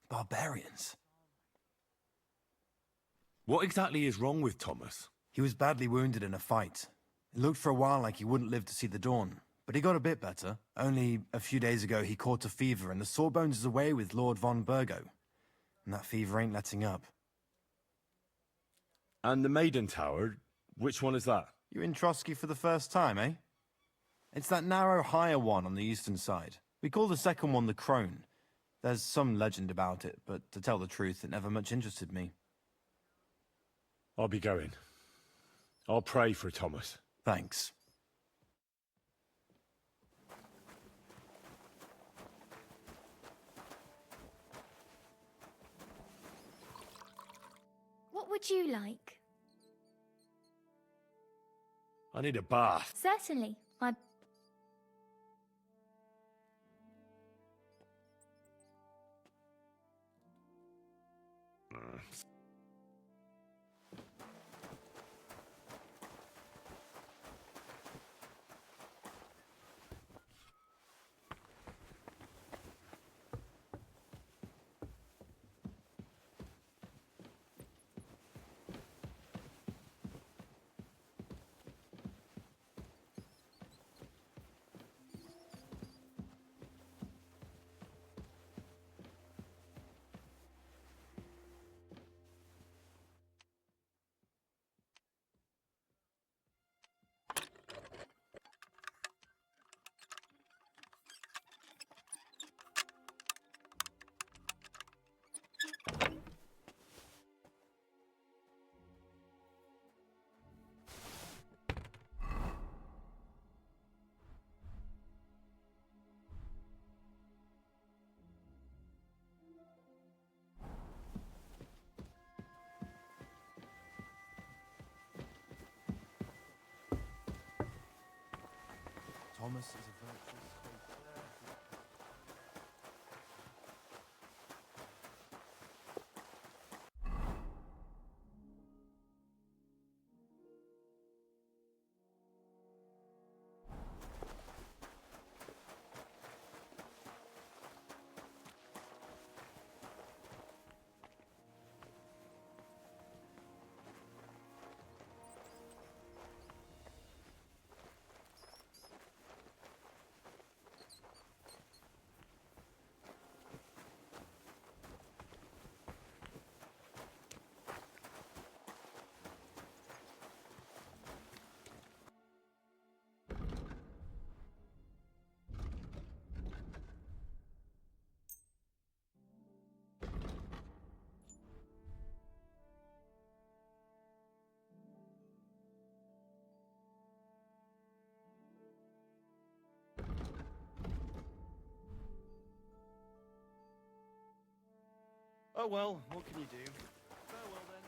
Barbarians. What exactly is wrong with Thomas? He was badly wounded in a fight. It looked for a while like he wouldn't live to see the dawn, but he got a bit better. Only a few days ago he caught a fever and the Sawbones is away with Lord von Burgo. And that fever ain't letting up. And the Maiden Tower, which one is that? You in Trotsky for the first time, eh? It's that narrow, higher one on the eastern side. We call the second one the Crone. There's some legend about it, but to tell the truth, it never much interested me. I'll be going. I'll pray for Thomas. Thanks. What would you like? I need a bath. Certainly. Thomas is a virtuous, faithful. Oh well, what can you do? Farewell then.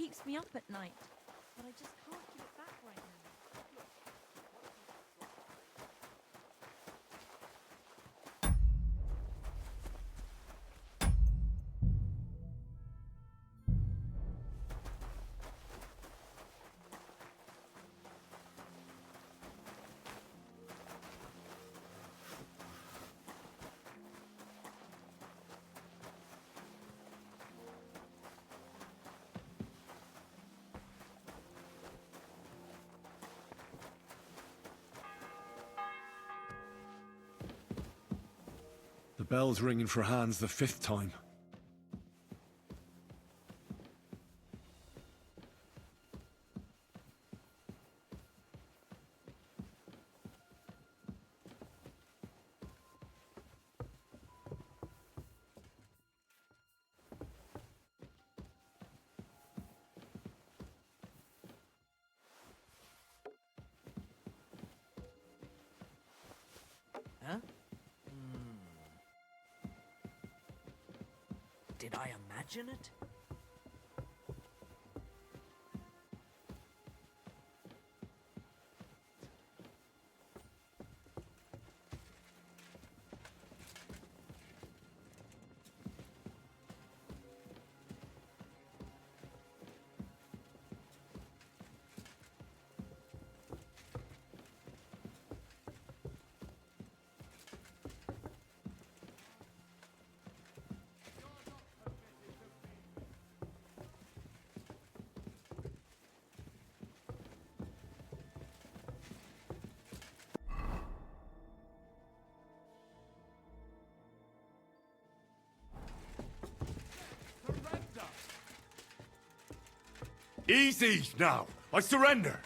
keeps me up at night. But I just can't keep it back right now. The bell's ringing for Hans the 5th time. Huh? Did I imagine it? Easy now! I surrender!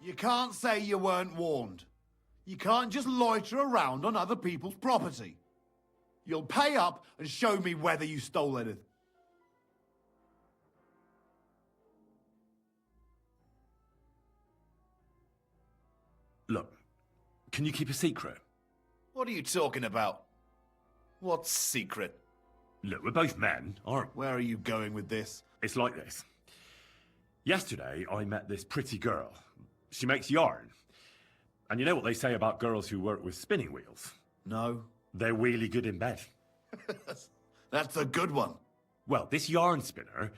You can't say you weren't warned. You can't just loiter around on other people's property. You'll pay up and show me whether you stole anything. Look, can you keep a secret? What are you talking about? What's secret? Look, we're both men, aren't we? Where are you going with this? It's like this. Yesterday, I met this pretty girl. She makes yarn. And you know what they say about girls who work with spinning wheels? No. They're really good in bed. That's a good one. Well, this yarn spinner,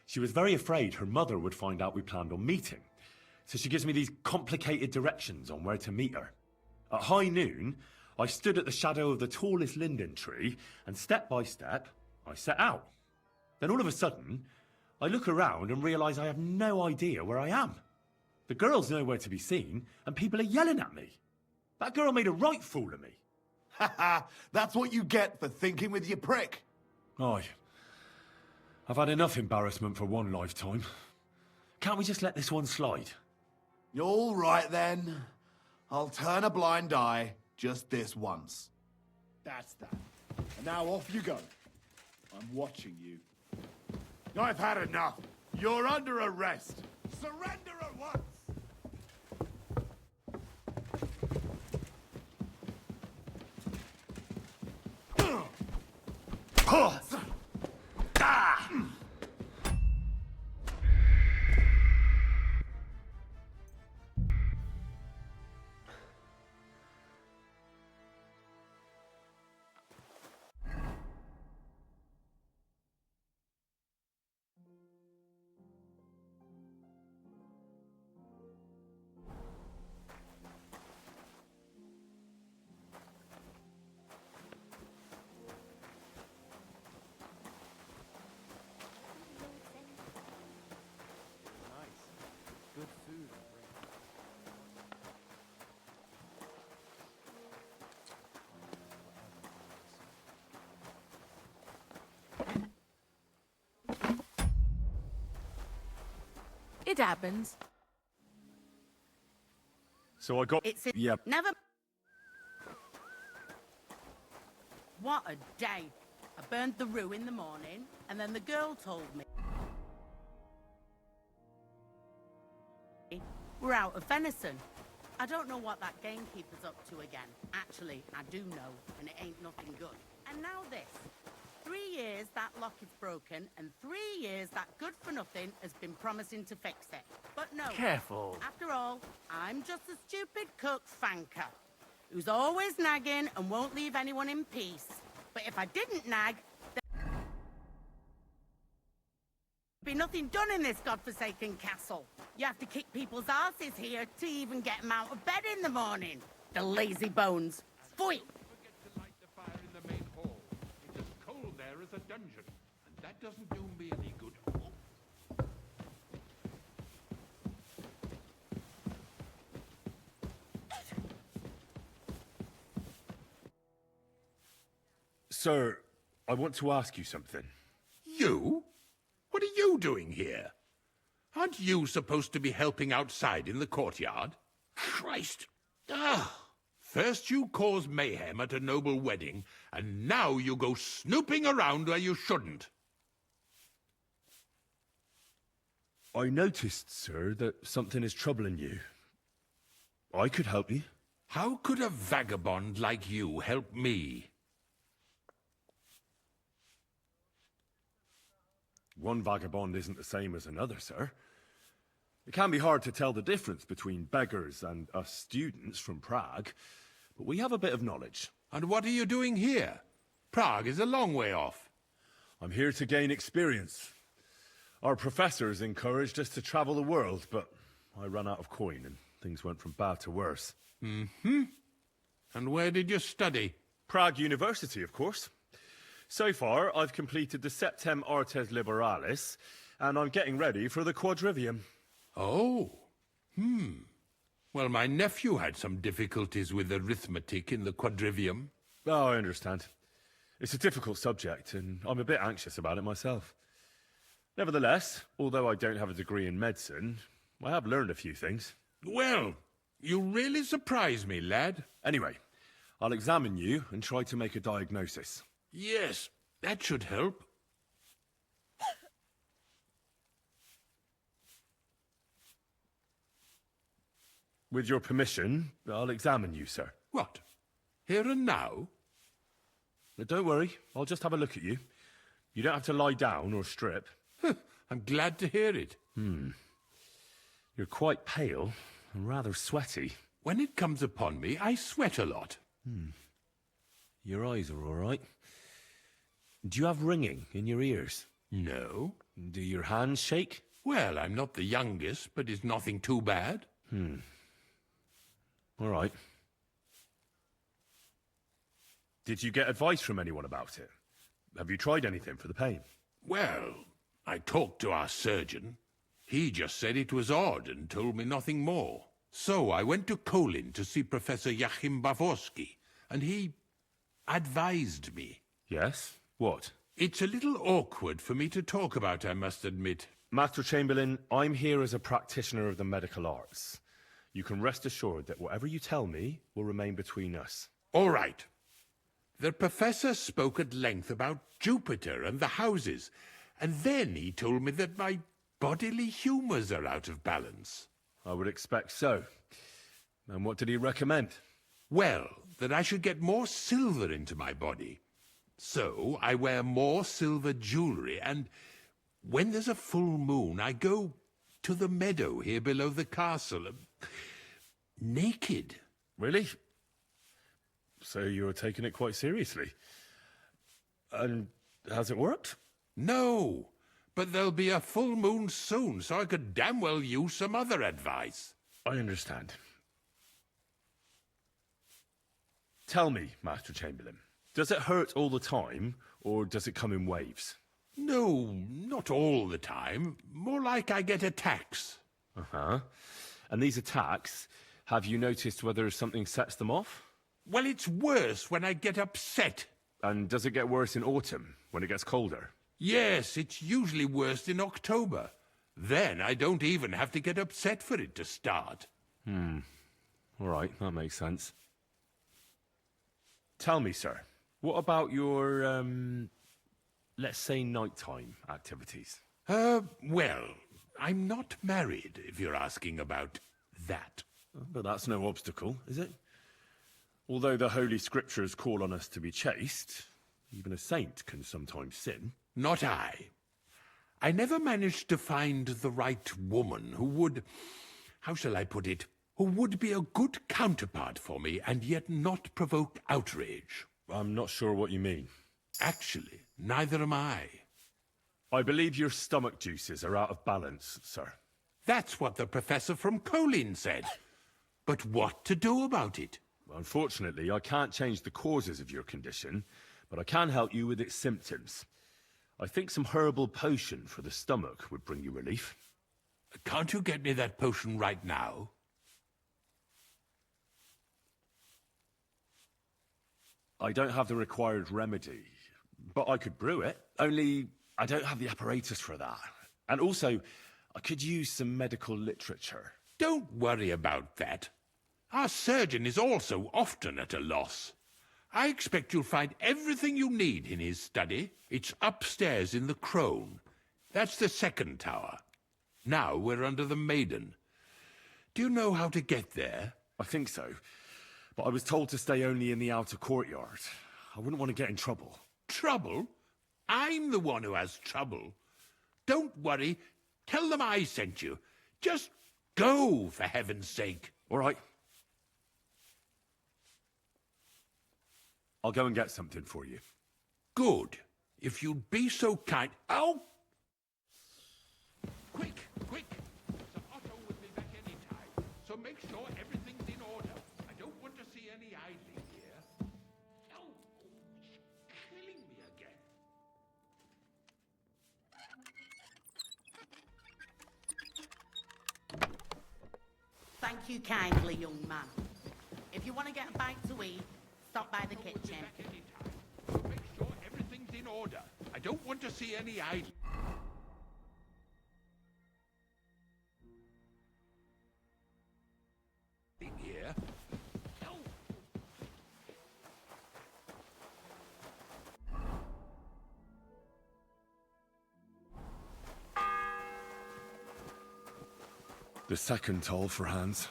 she was very afraid her mother would find out we planned on meeting. So she gives me these complicated directions on where to meet her. At high noon, I stood at the shadow of the tallest linden tree, and step by step, I set out. Then all of a sudden, I look around and realise I have no idea where I am. The girl's nowhere to be seen, and people are yelling at me. That girl made a right fool of me. Ha ha! That's what you get for thinking with your prick. Aye. I've had enough embarrassment for one lifetime. Can't we just let this one slide? All right then. I'll turn a blind eye just this once. That's that. And now off you go. I'm watching you. I've had enough. You're under arrest. Surrender at once. Good food. It happens. So I got... It's Yep. Never. What a day. I burned the rue in the morning, and then the girl told me we're out of venison. I don't know what that gamekeeper's up to again. Actually, I do know, and it ain't nothing good. And now this. 3 years that lock is broken, and 3 years that good-for-nothing has been promising to fix it. But no. Careful. After all, I'm just a stupid cook fanker who's always nagging and won't leave anyone in peace. But if I didn't nag, there'd be nothing done in this godforsaken castle. You have to kick people's asses here to even get them out of bed in the morning. The lazy bones. Pfui! Cold there is a dungeon, and that doesn't do me any good. Sir, I want to ask you something. You? What are you doing here? Aren't you supposed to be helping outside in the courtyard? Christ! First you cause mayhem at a noble wedding, and now you go snooping around where you shouldn't. I noticed, sir, that something is troubling you. I could help you. How could a vagabond like you help me? One vagabond isn't the same as another, sir. It can be hard to tell the difference between beggars and us students from Prague, but we have a bit of knowledge. And what are you doing here? Prague is a long way off. I'm here to gain experience. Our professors encouraged us to travel the world, but I ran out of coin and things went from bad to worse. Mm-hmm. And where did you study? Prague University, of course. So far, I've completed the Septem Artes Liberalis, and I'm getting ready for the Quadrivium. Oh. Well, my nephew had some difficulties with arithmetic in the Quadrivium. Oh, I understand. It's a difficult subject, and I'm a bit anxious about it myself. Nevertheless, although I don't have a degree in medicine, I have learned a few things. Well, you really surprise me, lad. Anyway, I'll examine you and try to make a diagnosis. Yes, that should help. With your permission, I'll examine you, sir. What? Here and now? But don't worry, I'll just have a look at you. You don't have to lie down or strip. I'm glad to hear it. You're quite pale and rather sweaty. When it comes upon me, I sweat a lot. Your eyes are all right. Do you have ringing in your ears? No. Do your hands shake? Well, I'm not the youngest, but it's nothing too bad. All right. Did you get advice from anyone about it? Have you tried anything for the pain? Well, I talked to our surgeon. He just said it was odd and told me nothing more. So I went to Kolin to see Professor Joachim Bavorsky, and he advised me. Yes? What? It's a little awkward for me to talk about, I must admit. Master Chamberlain, I'm here as a practitioner of the medical arts. You can rest assured that whatever you tell me will remain between us. All right. The professor spoke at length about Jupiter and the houses, and then he told me that my bodily humours are out of balance. I would expect so. And what did he recommend? Well, that I should get more silver into my body. So I wear more silver jewellery, and when there's a full moon, I go to the meadow here below the castle, naked. Really? So you're taking it quite seriously. And has it worked? No, but there'll be a full moon soon, so I could damn well use some other advice. I understand. Tell me, Master Chamberlain, does it hurt all the time, or does it come in waves? No, not all the time. More like I get attacks. Uh-huh. And these attacks, have you noticed whether something sets them off? Well, it's worse when I get upset. And does it get worse in autumn, when it gets colder? Yes, it's usually worst in October. Then I don't even have to get upset for it to start. All right, that makes sense. Tell me, sir, what about your, let's say nighttime activities? Well, I'm not married, if you're asking about that. But that's no obstacle, is it? Although the Holy Scriptures call on us to be chaste, Even a saint can sometimes sin. Not I. I never managed to find the right woman who would... How shall I put it? Who would be a good counterpart for me and yet not provoke outrage. I'm not sure what you mean. Actually, neither am I. I believe your stomach juices are out of balance, sir. That's what the professor from Colin said. But what to do about it? Unfortunately, I can't change the causes of your condition, but I can help you with its symptoms. I think some herbal potion for the stomach would bring you relief. Can't you get me that potion right now? I don't have the required remedy, but I could brew it. Only, I don't have the apparatus for that. And also, I could use some medical literature. Don't worry about that. Our surgeon is also often at a loss. I expect you'll find everything you need in his study. It's upstairs in the Crone. That's the second tower. Now we're under the Maiden. Do you know how to get there? I think so. But I was told to stay only in the outer courtyard. I wouldn't want to get in trouble. Trouble? I'm the one who has trouble. Don't worry. Tell them I sent you. Just go, for heaven's sake. All right. I'll go and get something for you. Good. If you'd be so kind... Oh! Quick, quick! Sir Otto will be back any time, so make sure everything's in order. I don't want to see any idling here. Oh, it's killing me again. Thank you kindly, young man. If you want to get a bite to eat, stop by the kitchen. So make sure everything's in order. I don't want to see any idling. Here. Oh. The second toll for Hans.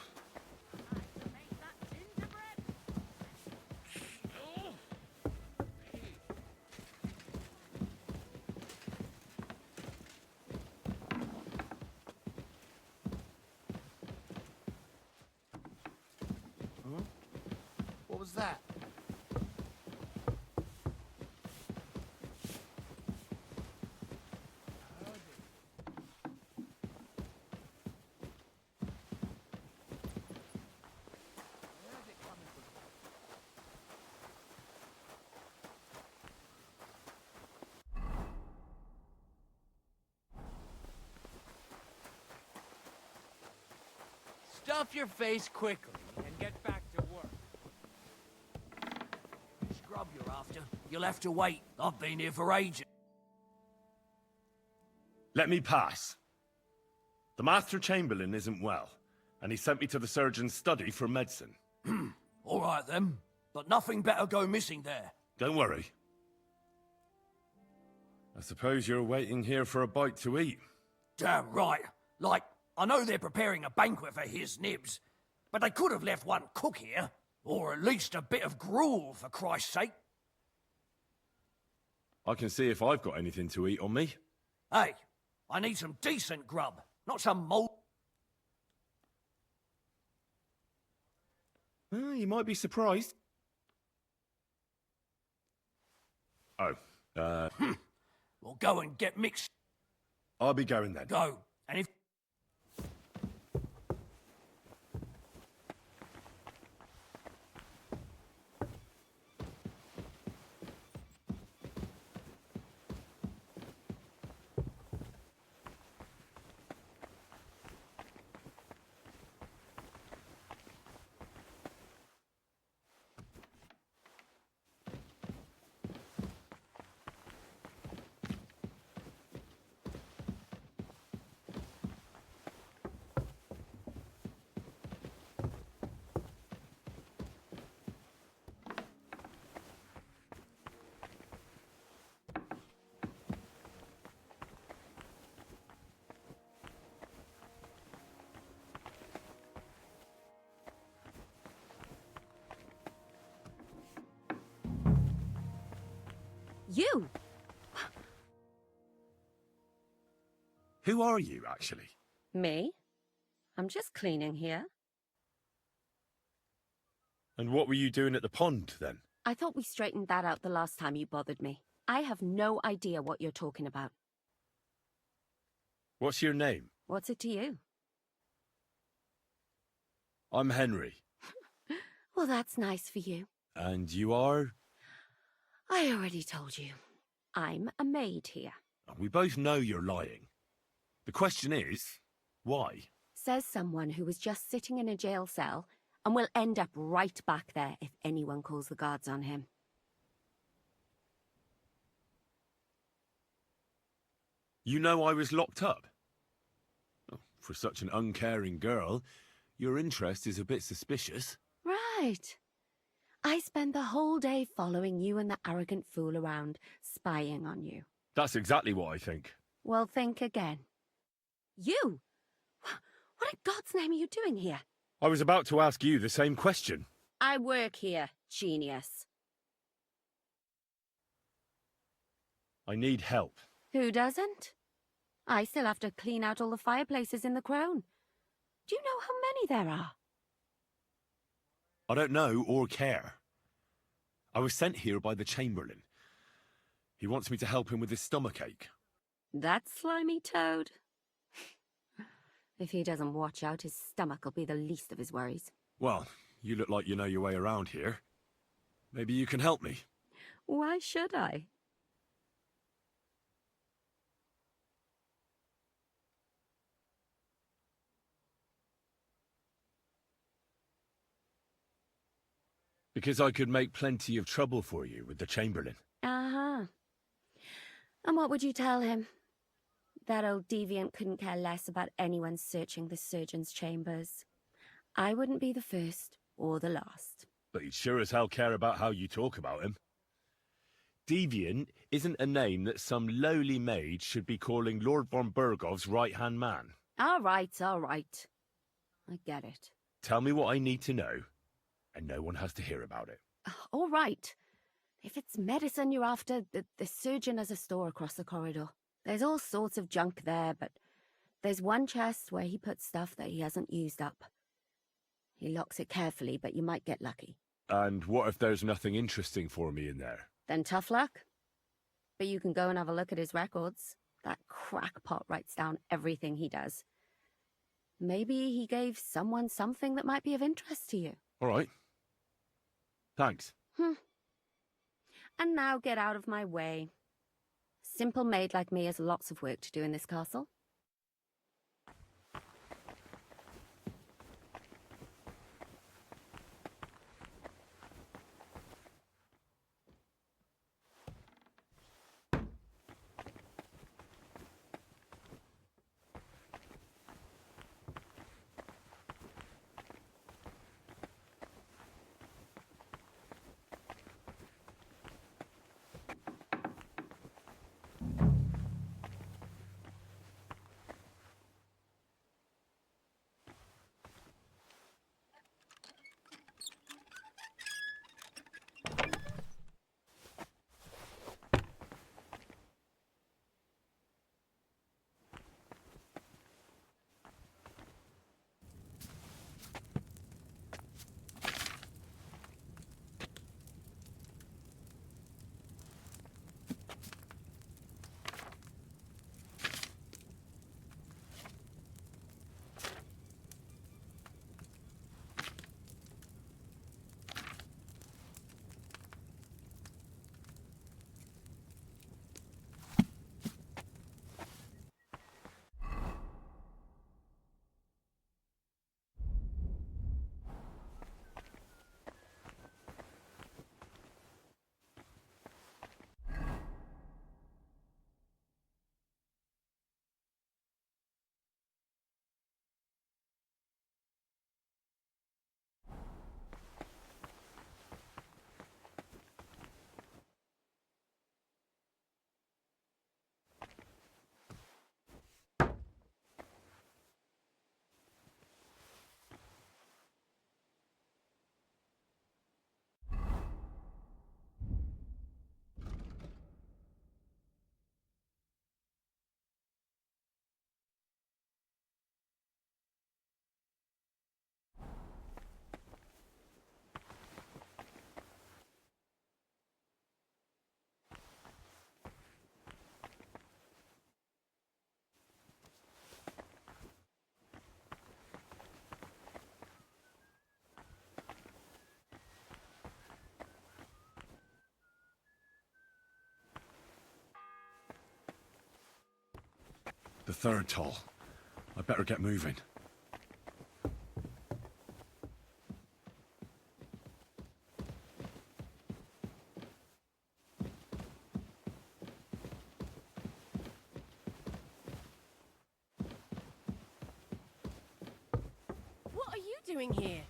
What was that? Stuff your face quickly and get back to work. Scrub you're after. You'll have to wait. I've been here for ages. Let me pass. The Master Chamberlain isn't well, and he sent me to the surgeon's study for medicine. All right then, but nothing better go missing there. Don't worry. I suppose you're waiting here for a bite to eat. Damn right. Like, I know they're preparing a banquet for his nibs, but they could have left one cook here, or at least a bit of gruel, for Christ's sake. I can see if I've got anything to eat on me. Hey, I need some decent grub, not some mold. You might be surprised. Oh, Well, go and get mixed. I'll be going then. Go, and if... You! Who are you, actually? Me? I'm just cleaning here. And what were you doing at the pond, then? I thought we straightened that out the last time you bothered me. I have no idea what you're talking about. What's your name? What's it to you? I'm Henry. Well, that's nice for you. And you are? I already told you. I'm a maid here. We both know you're lying. The question is, why? Says someone who was just sitting in a jail cell and will end up right back there if anyone calls the guards on him. You know I was locked up? Oh, for such an uncaring girl, your interest is a bit suspicious. Right. I spend the whole day following you and the arrogant fool around, spying on you. That's exactly what I think. Well, think again. You! What in God's name are you doing here? I was about to ask you the same question. I work here, genius. I need help. Who doesn't? I still have to clean out all the fireplaces in the Crown. Do you know how many there are? I don't know or care. I was sent here by the Chamberlain. He wants me to help him with his stomachache. That slimy toad. If he doesn't watch out, his stomach will be the least of his worries. Well, you look like you know your way around here. Maybe you can help me. Why should I? Because I could make plenty of trouble for you with the Chamberlain. Uh-huh. And what would you tell him? That old deviant couldn't care less about anyone searching the surgeon's chambers. I wouldn't be the first or the last. But he'd sure as hell care about how you talk about him. Deviant isn't a name that some lowly maid should be calling Lord von Burgov's right-hand man. All right, all right. I get it. Tell me what I need to know, and no one has to hear about it. All right. If it's medicine you're after, the surgeon has a store across the corridor. There's all sorts of junk there, but there's one chest where he puts stuff that he hasn't used up. He locks it carefully, but you might get lucky. And what if there's nothing interesting for me in there? Then tough luck. But you can go and have a look at his records. That crackpot writes down everything he does. Maybe he gave someone something that might be of interest to you. All right. Thanks. And now get out of my way. Simple maid like me has lots of work to do in this castle. third toll. I'd better get moving. What are you doing here?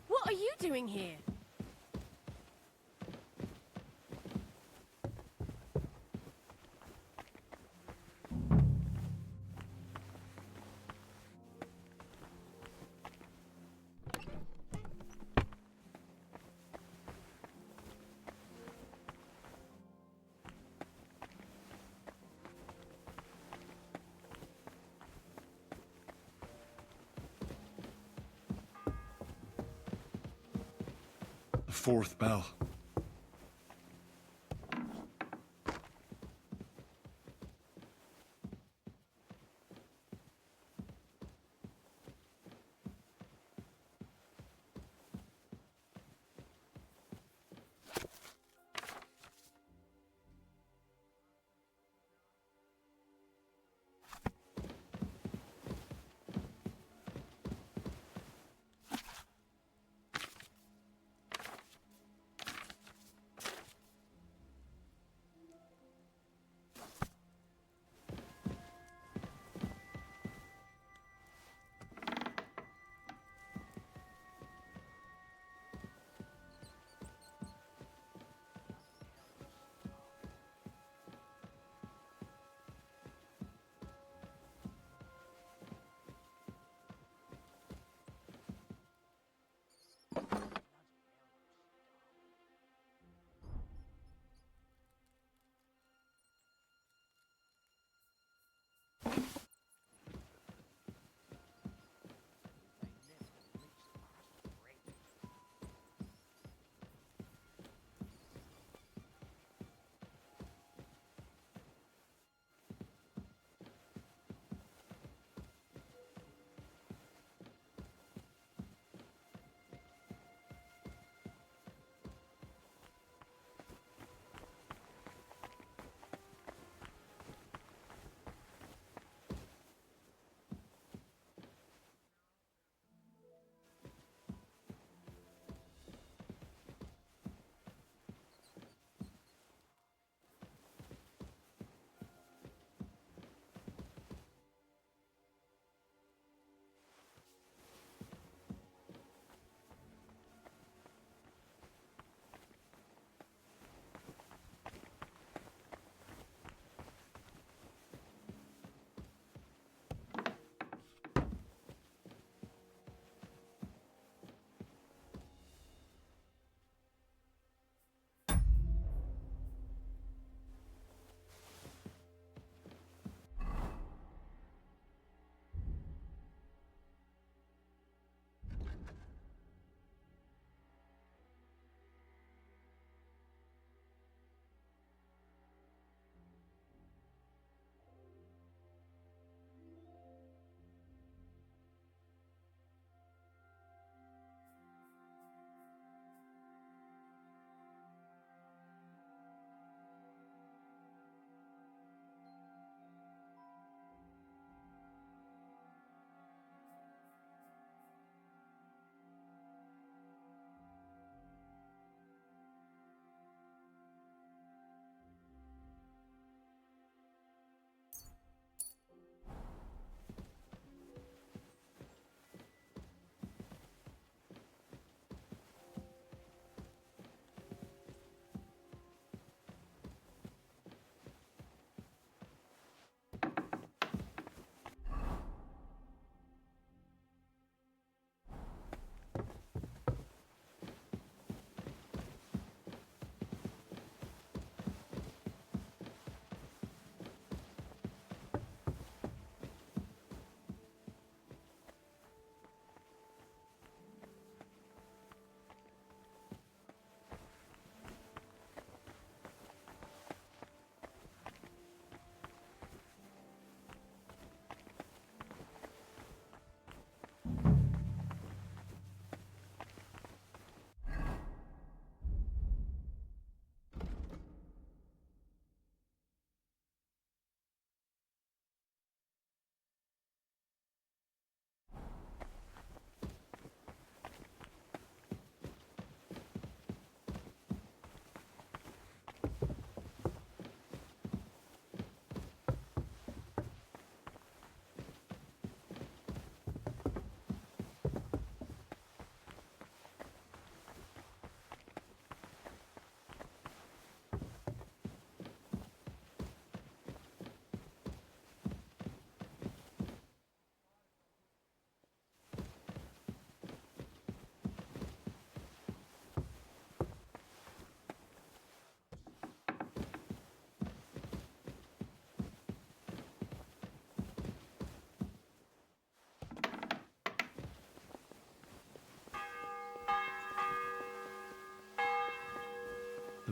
What are you doing here? The fourth bell.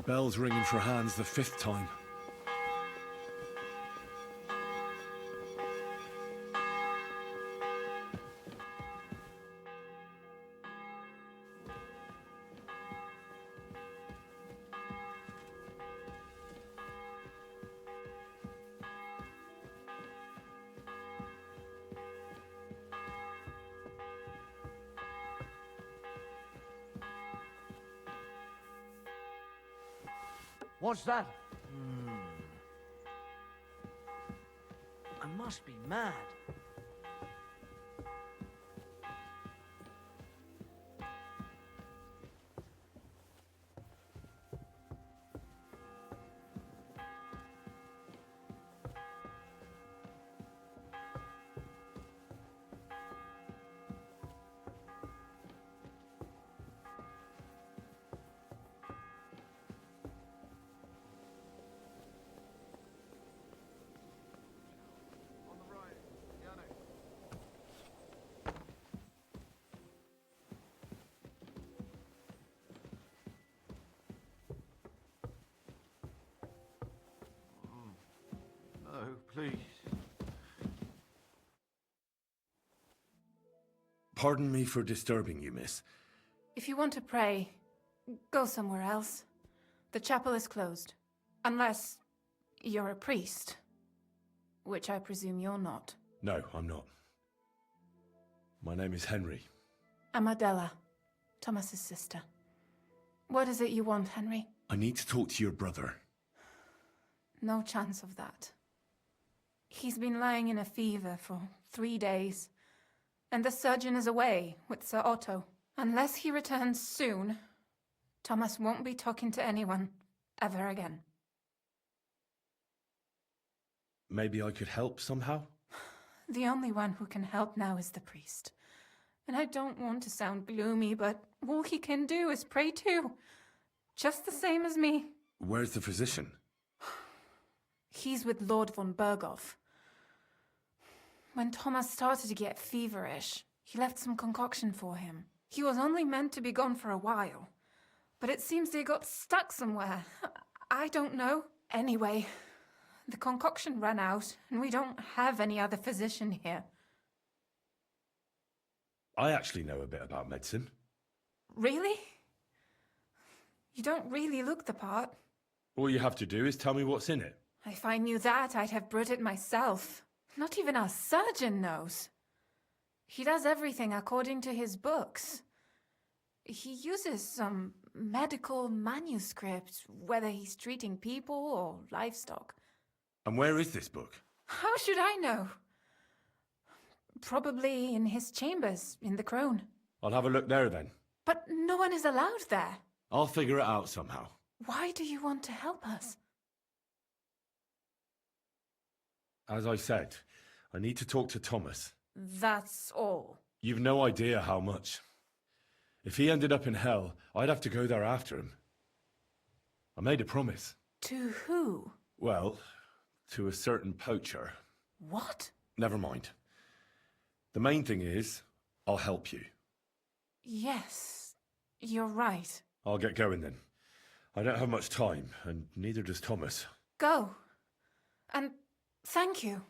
bell's ringing for hands the 5th time. What's that? I must be mad. No, please. Pardon me for disturbing you, miss. If you want to pray, go somewhere else. The chapel is closed. Unless you're a priest. Which I presume you're not. No, I'm not. My name is Henry. I'm Adela, Thomas's sister. What is it you want, Henry? I need to talk to your brother. No chance of that. He's been lying in a fever for 3 days. And the surgeon is away with Sir Otto. Unless he returns soon, Thomas won't be talking to anyone ever again. Maybe I could help somehow? The only one who can help now is the priest. And I don't want to sound gloomy, but all he can do is pray too. Just the same as me. Where's the physician? He's with Lord von Berghoff. When Thomas started to get feverish, he left some concoction for him. He was only meant to be gone for a while. But it seems they got stuck somewhere. I don't know. Anyway, the concoction ran out, and we don't have any other physician here. I actually know a bit about medicine. Really? You don't really look the part. All you have to do is tell me what's in it. If I knew that, I'd have brewed it myself. Not even our surgeon knows. He does everything according to his books. He uses some medical manuscript, whether he's treating people or livestock. And where is this book? How should I know? Probably in his chambers, in the Crone. I'll have a look there then. But no one is allowed there. I'll figure it out somehow. Why do you want to help us? As I said, I need to talk to Thomas. That's all. You've no idea how much. If he ended up in hell, I'd have to go there after him. I made a promise. To who? Well, to a certain poacher. What? Never mind. The main thing is, I'll help you. Yes, you're right. I'll get going then. I don't have much time, and neither does Thomas. Go. And thank you.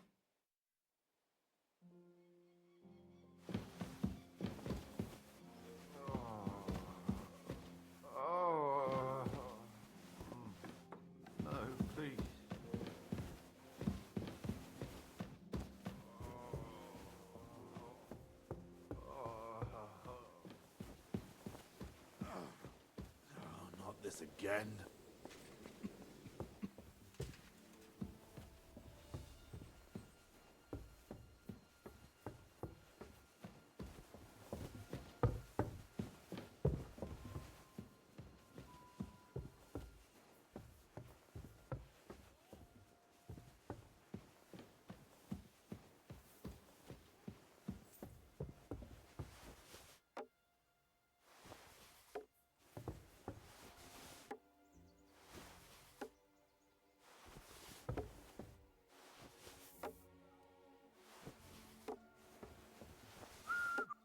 No, please. Not this again.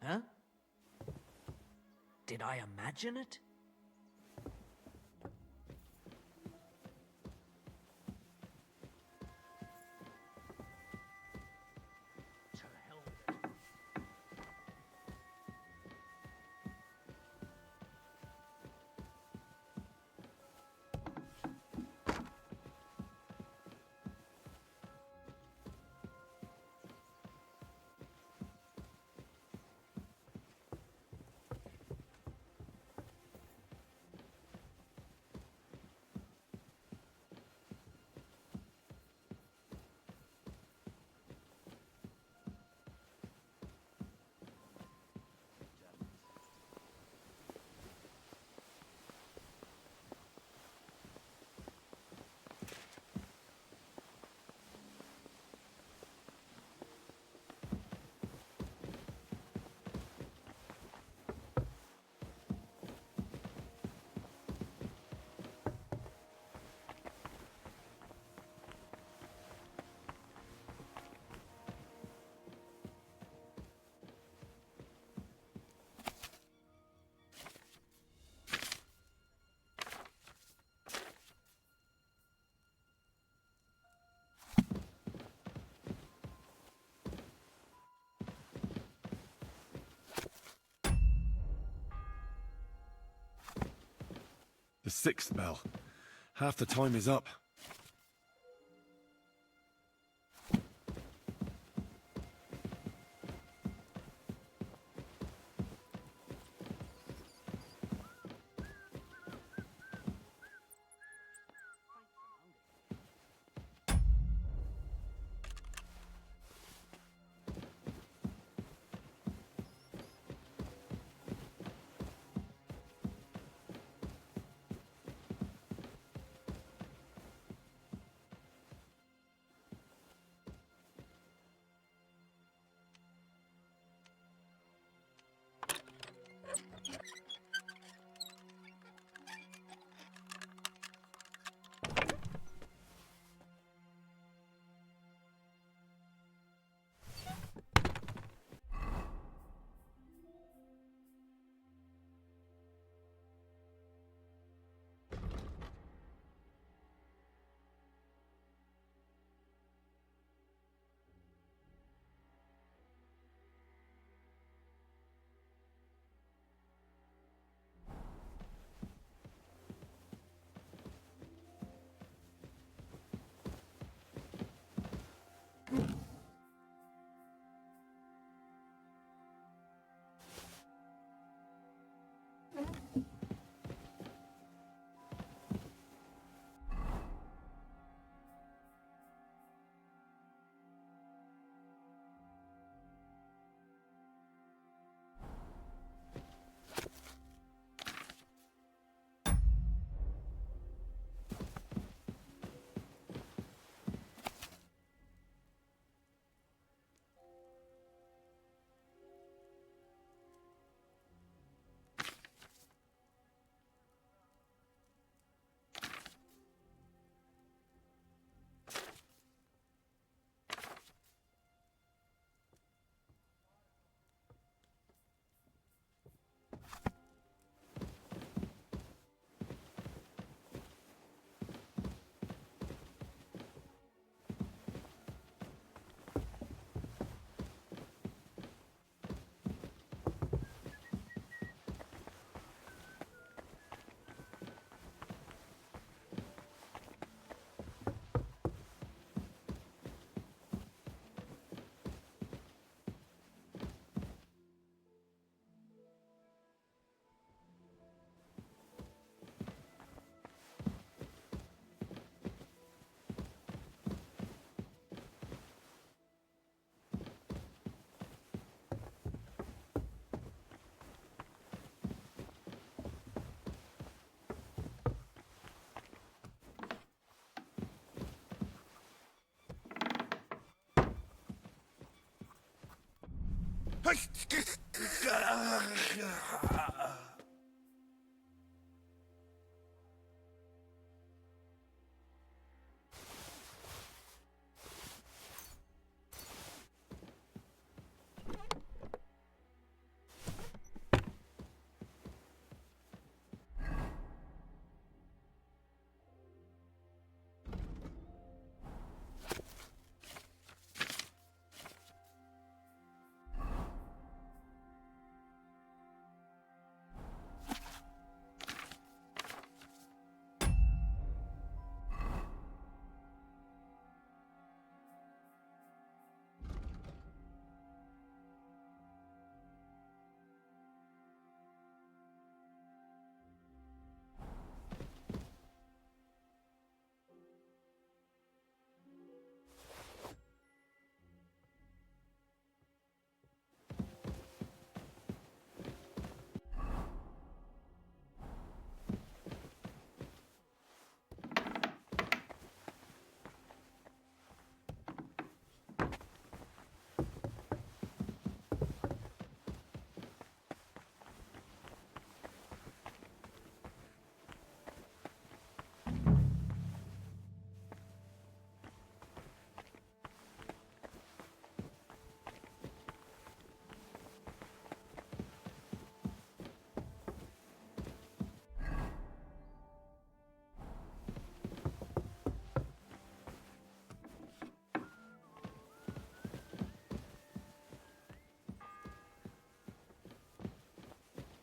Huh? Did I imagine it? The 6th bell. Half the time is up.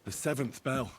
The 7th bell.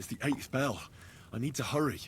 It's the 8th bell. I need to hurry.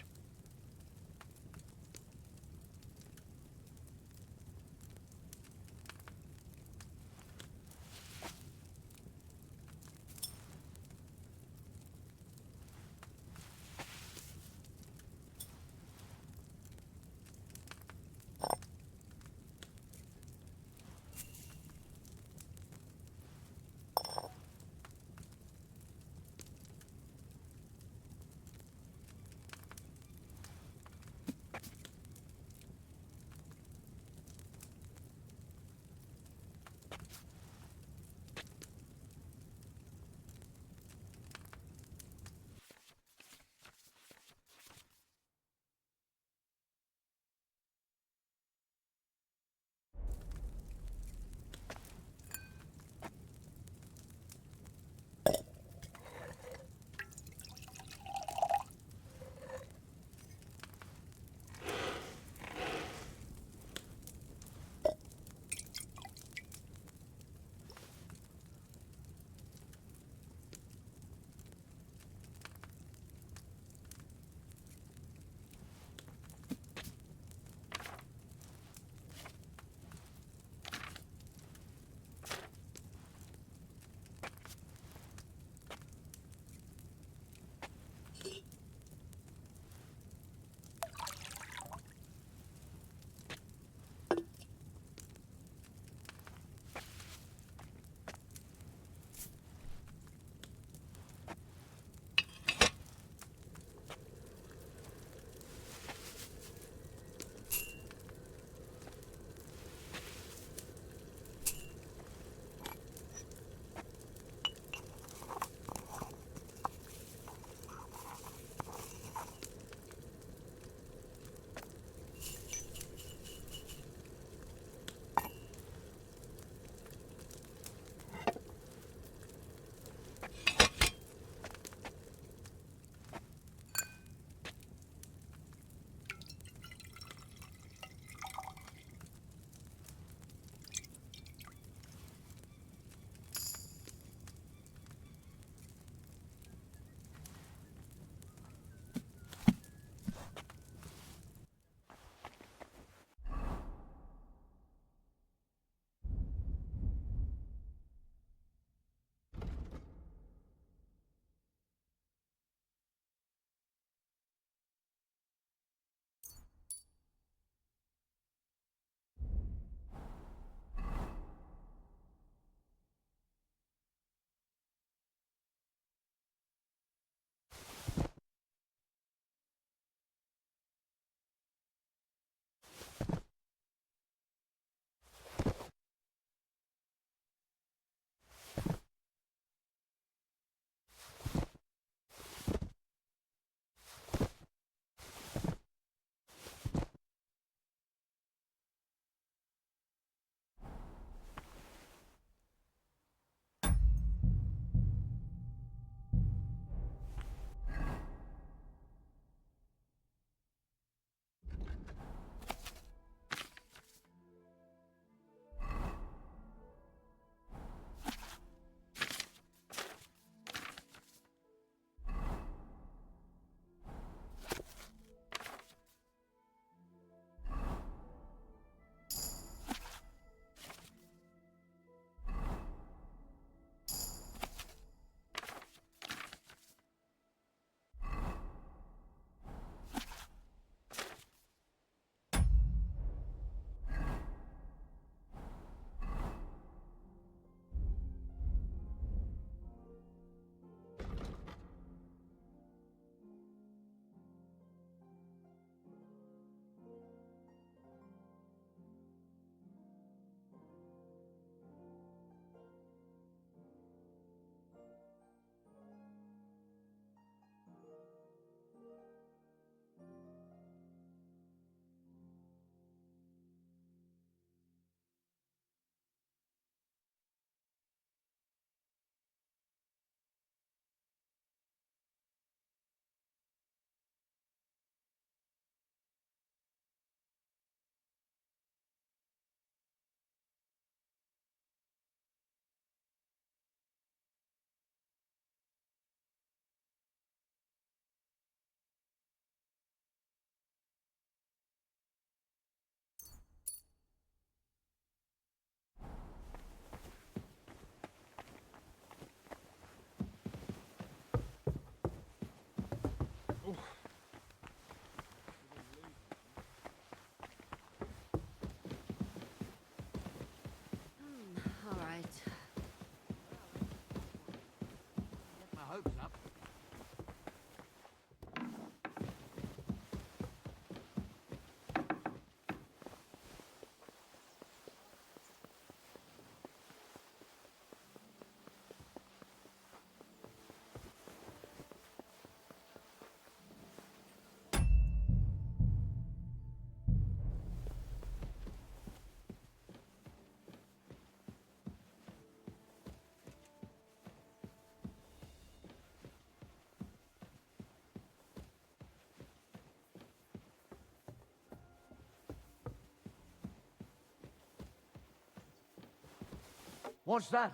What's that?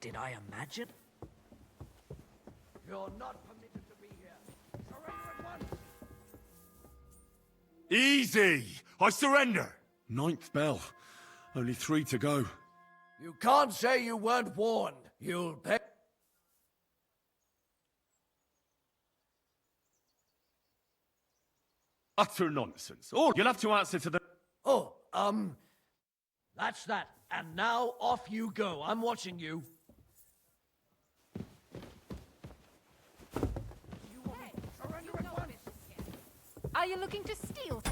Did I imagine? You're not permitted to be here. Surrender at once! Easy! I surrender! Ninth bell. Only 3 to go. You can't say you weren't warned. You'll pay. Utter nonsense. Oh, you'll have to answer to the... Oh, that's that. And now off you go. I'm watching you. Are you looking to steal?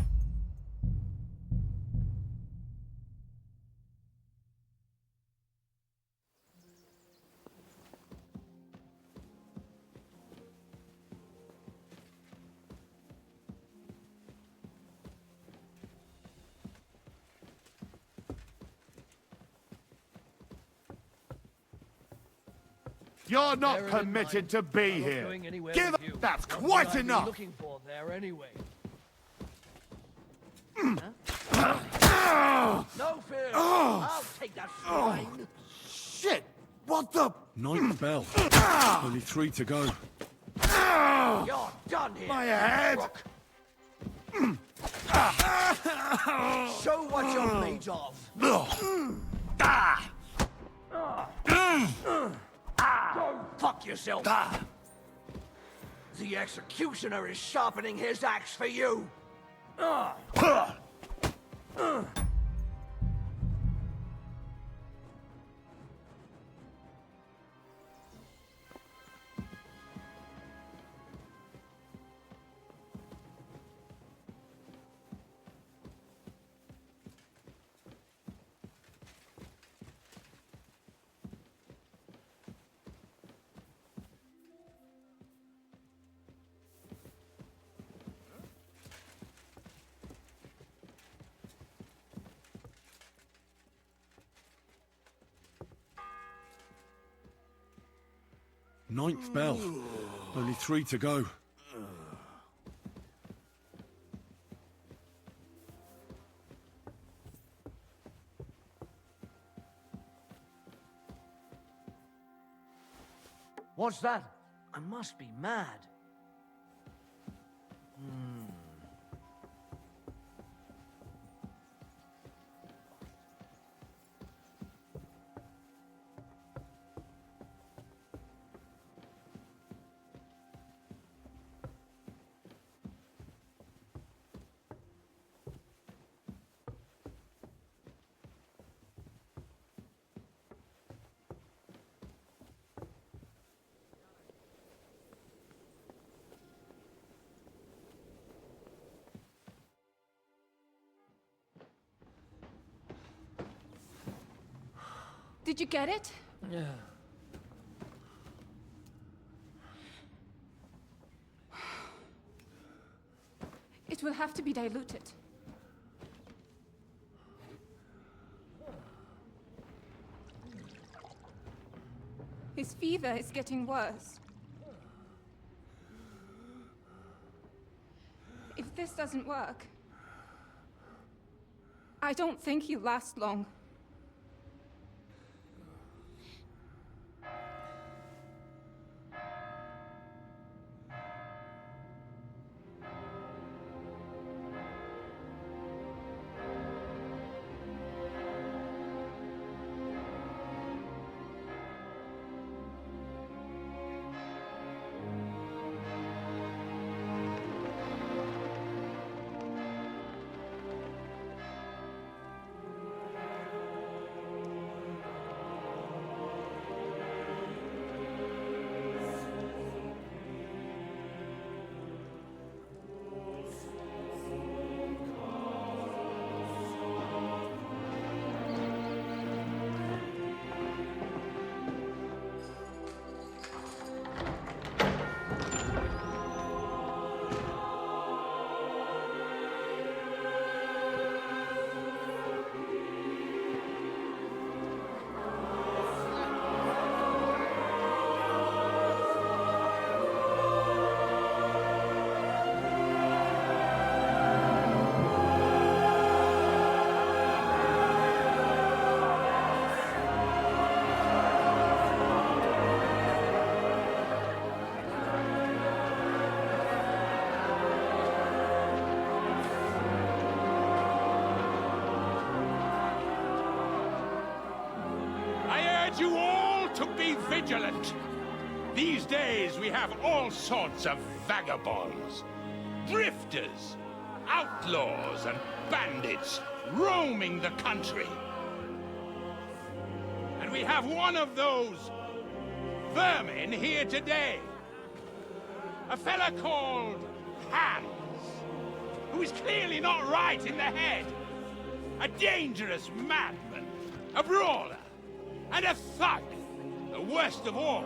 You're not Bear it in permitted mind, to be I'm not here. going anywhere Give with up. you. That's What quite would I be enough. looking for there anyway? No fear. I'll take that swine. Shit! What the? Ninth bell. Only 3 to go. You're done here. My head. crook. Show what you're made of. Go fuck yourself. The executioner is sharpening his axe for you. Ninth bell. Only 3 to go. What's that? I must be mad. Did you get it? Yeah. It will have to be diluted. His fever is getting worse. If this doesn't work, I don't think he'll last long. vigilant. These days we have all sorts of vagabonds, drifters, outlaws and bandits roaming the country. And we have one of those vermin here today. A fella called Hans, who is clearly not right in the head. A dangerous madman, a brawler, and a thug. The worst of all,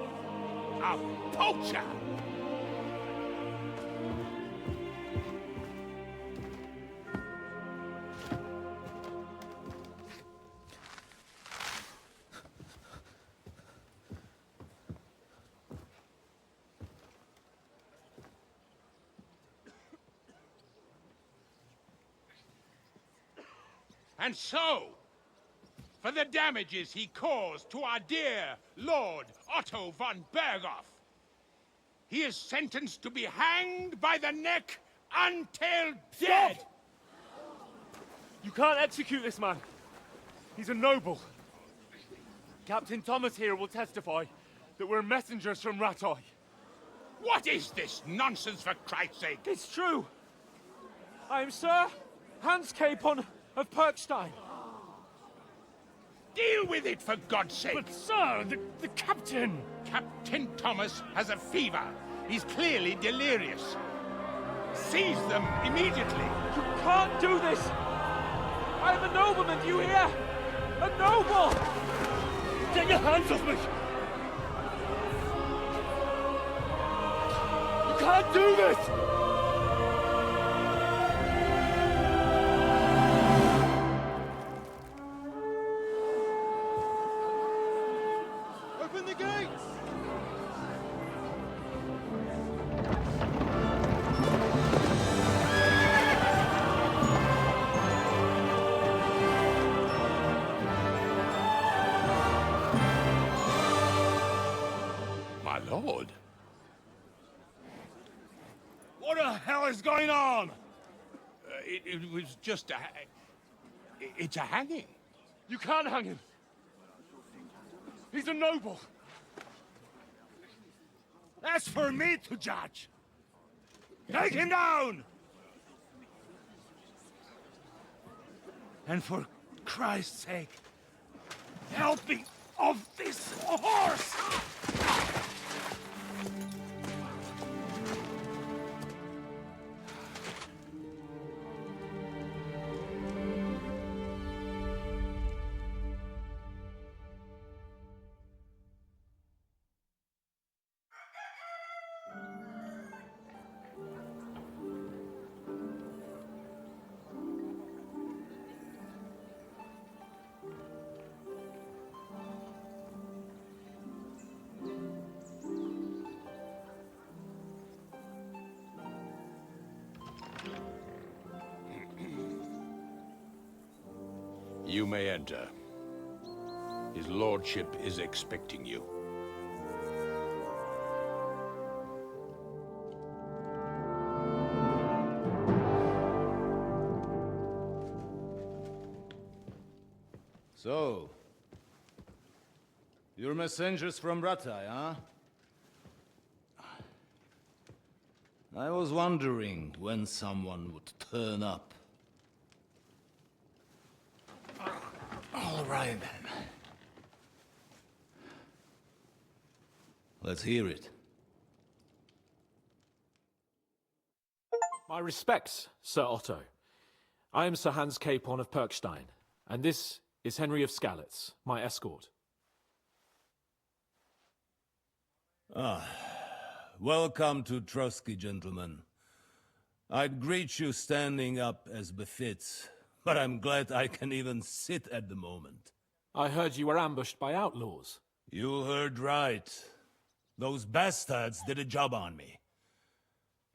a poacher. And so, for the damages he caused to our dear Lord Otto von Berghoff, he is sentenced to be hanged by the neck until dead! Stop! You can't execute this man. He's a noble. Captain Thomas here will testify that we're messengers from Rattay. What is this nonsense, for Christ's sake? It's true. I am Sir Hans Capon of Perkstein. Deal with it, for God's sake! But, sir, the captain... Captain Thomas has a fever. He's clearly delirious. Seize them immediately. You can't do this! I am a nobleman, do you hear? A noble! Get your hands off me! You can't do this! Open the gates! My lord. What the hell is going on? It was just a... It's a hanging. You can't hang him. He's a noble. That's for me to judge. Take him down! And for Christ's sake, help me off this horse! You may enter. His lordship is expecting you. So, you're messengers from Rattay, huh? I was wondering when someone would turn up. All right, then. Let's hear it. My respects, Sir Otto. I am Sir Hans Capon of Perkstein, and this is Henry of Skalitz, my escort. Welcome to Trotsky, gentlemen. I'd greet you standing up as befits, but I'm glad I can even sit at the moment. I heard you were ambushed by outlaws. You heard right. Those bastards did a job on me.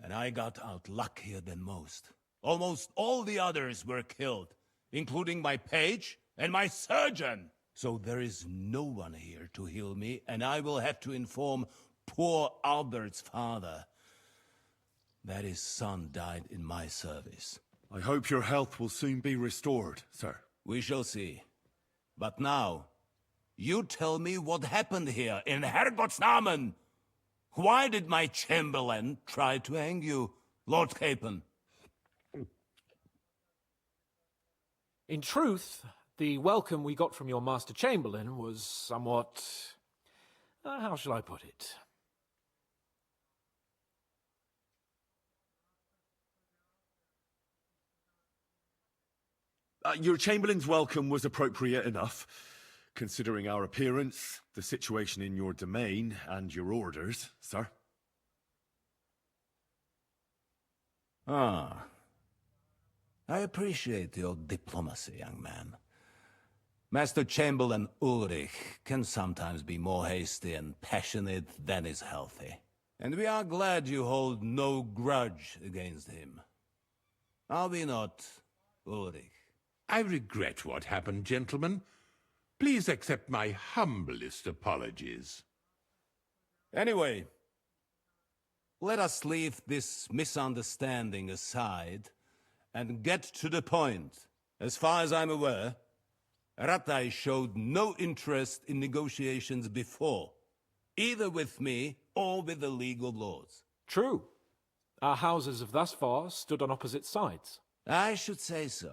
And I got out luckier than most. Almost all the others were killed, including my page and my surgeon. So there is no one here to heal me, and I will have to inform poor Albert's father that his son died in my service. I hope your health will soon be restored, sir. We shall see. But now, You tell me what happened here in Herrgott's Namen. Why did my chamberlain try to hang you, Lord Capon? In truth, the welcome we got from your Master Chamberlain was somewhat... how shall I put it? Your Chamberlain's welcome was appropriate enough, considering our appearance, the situation in your domain, and your orders, sir. Ah. I appreciate your diplomacy, young man. Master Chamberlain Ulrich can sometimes be more hasty and passionate than is healthy. And we are glad you hold no grudge against him. Are we not, Ulrich? I regret what happened, gentlemen. Please accept my humblest apologies. Anyway, let us leave this misunderstanding aside and get to the point. As far as I'm aware, Ratai showed no interest in negotiations before, either with me or with the League of Lords. True. Our houses have thus far stood on opposite sides. I should say so.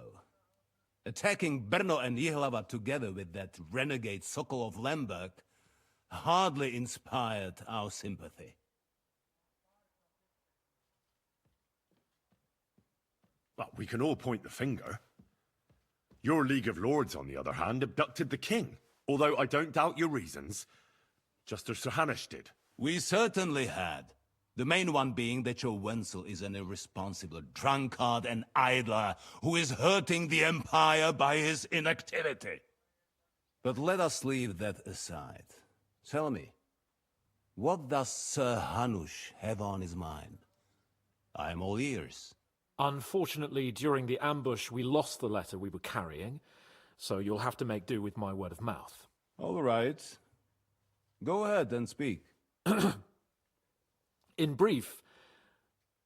Attacking Brno and Jihlava together with that renegade Sokol of Lemberg hardly inspired our sympathy. But we can all point the finger. Your League of Lords, on the other hand, abducted the king. Although I don't doubt your reasons, just as Sir Hanush did. We certainly had. The main one being that your Wenzel is an irresponsible drunkard and idler who is hurting the Empire by his inactivity. But let us leave that aside. Tell me, what does Sir Hanush have on his mind? I am all ears. Unfortunately, during the ambush, we lost the letter we were carrying, so you'll have to make do with my word of mouth. All right. Go ahead and speak. In brief,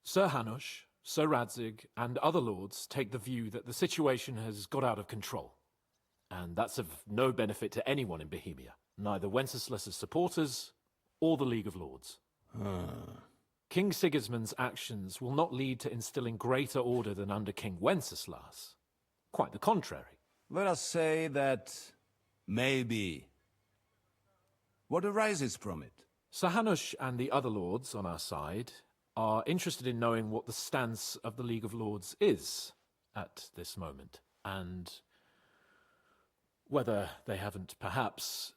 Sir Hanush, Sir Radzig, and other lords take the view that the situation has got out of control. And that's of no benefit to anyone in Bohemia, neither Wenceslas's supporters or the League of Lords. King Sigismund's actions will not lead to instilling greater order than under King Wenceslas. Quite the contrary. Let us say that maybe. What arises from it? Sir Hanush and the other lords on our side are interested in knowing what the stance of the League of Lords is at this moment, and whether they haven't perhaps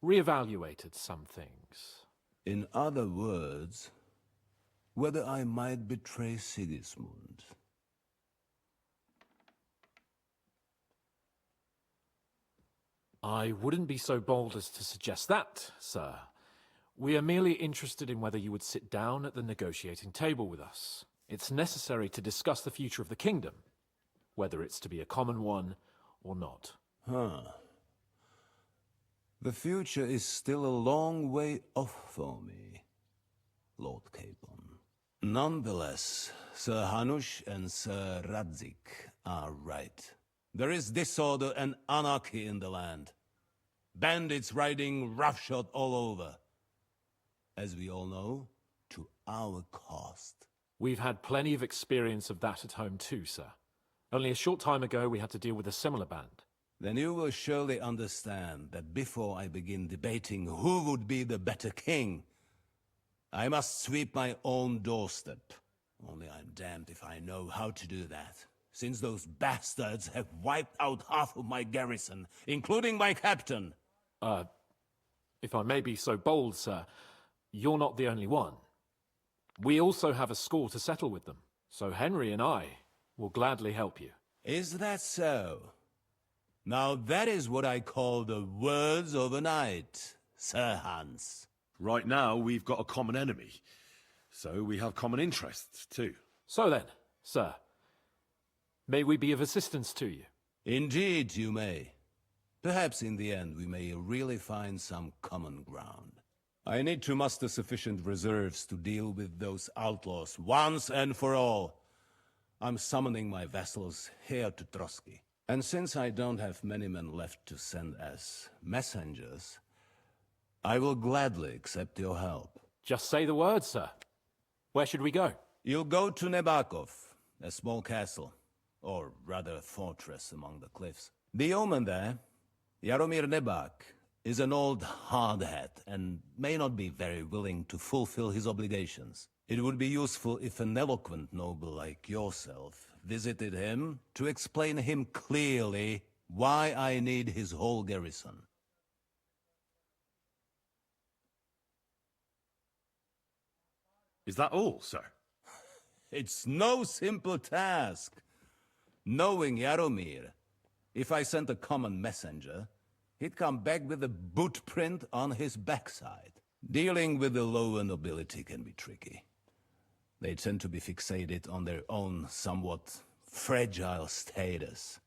reevaluated some things. In other words, whether I might betray Sigismund. I wouldn't be so bold as to suggest that, sir. We are merely interested in whether you would sit down at the negotiating table with us. It's necessary to discuss the future of the kingdom, whether it's to be a common one or not. The future is still a long way off for me, Lord Capon. Nonetheless, Sir Hanush and Sir Radzig are right. There is disorder and anarchy in the land. Bandits riding roughshod all over. As we all know, to our cost. We've had plenty of experience of that at home too, sir. Only a short time ago we had to deal with a similar band. Then you will surely understand that before I begin debating who would be the better king, I must sweep my own doorstep. Only I'm damned if I know how to do that, since those bastards have wiped out half of my garrison, including my captain. If I may be so bold, sir, you're not the only one. We also have a score to settle with them, so Henry and I will gladly help you. Is that so? Now that is what I call the words of a knight, Sir Hans. Right now, we've got a common enemy, so we have common interests too. So then, sir, may we be of assistance to you? Indeed you may. Perhaps in the end we may really find some common ground. I need to muster sufficient reserves to deal with those outlaws once and for all. I'm summoning my vassals here to Trotsky. And since I don't have many men left to send as messengers, I will gladly accept your help. Just say the word, sir. Where should we go? You'll go to Nebakov, a small castle, or rather fortress among the cliffs. The yeoman there, Jaromir Nebak, is an old hardhat and may not be very willing to fulfill his obligations. It would be useful if an eloquent noble like yourself visited him to explain him clearly why I need his whole garrison. Is that all, sir? It's no simple task. Knowing Jaromir, if I sent a common messenger, he'd come back with a boot print on his backside. Dealing with the lower nobility can be tricky. They tend to be fixated on their own somewhat fragile status.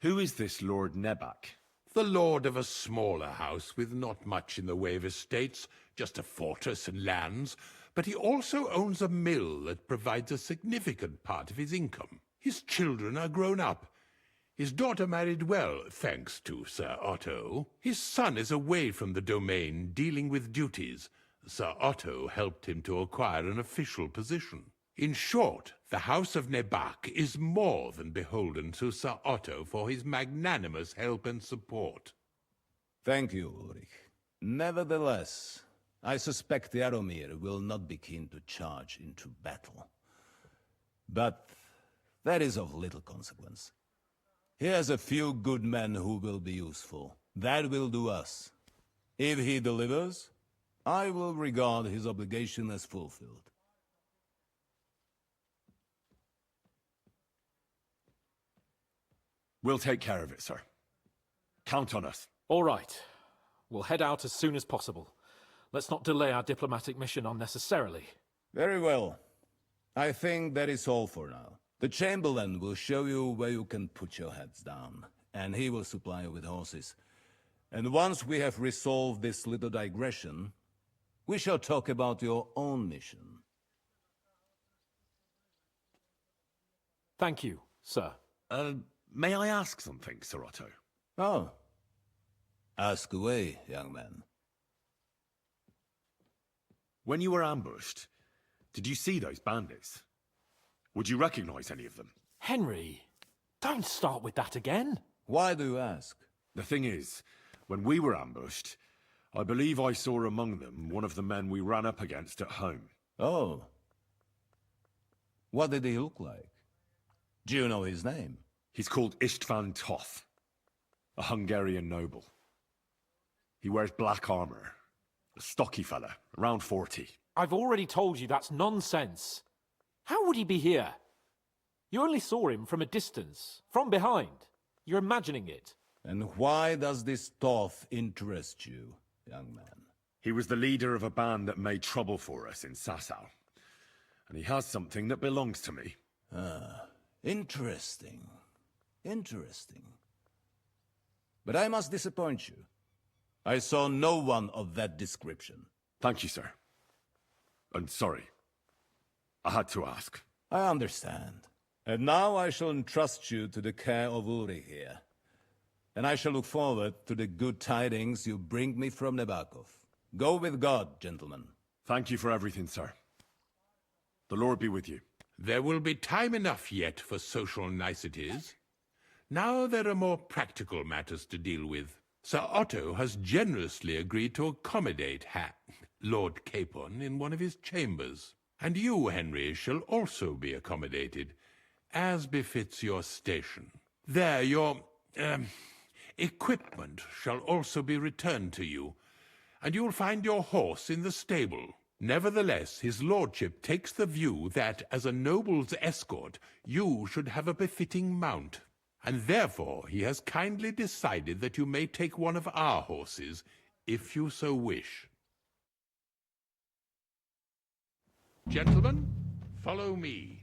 Who is this Lord Nebak? The lord of a smaller house with not much in the way of estates, just a fortress and lands, but he also owns a mill that provides a significant part of his income. His children are grown up. His daughter married well, thanks to Sir Otto. His son is away from the domain, dealing with duties. Sir Otto helped him to acquire an official position. In short, the House of Nebak is more than beholden to Sir Otto for his magnanimous help and support. Thank you, Ulrich. Nevertheless, I suspect Jaromir will not be keen to charge into battle. But that is of little consequence. He has a few good men who will be useful. That will do us. If he delivers, I will regard his obligation as fulfilled. We'll take care of it, sir. Count on us. All right. We'll head out as soon as possible. Let's not delay our diplomatic mission unnecessarily. Very well. I think that is all for now. The Chamberlain will show you where you can put your heads down, and he will supply you with horses. And once we have resolved this little digression, we shall talk about your own mission. Thank you, sir. May I ask something, Sir Otto? Oh. Ask away, young man. When you were ambushed, did you see those bandits? Would you recognize any of them? Henry, don't start with that again. Why do you ask? The thing is, when we were ambushed, I believe I saw among them one of the men we ran up against at home. Oh. What did he look like? Do you know his name? He's called István Toth, a Hungarian noble. He wears black armor. A stocky fella, around 40. I've already told you that's nonsense. How would he be here? You only saw him from a distance, from behind. You're imagining it. And why does this Toth interest you, young man? He was the leader of a band that made trouble for us in Sasau. And he has something that belongs to me. Ah, interesting. Interesting. But I must disappoint you. I saw no one of that description. Thank you, sir. And sorry. I had to ask. I understand. And now I shall entrust you to the care of Ulrich here. And I shall look forward to the good tidings you bring me from Nebakov. Go with God, gentlemen. Thank you for everything, sir. The Lord be with you. There will be time enough yet for social niceties. Now there are more practical matters to deal with. Sir Otto has generously agreed to accommodate Lord Capon in one of his chambers. And you, Henry, shall also be accommodated, as befits your station. There, your equipment shall also be returned to you, and you'll find your horse in the stable. Nevertheless, his lordship takes the view that, as a noble's escort, you should have a befitting mount. And therefore he has kindly decided that you may take one of our horses, if you so wish. Gentlemen, follow me.